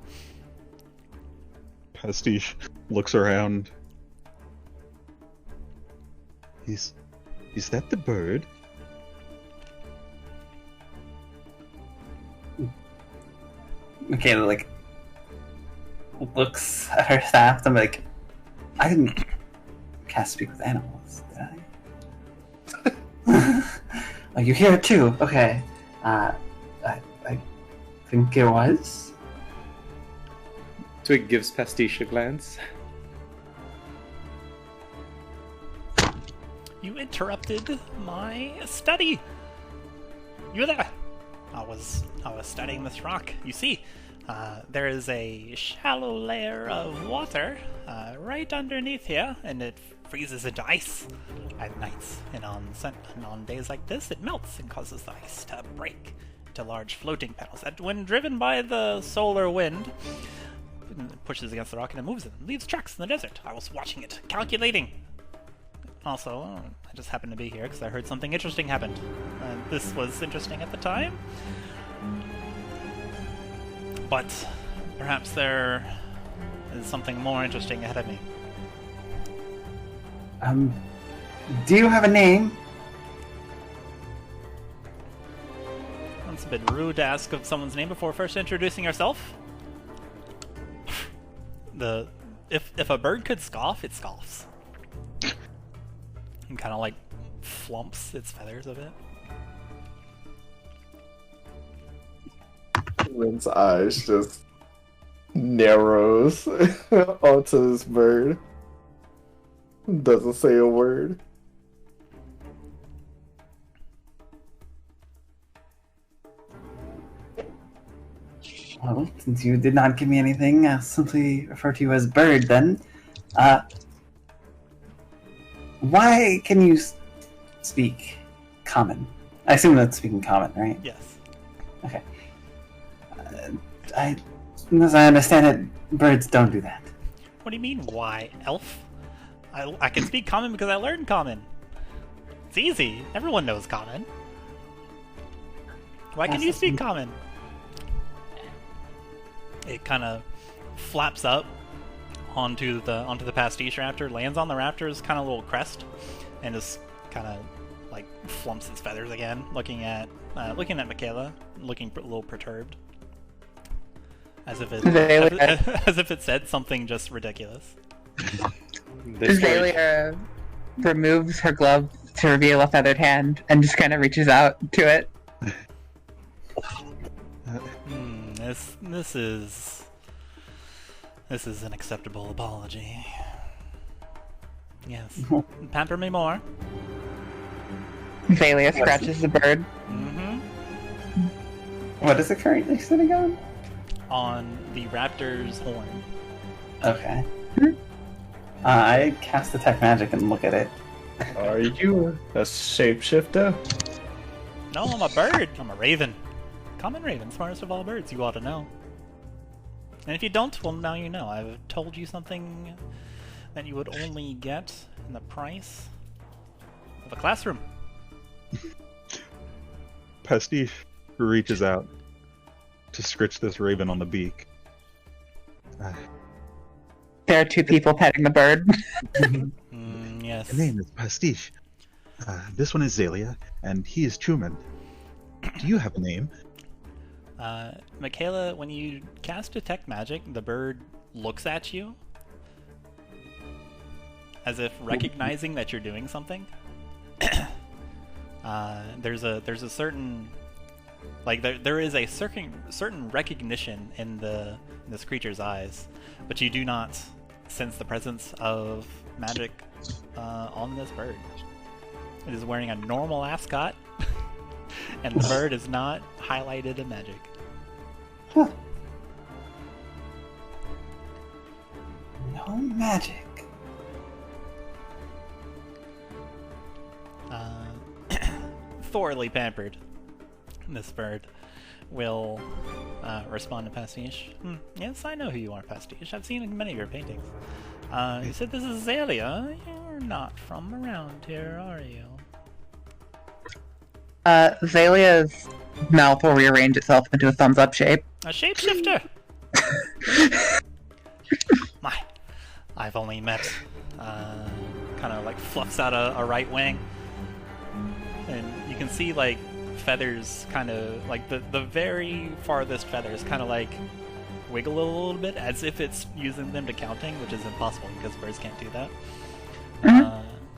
Pastiche looks around. Is that the bird? Makayla, like, looks at her staff and like, I didn't cast Speak with Animals, did I? Oh, you hear it too? Okay. I think it was. Twig gives Pastiche a glance. You interrupted my study. You're there. I was studying this rock. You see, there is a shallow layer of water right underneath here, and it freezes into ice at nights. And on days like this, it melts and causes the ice to break into large floating panels. That, when driven by the solar wind, it pushes against the rock and it moves it, and leaves tracks in the desert. I was watching it, calculating. Also, I just happened to be here because I heard something interesting happened. This was interesting at the time. But perhaps there is something more interesting ahead of me. Do you have a name? It's a bit rude to ask of someone's name before first introducing yourself. If a bird could scoff, it scoffs. And kind of like flumps its feathers a bit. Rin's eyes just narrows onto this bird. Doesn't say a word. Well, since you did not give me anything, I'll simply refer to you as Bird then. Why can you speak Common? I assume that's speaking Common, right? Yes. Okay. As I understand it, birds don't do that. What do you mean, why? Elf? I can speak Common because I learned Common. It's easy. Everyone knows Common. Why can you speak Common? It kind of flaps up onto the Pastiche raptor, lands on the raptor's kind of little crest, and just kind of like flumps its feathers again, looking at Makayla, looking a little perturbed, as if it said something just ridiculous. Xalia removes her glove to reveal a feathered hand and just kind of reaches out to it. This is an acceptable apology. Yes. Pamper me more. Xalia scratches the bird. Mm-hmm. What is it currently sitting on? On the raptor's horn. Okay. I cast Detect Magic and look at it. Are you a shapeshifter? No, I'm a bird. I'm a raven. Common raven, smartest of all birds. You ought to know. And if you don't, well, now you know. I've told you something that you would only get in the price of a classroom. Pastiche reaches out to scritch this raven on the beak. There are two people petting the bird. Yes. The name is Pastiche. This one is Xalia, and he is Chuman. Do you have a name? Makayla, when you cast Detect Magic, the bird looks at you as if recognizing that you're doing something. There's a certain, like there is a certain recognition in this creature's eyes, but you do not sense the presence of magic on this bird. It is wearing a normal ascot, and the bird is not highlighted in magic. Huh. No magic. Thoroughly pampered, this bird will respond to Pastiche. Yes, I know who you are, Pastiche. I've seen many of your paintings. You said this is Xalia. You're not from around here, are you? Xalia's mouth will rearrange itself into a thumbs-up shape. A shapeshifter! I've only met, kind of like fluffs out a right wing. And you can see like feathers kind of, like the very farthest feathers kind of like wiggle a little bit as if it's using them to counting, which is impossible because birds can't do that.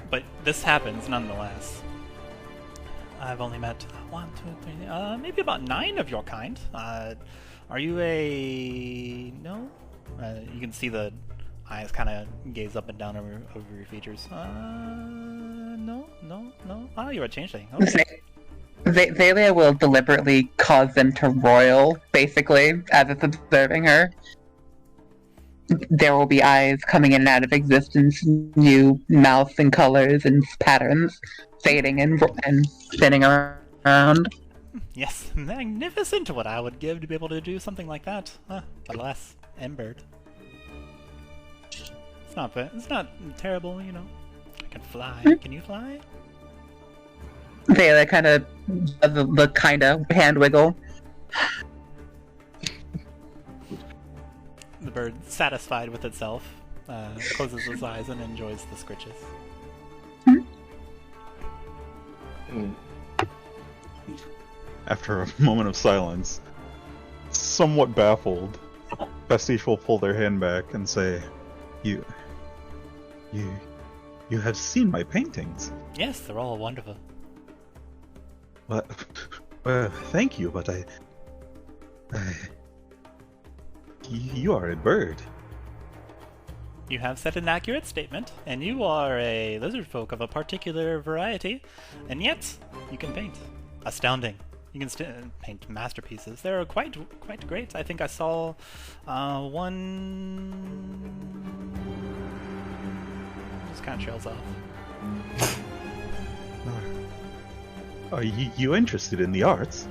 But this happens nonetheless. I've only met 1, 2, 3, maybe about 9 of your kind. Are you a... no? You can see the eyes kind of gaze up and down over your features. No. Oh, you're a changeling. Okay. Xalia will deliberately cause them to roil, basically, as it's observing her. There will be eyes coming in and out of existence, new mouths and colors and patterns, fading and spinning around. Yes, magnificent! What I would give to be able to do something like that. But alas, M-bird. It's not terrible, you know. I can fly. Can you fly? Xalia kind of does the kind of hand wiggle. The bird, satisfied with itself, closes its eyes and enjoys the scritches. After a moment of silence, somewhat baffled, Pastiche will pull their hand back and say, You have seen my paintings? Yes, they're all wonderful. Well, thank you, but you are a bird. You have said an accurate statement, and you are a lizardfolk of a particular variety, and yet you can paint. Astounding. You can paint masterpieces. They're quite great. I think I saw one... Just kind of trails off. Are you interested in the arts?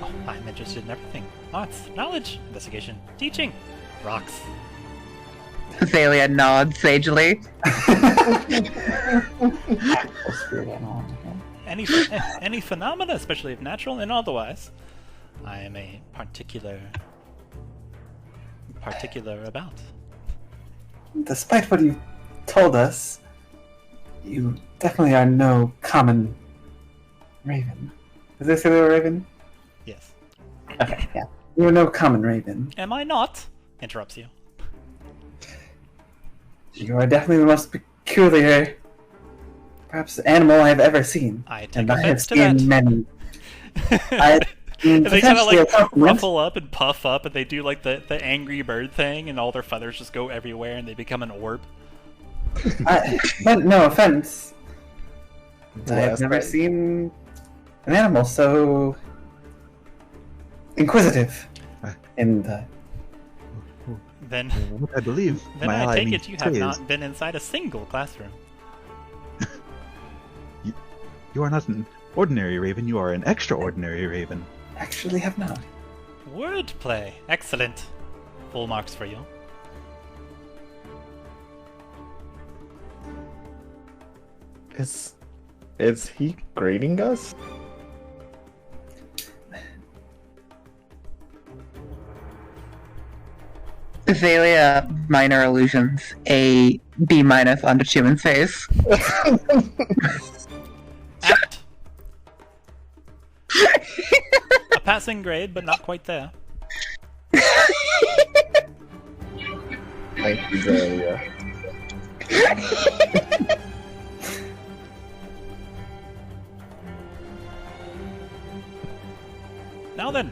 Oh, I'm interested in everything. Arts, knowledge, investigation, teaching, rocks. Xalia nods sagely. Any phenomena, especially if natural and otherwise. I am a particular about. Despite what you told us, you definitely are no common raven. Did they say they were raven? Yes. Okay, yeah. You're no common raven. Am I not? Interrupts you. You are definitely the most peculiar, perhaps, animal I have ever seen. I take and I have offense to seen that. many. And they kind of potentially a like compliment. ruffle up and puff up, and they do like the angry bird thing, and all their feathers just go everywhere, and they become an orb. But no offense. I have Last never night. seen an animal so inquisitive. And Then What I believe. Then my I ally take means it you have is, not been inside a single classroom. You are not an ordinary raven, you are an extraordinary raven. actually have not. Wordplay. Excellent. Full marks for you. Is he grading us? Xalia minor illusions a B- onto Chuman's face. Apt. A passing grade, but not quite there. Thank you, Xalia. Now then.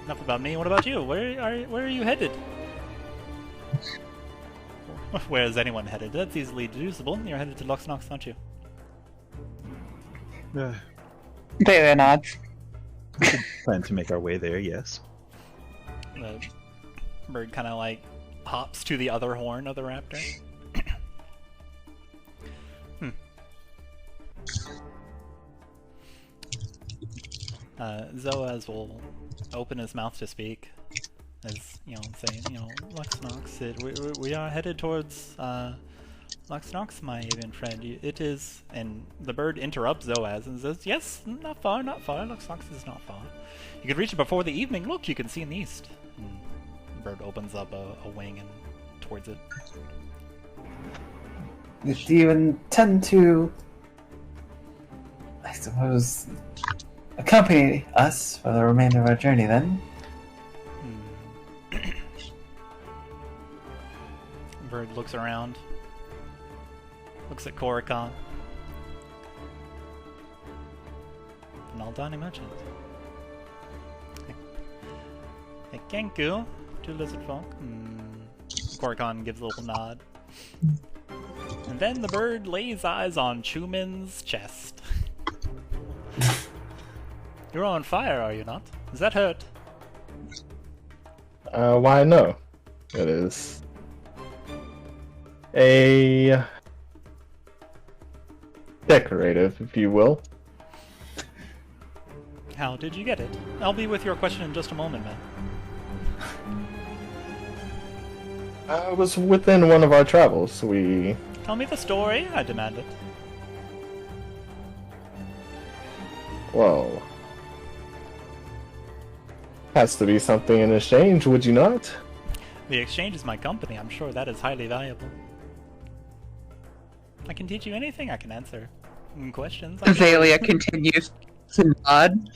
Enough about me. What about you? Where are you headed? Where is anyone headed? That's easily deducible. You're headed to Luxnox, aren't you? Taylor nods. Plan to make our way there, yes. The bird kind of like hops to the other horn of the raptor. Zoaz will open his mouth to speak, as saying, Luxnox, we are headed towards Luxnox, my avian friend. It is, and the bird interrupts Zoaz and says, "Yes, not far, not far. Luxnox is not far. You could reach it before the evening. Look, you can see in the east." And the bird opens up a wing and towards it. Do you intend to, I suppose, accompany us for the remainder of our journey then? Bird looks around, looks at Korikon, and all done merchant. Hey, Kenku, to Lizardfolk. Korikon gives a little nod. And then the bird lays eyes on Chuman's chest. You're on fire, are you not? Does that hurt? Why no? It is a decorative, if you will. How did you get it? I'll be with your question in just a moment, man. It was within one of our travels. We... Tell me the story, I demanded. Well... Has to be something in exchange, would you not? The exchange is my company. I'm sure that is highly valuable. I can teach you anything. I can answer questions. Xalia continues to nod.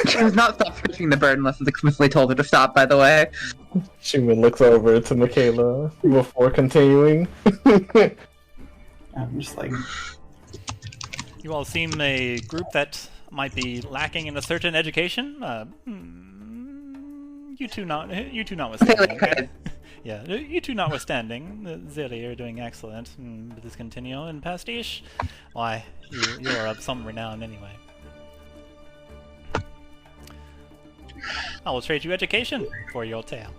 She does not stop pushing the bird unless it's explicitly told her to stop, by the way. Chuman looks over to Makayla before continuing. I'm just like... You all seem a group that might be lacking in a certain education. You two notwithstanding. Okay? Yeah, you two notwithstanding. Xalia are doing excellent. But this continue in Pastiche, why, you are of some renown anyway. I will trade you education for your tale.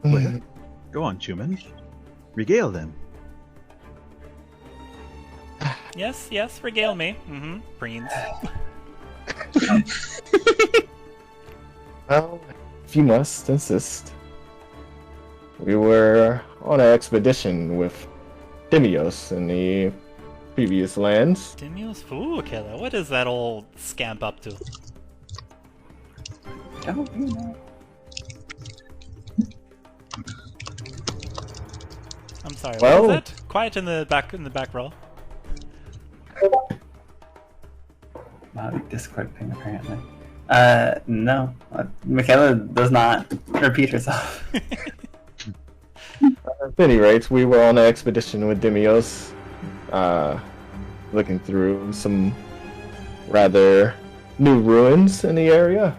Well, go on, Chuman. Regale them. Yes, regale me. Preens. Well, if you must insist. We were on an expedition with Dimios in the previous lands. Dimios Fool Killer? What is that old scamp up to? Don't you know? I'm sorry, Well, what was that? Quiet in the back row. Discord ping, apparently. No. Makayla does not repeat herself. At any rate, we were on an expedition with Dimios, looking through some rather new ruins in the area.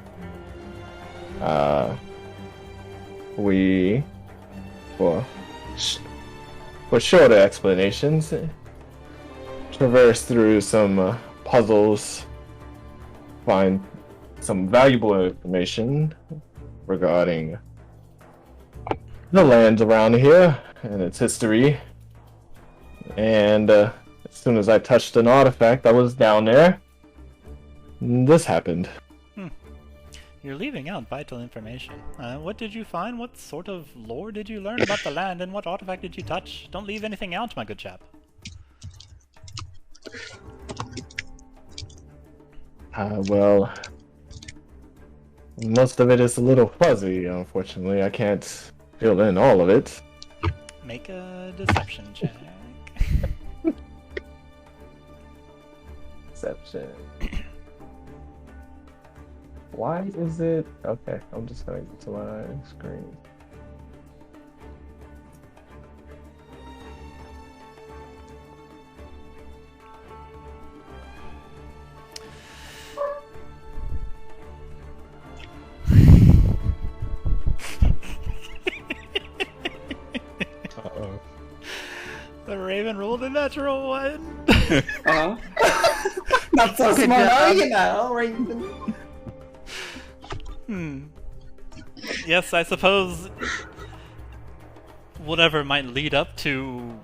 We, for shorter explanations, traversed through some puzzles, find some valuable information regarding the land around here and its history. And as soon as I touched an artifact that was down there, this happened. You're leaving out vital information. What did you find? What sort of lore did you learn about the land, and what artifact did you touch? Don't leave anything out, my good chap. Well, most of it is a little fuzzy, unfortunately. I can't fill in all of it. Make a deception check. Deception. Why is it... Okay, I'm just gonna get to my screen. Raven rolled a natural one. Not so Good smart, job. are you now, Raven? Yes, I suppose whatever might lead up to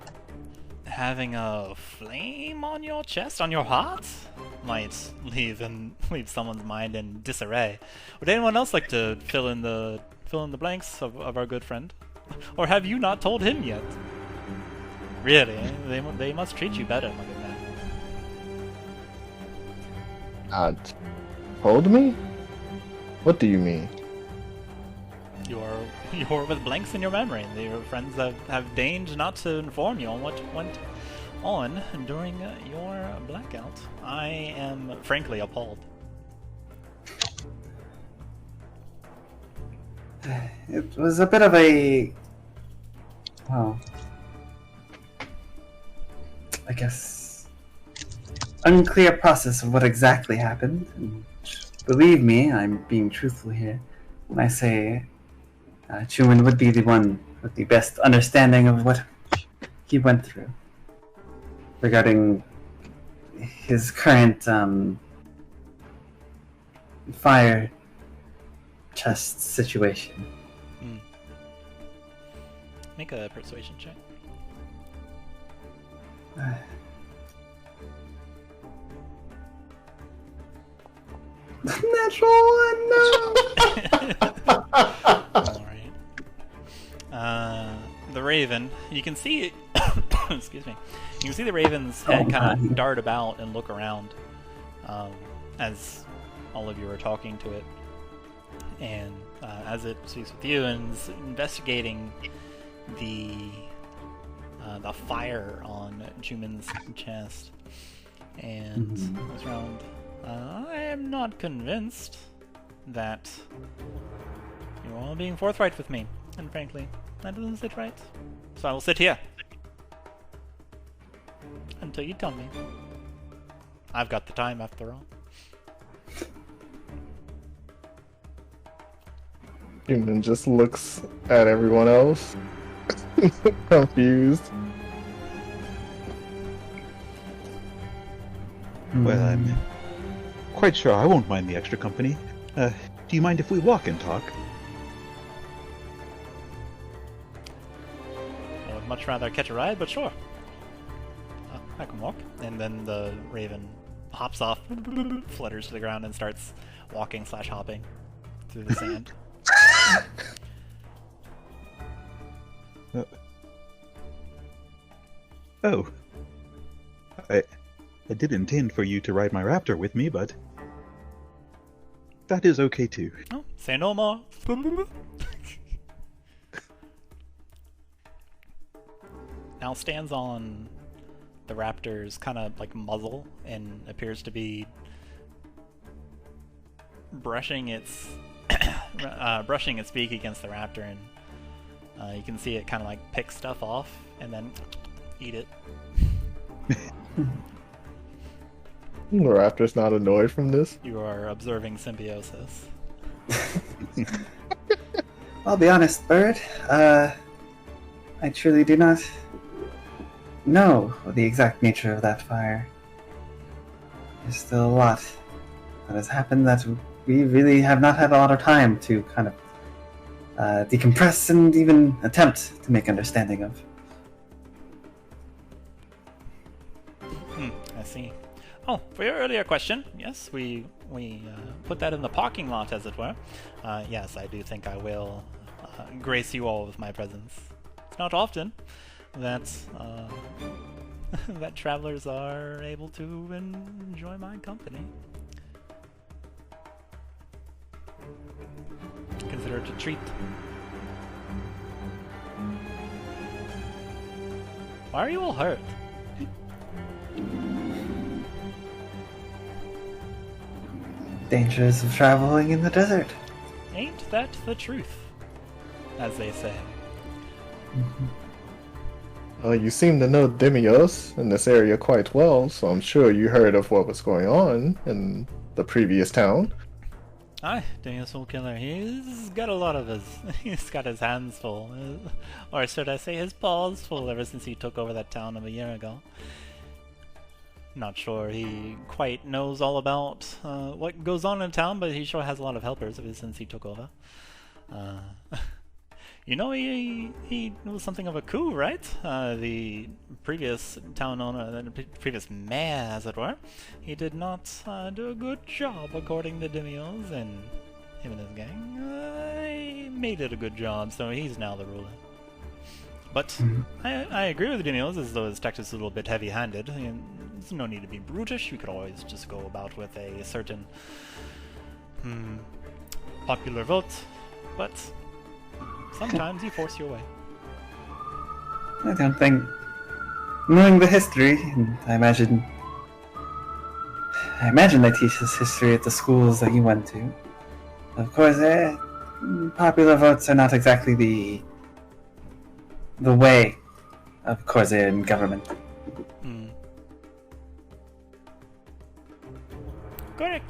having a flame on your chest, on your heart, might leave someone's mind in disarray. Would anyone else like to fill in the blanks of our good friend? Or have you not told him yet? Really, they must treat you better, my good man. Not told me? What do you mean? You're with blanks in your memory. Your friends have deigned not to inform you on what went on during your blackout. I am frankly appalled. It was a bit of a... well, I guess... unclear process of what exactly happened. And believe me, I'm being truthful here when I say Chuman would be the one with the best understanding of what he went through regarding his current fire chest situation. Make a persuasion check. Natural one, no! Alright. The Raven, you can see excuse me. You can see the Raven's head kind of dart about and look around as all of you are talking to it. And as it speaks with you and is investigating the fire on Chuman's chest. And goes around. I am not convinced that you're all being forthright with me, and frankly, that doesn't sit right. So I will sit here until you tell me. I've got the time, after all. Human just looks at everyone else, confused. Well, I'm quite sure I won't mind the extra company. Do you mind if we walk and talk? I would much rather catch a ride, but sure. I can walk. And then the Raven hops off, flutters to the ground, and starts walking/hopping through the sand. Oh. I did intend for you to ride my raptor with me, but that is okay too. Oh, say no more. Now stands on the raptor's kind of like muzzle and appears to be brushing its beak against the raptor, and you can see it kind of like pick stuff off and then eat it. The raptor's not annoyed from this. You are observing symbiosis. I'll be honest, Bird. I truly do not know the exact nature of that fire. There's still a lot that has happened that we really have not had a lot of time to kind of decompress and even attempt to make understanding of. I see. Oh, for your earlier question, yes, we put that in the parking lot, as it were. Yes, I do think I will grace you all with my presence. It's not often that that travelers are able to enjoy my company. Consider it a treat. Why are you all hurt? Dangers of traveling in the desert. Ain't that the truth? As they say. You seem to know Demios in this area quite well, so I'm sure you heard of what was going on in the previous town. Aye, Daniel's Soul Killer. He's got a lot of his. He's got his hands full. Or should I say his paws full ever since he took over that town of a year ago. Not sure he quite knows all about what goes on in town, but he sure has a lot of helpers ever since he took over. You know, he was something of a coup, right? The previous town owner, the previous mayor, as it were, he did not do a good job, according to Demios, and him and his gang. He made it a good job, so he's now the ruler. But I agree with Demios, as though his tactics are a little bit heavy-handed. There's no need to be brutish. You could always just go about with a certain popular vote, but sometimes you force your way. I don't think, knowing the history, and I imagine they teach this history at the schools that you went to. Of course, popular votes are not exactly the way of Khorzaire government. Correct.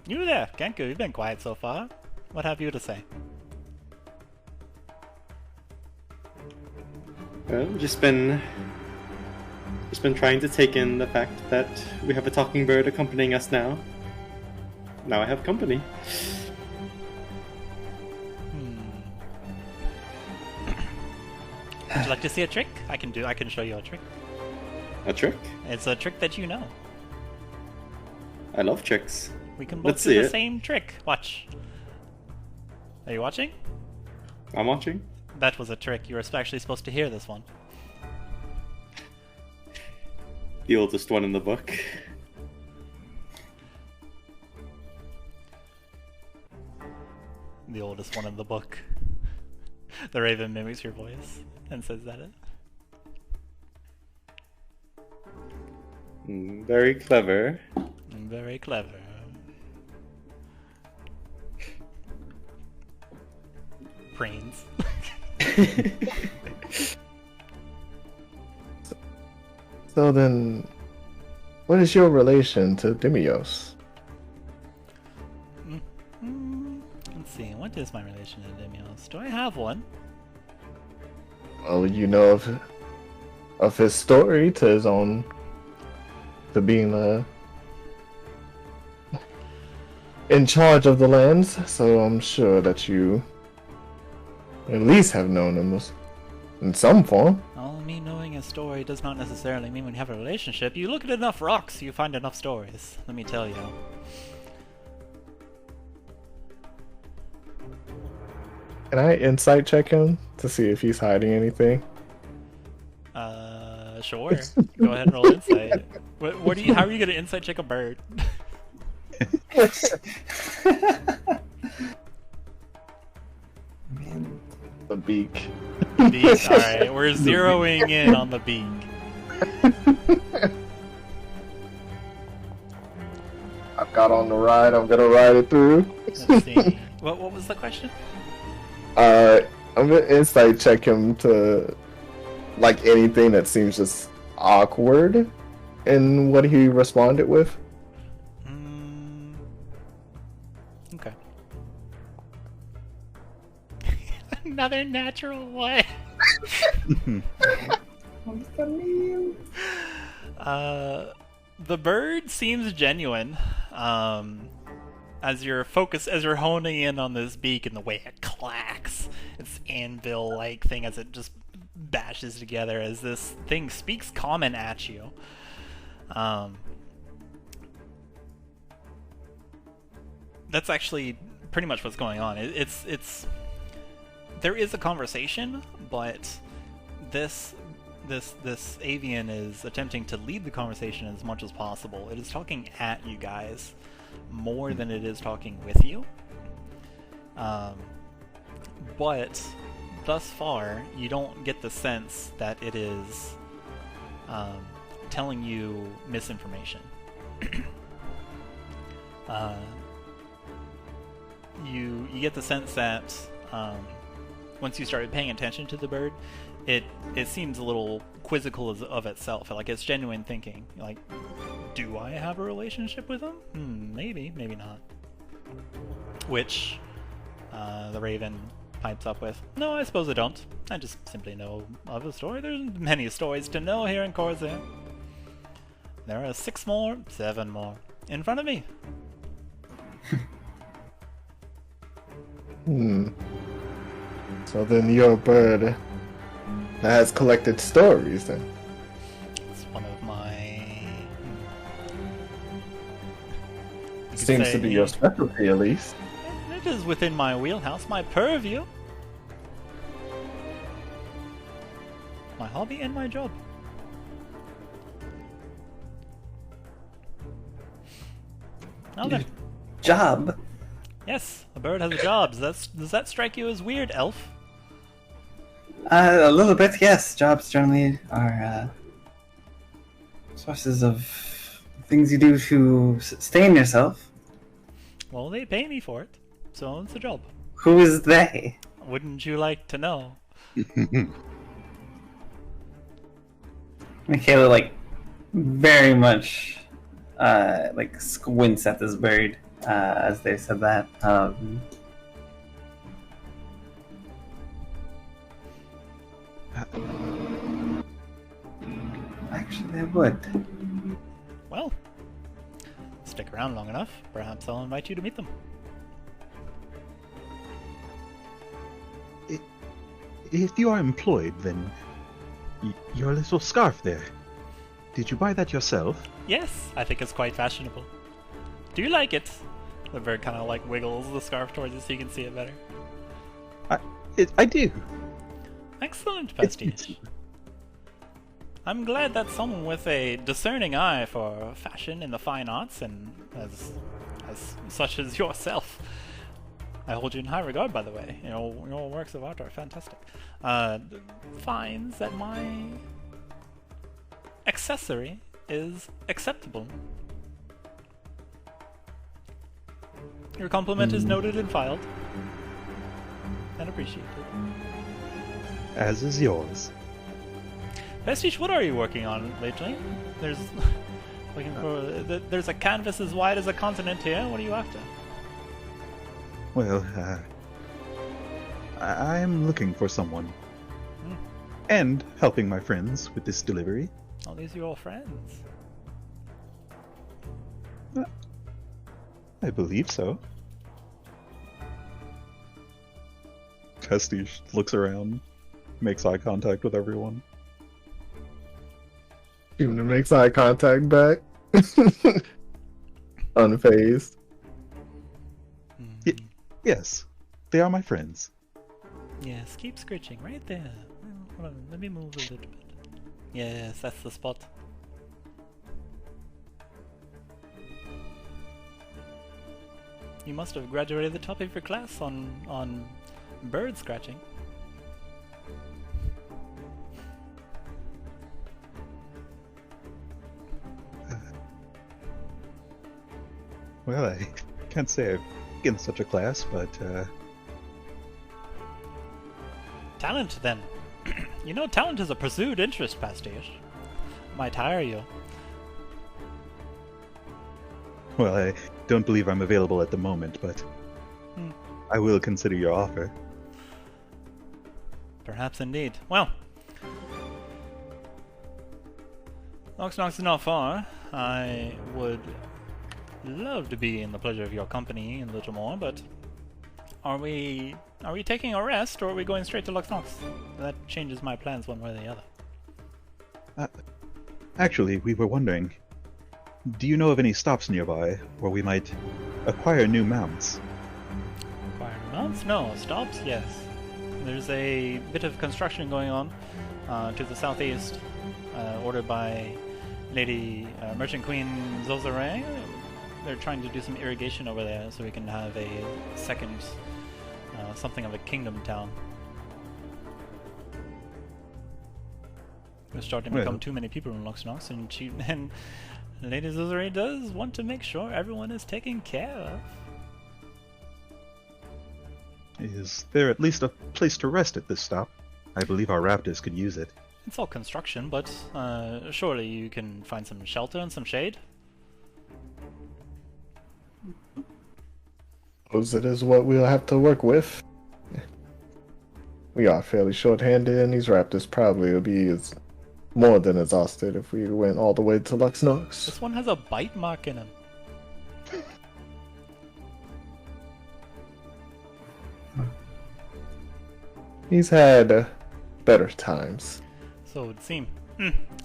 You there, Kenku, you've been quiet so far. What have you to say? Well, just been trying to take in the fact that we have a talking bird accompanying us now. Now I have company. Would you like to see a trick? I can show you a trick. A trick? It's a trick that you know. I love tricks. We can both do the same trick. Watch. Are you watching? I'm watching. That was a trick. You were actually supposed to hear this one. The oldest one in the book. The oldest one in the book. The raven mimics your voice and says that it. Very clever. Very clever. Brains. So then, what is your relation to Demios? Let's see, what is my relation to Demios? Do I have one? Well, you know of his story to his own, to being in charge of the lands, so I'm sure that you at least have known him in some form. All me knowing a story does not necessarily mean when you have a relationship. You look at enough rocks, you find enough stories. Let me tell you. Can I insight check him to see if he's hiding anything? Sure. Go ahead and roll insight. What do you? How are you gonna insight check a bird? The beak. Beak. All right, we're zeroing in on the beak. I've got on the ride. I'm gonna ride it through. Let's see. What was the question? I'm gonna insight check him to like anything that seems just awkward in what he responded with. Okay. Another natural one. What's the name? The bird seems genuine. As you're honing in on this beak and the way it clacks, its anvil-like thing as it just bashes together as this thing speaks common at you. That's actually pretty much what's going on. It's there is a conversation, but this avian is attempting to lead the conversation as much as possible. It is talking at you guys more than it is talking with you. But thus far, you don't get the sense that it is telling you misinformation. You get the sense that once you started paying attention to the bird, it seems a little quizzical of itself. Like it's genuine thinking. Like, do I have a relationship with him? Maybe, maybe not. Which the Raven pipes up with, no, I suppose I don't. I just simply know of a story. There's many stories to know here in Khorzaire. There are 7 more in front of me. So then you're a bird that has collected stories then. It's one of my... you could Seems say to be your specialty at least. It is within my wheelhouse, my purview. My hobby and my job. Now then. Job. Yes, a bird has a job. Does that strike you as weird, elf? A little bit, yes. Jobs generally are sources of things you do to sustain yourself. Well, they pay me for it, so it's a job. Who is they? Wouldn't you like to know? Makayla, like, very much, like, squints at this bird as they said that. Actually, I would. Well, stick around long enough, perhaps I'll invite you to meet them. If you are employed, then your little scarf there. Did you buy that yourself? Yes, I think it's quite fashionable. Do you like it? The bird kind of like wiggles the scarf towards you so you can see it better. I do. Excellent, Pastiche. I'm glad that someone with a discerning eye for fashion and the fine arts, and as such as yourself, I hold you in high regard, by the way. Your works of art are fantastic. Finds that my accessory is acceptable. Your compliment is noted and filed, and appreciated. As is yours. Pastiche, what are you working on lately? There's there's a canvas as wide as a continent here. What are you after? Well, I am looking for someone. And helping my friends with this delivery. Oh, these are your friends. I believe so. Pastiche looks around, makes eye contact with everyone. Even makes eye contact back. Unfazed. Yes, they are my friends. Yes, keep scritching right there. Hold on, let me move a little bit. Yes, that's the spot. You must have graduated the top of your class on bird scratching. Well, I can't say I've in such a class, but Talent, then. You know, talent is a pursued interest, Pastiche. Might hire you. well, I don't believe I'm available at the moment, but I will consider your offer. Perhaps indeed. Well, Knox is not far. I would love to be in the pleasure of your company a little more, but are we taking a rest, or are we going straight to Knox? That changes my plans one way or the other. Actually, we were wondering, do you know of any stops nearby where we might acquire new mounts? Acquire new mounts? No. Stops? Yes. There's a bit of construction going on to the southeast, ordered by Lady Merchant Queen Khorzaire. They're trying to do some irrigation over there so we can have a second, something of a kingdom town. There's starting to become too many people in Knox, and Lady Khorzaire does want to make sure everyone is taken care of. Is there at least a place to rest at this stop? I believe our raptors could use it. It's all construction, but surely you can find some shelter and some shade. Suppose it is what we'll have to work with. We are fairly short-handed, and these raptors probably will be more than exhausted if we went all the way to Luxnox. This one has a bite mark in him. He's had better times. So it would seem.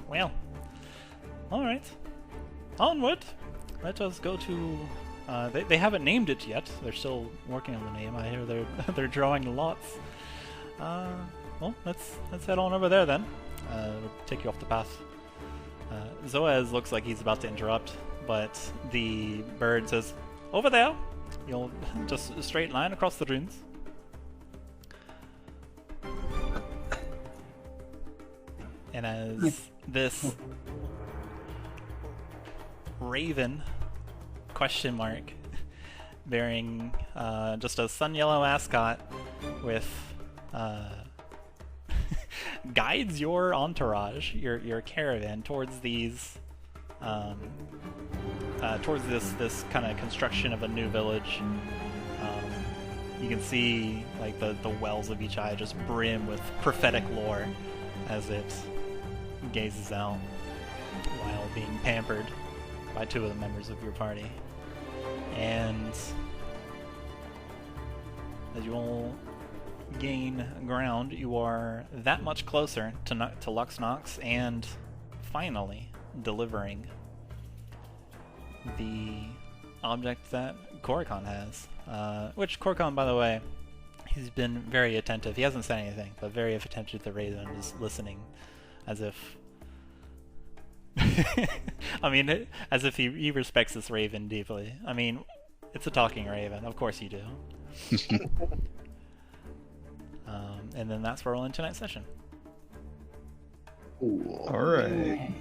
Well. Alright. Onward! Let us go to... they haven't named it yet. They're still working on the name. I hear they're drawing lots. Well, let's head on over there then. It'll take you off the path. Zoaz looks like he's about to interrupt, but the bird says, "Over there! You'll just a straight line across the ruins." And as this raven question mark bearing just a sun yellow ascot with guides your entourage, your caravan towards these towards this kind of construction of a new village. You can see like the wells of each eye just brim with prophetic lore as it gazes out while being pampered by two of the members of your party. And as you all gain ground, you are that much closer to Luxnox and finally delivering the object that Korikon has. Which Korikon, by the way, he's been very attentive. He hasn't said anything, but very attentive to the Raven, just listening as if... I mean, as if he respects this Raven deeply. I mean, it's a talking Raven, of course you do. And then that's where we'll end tonight's session. Cool. Alright.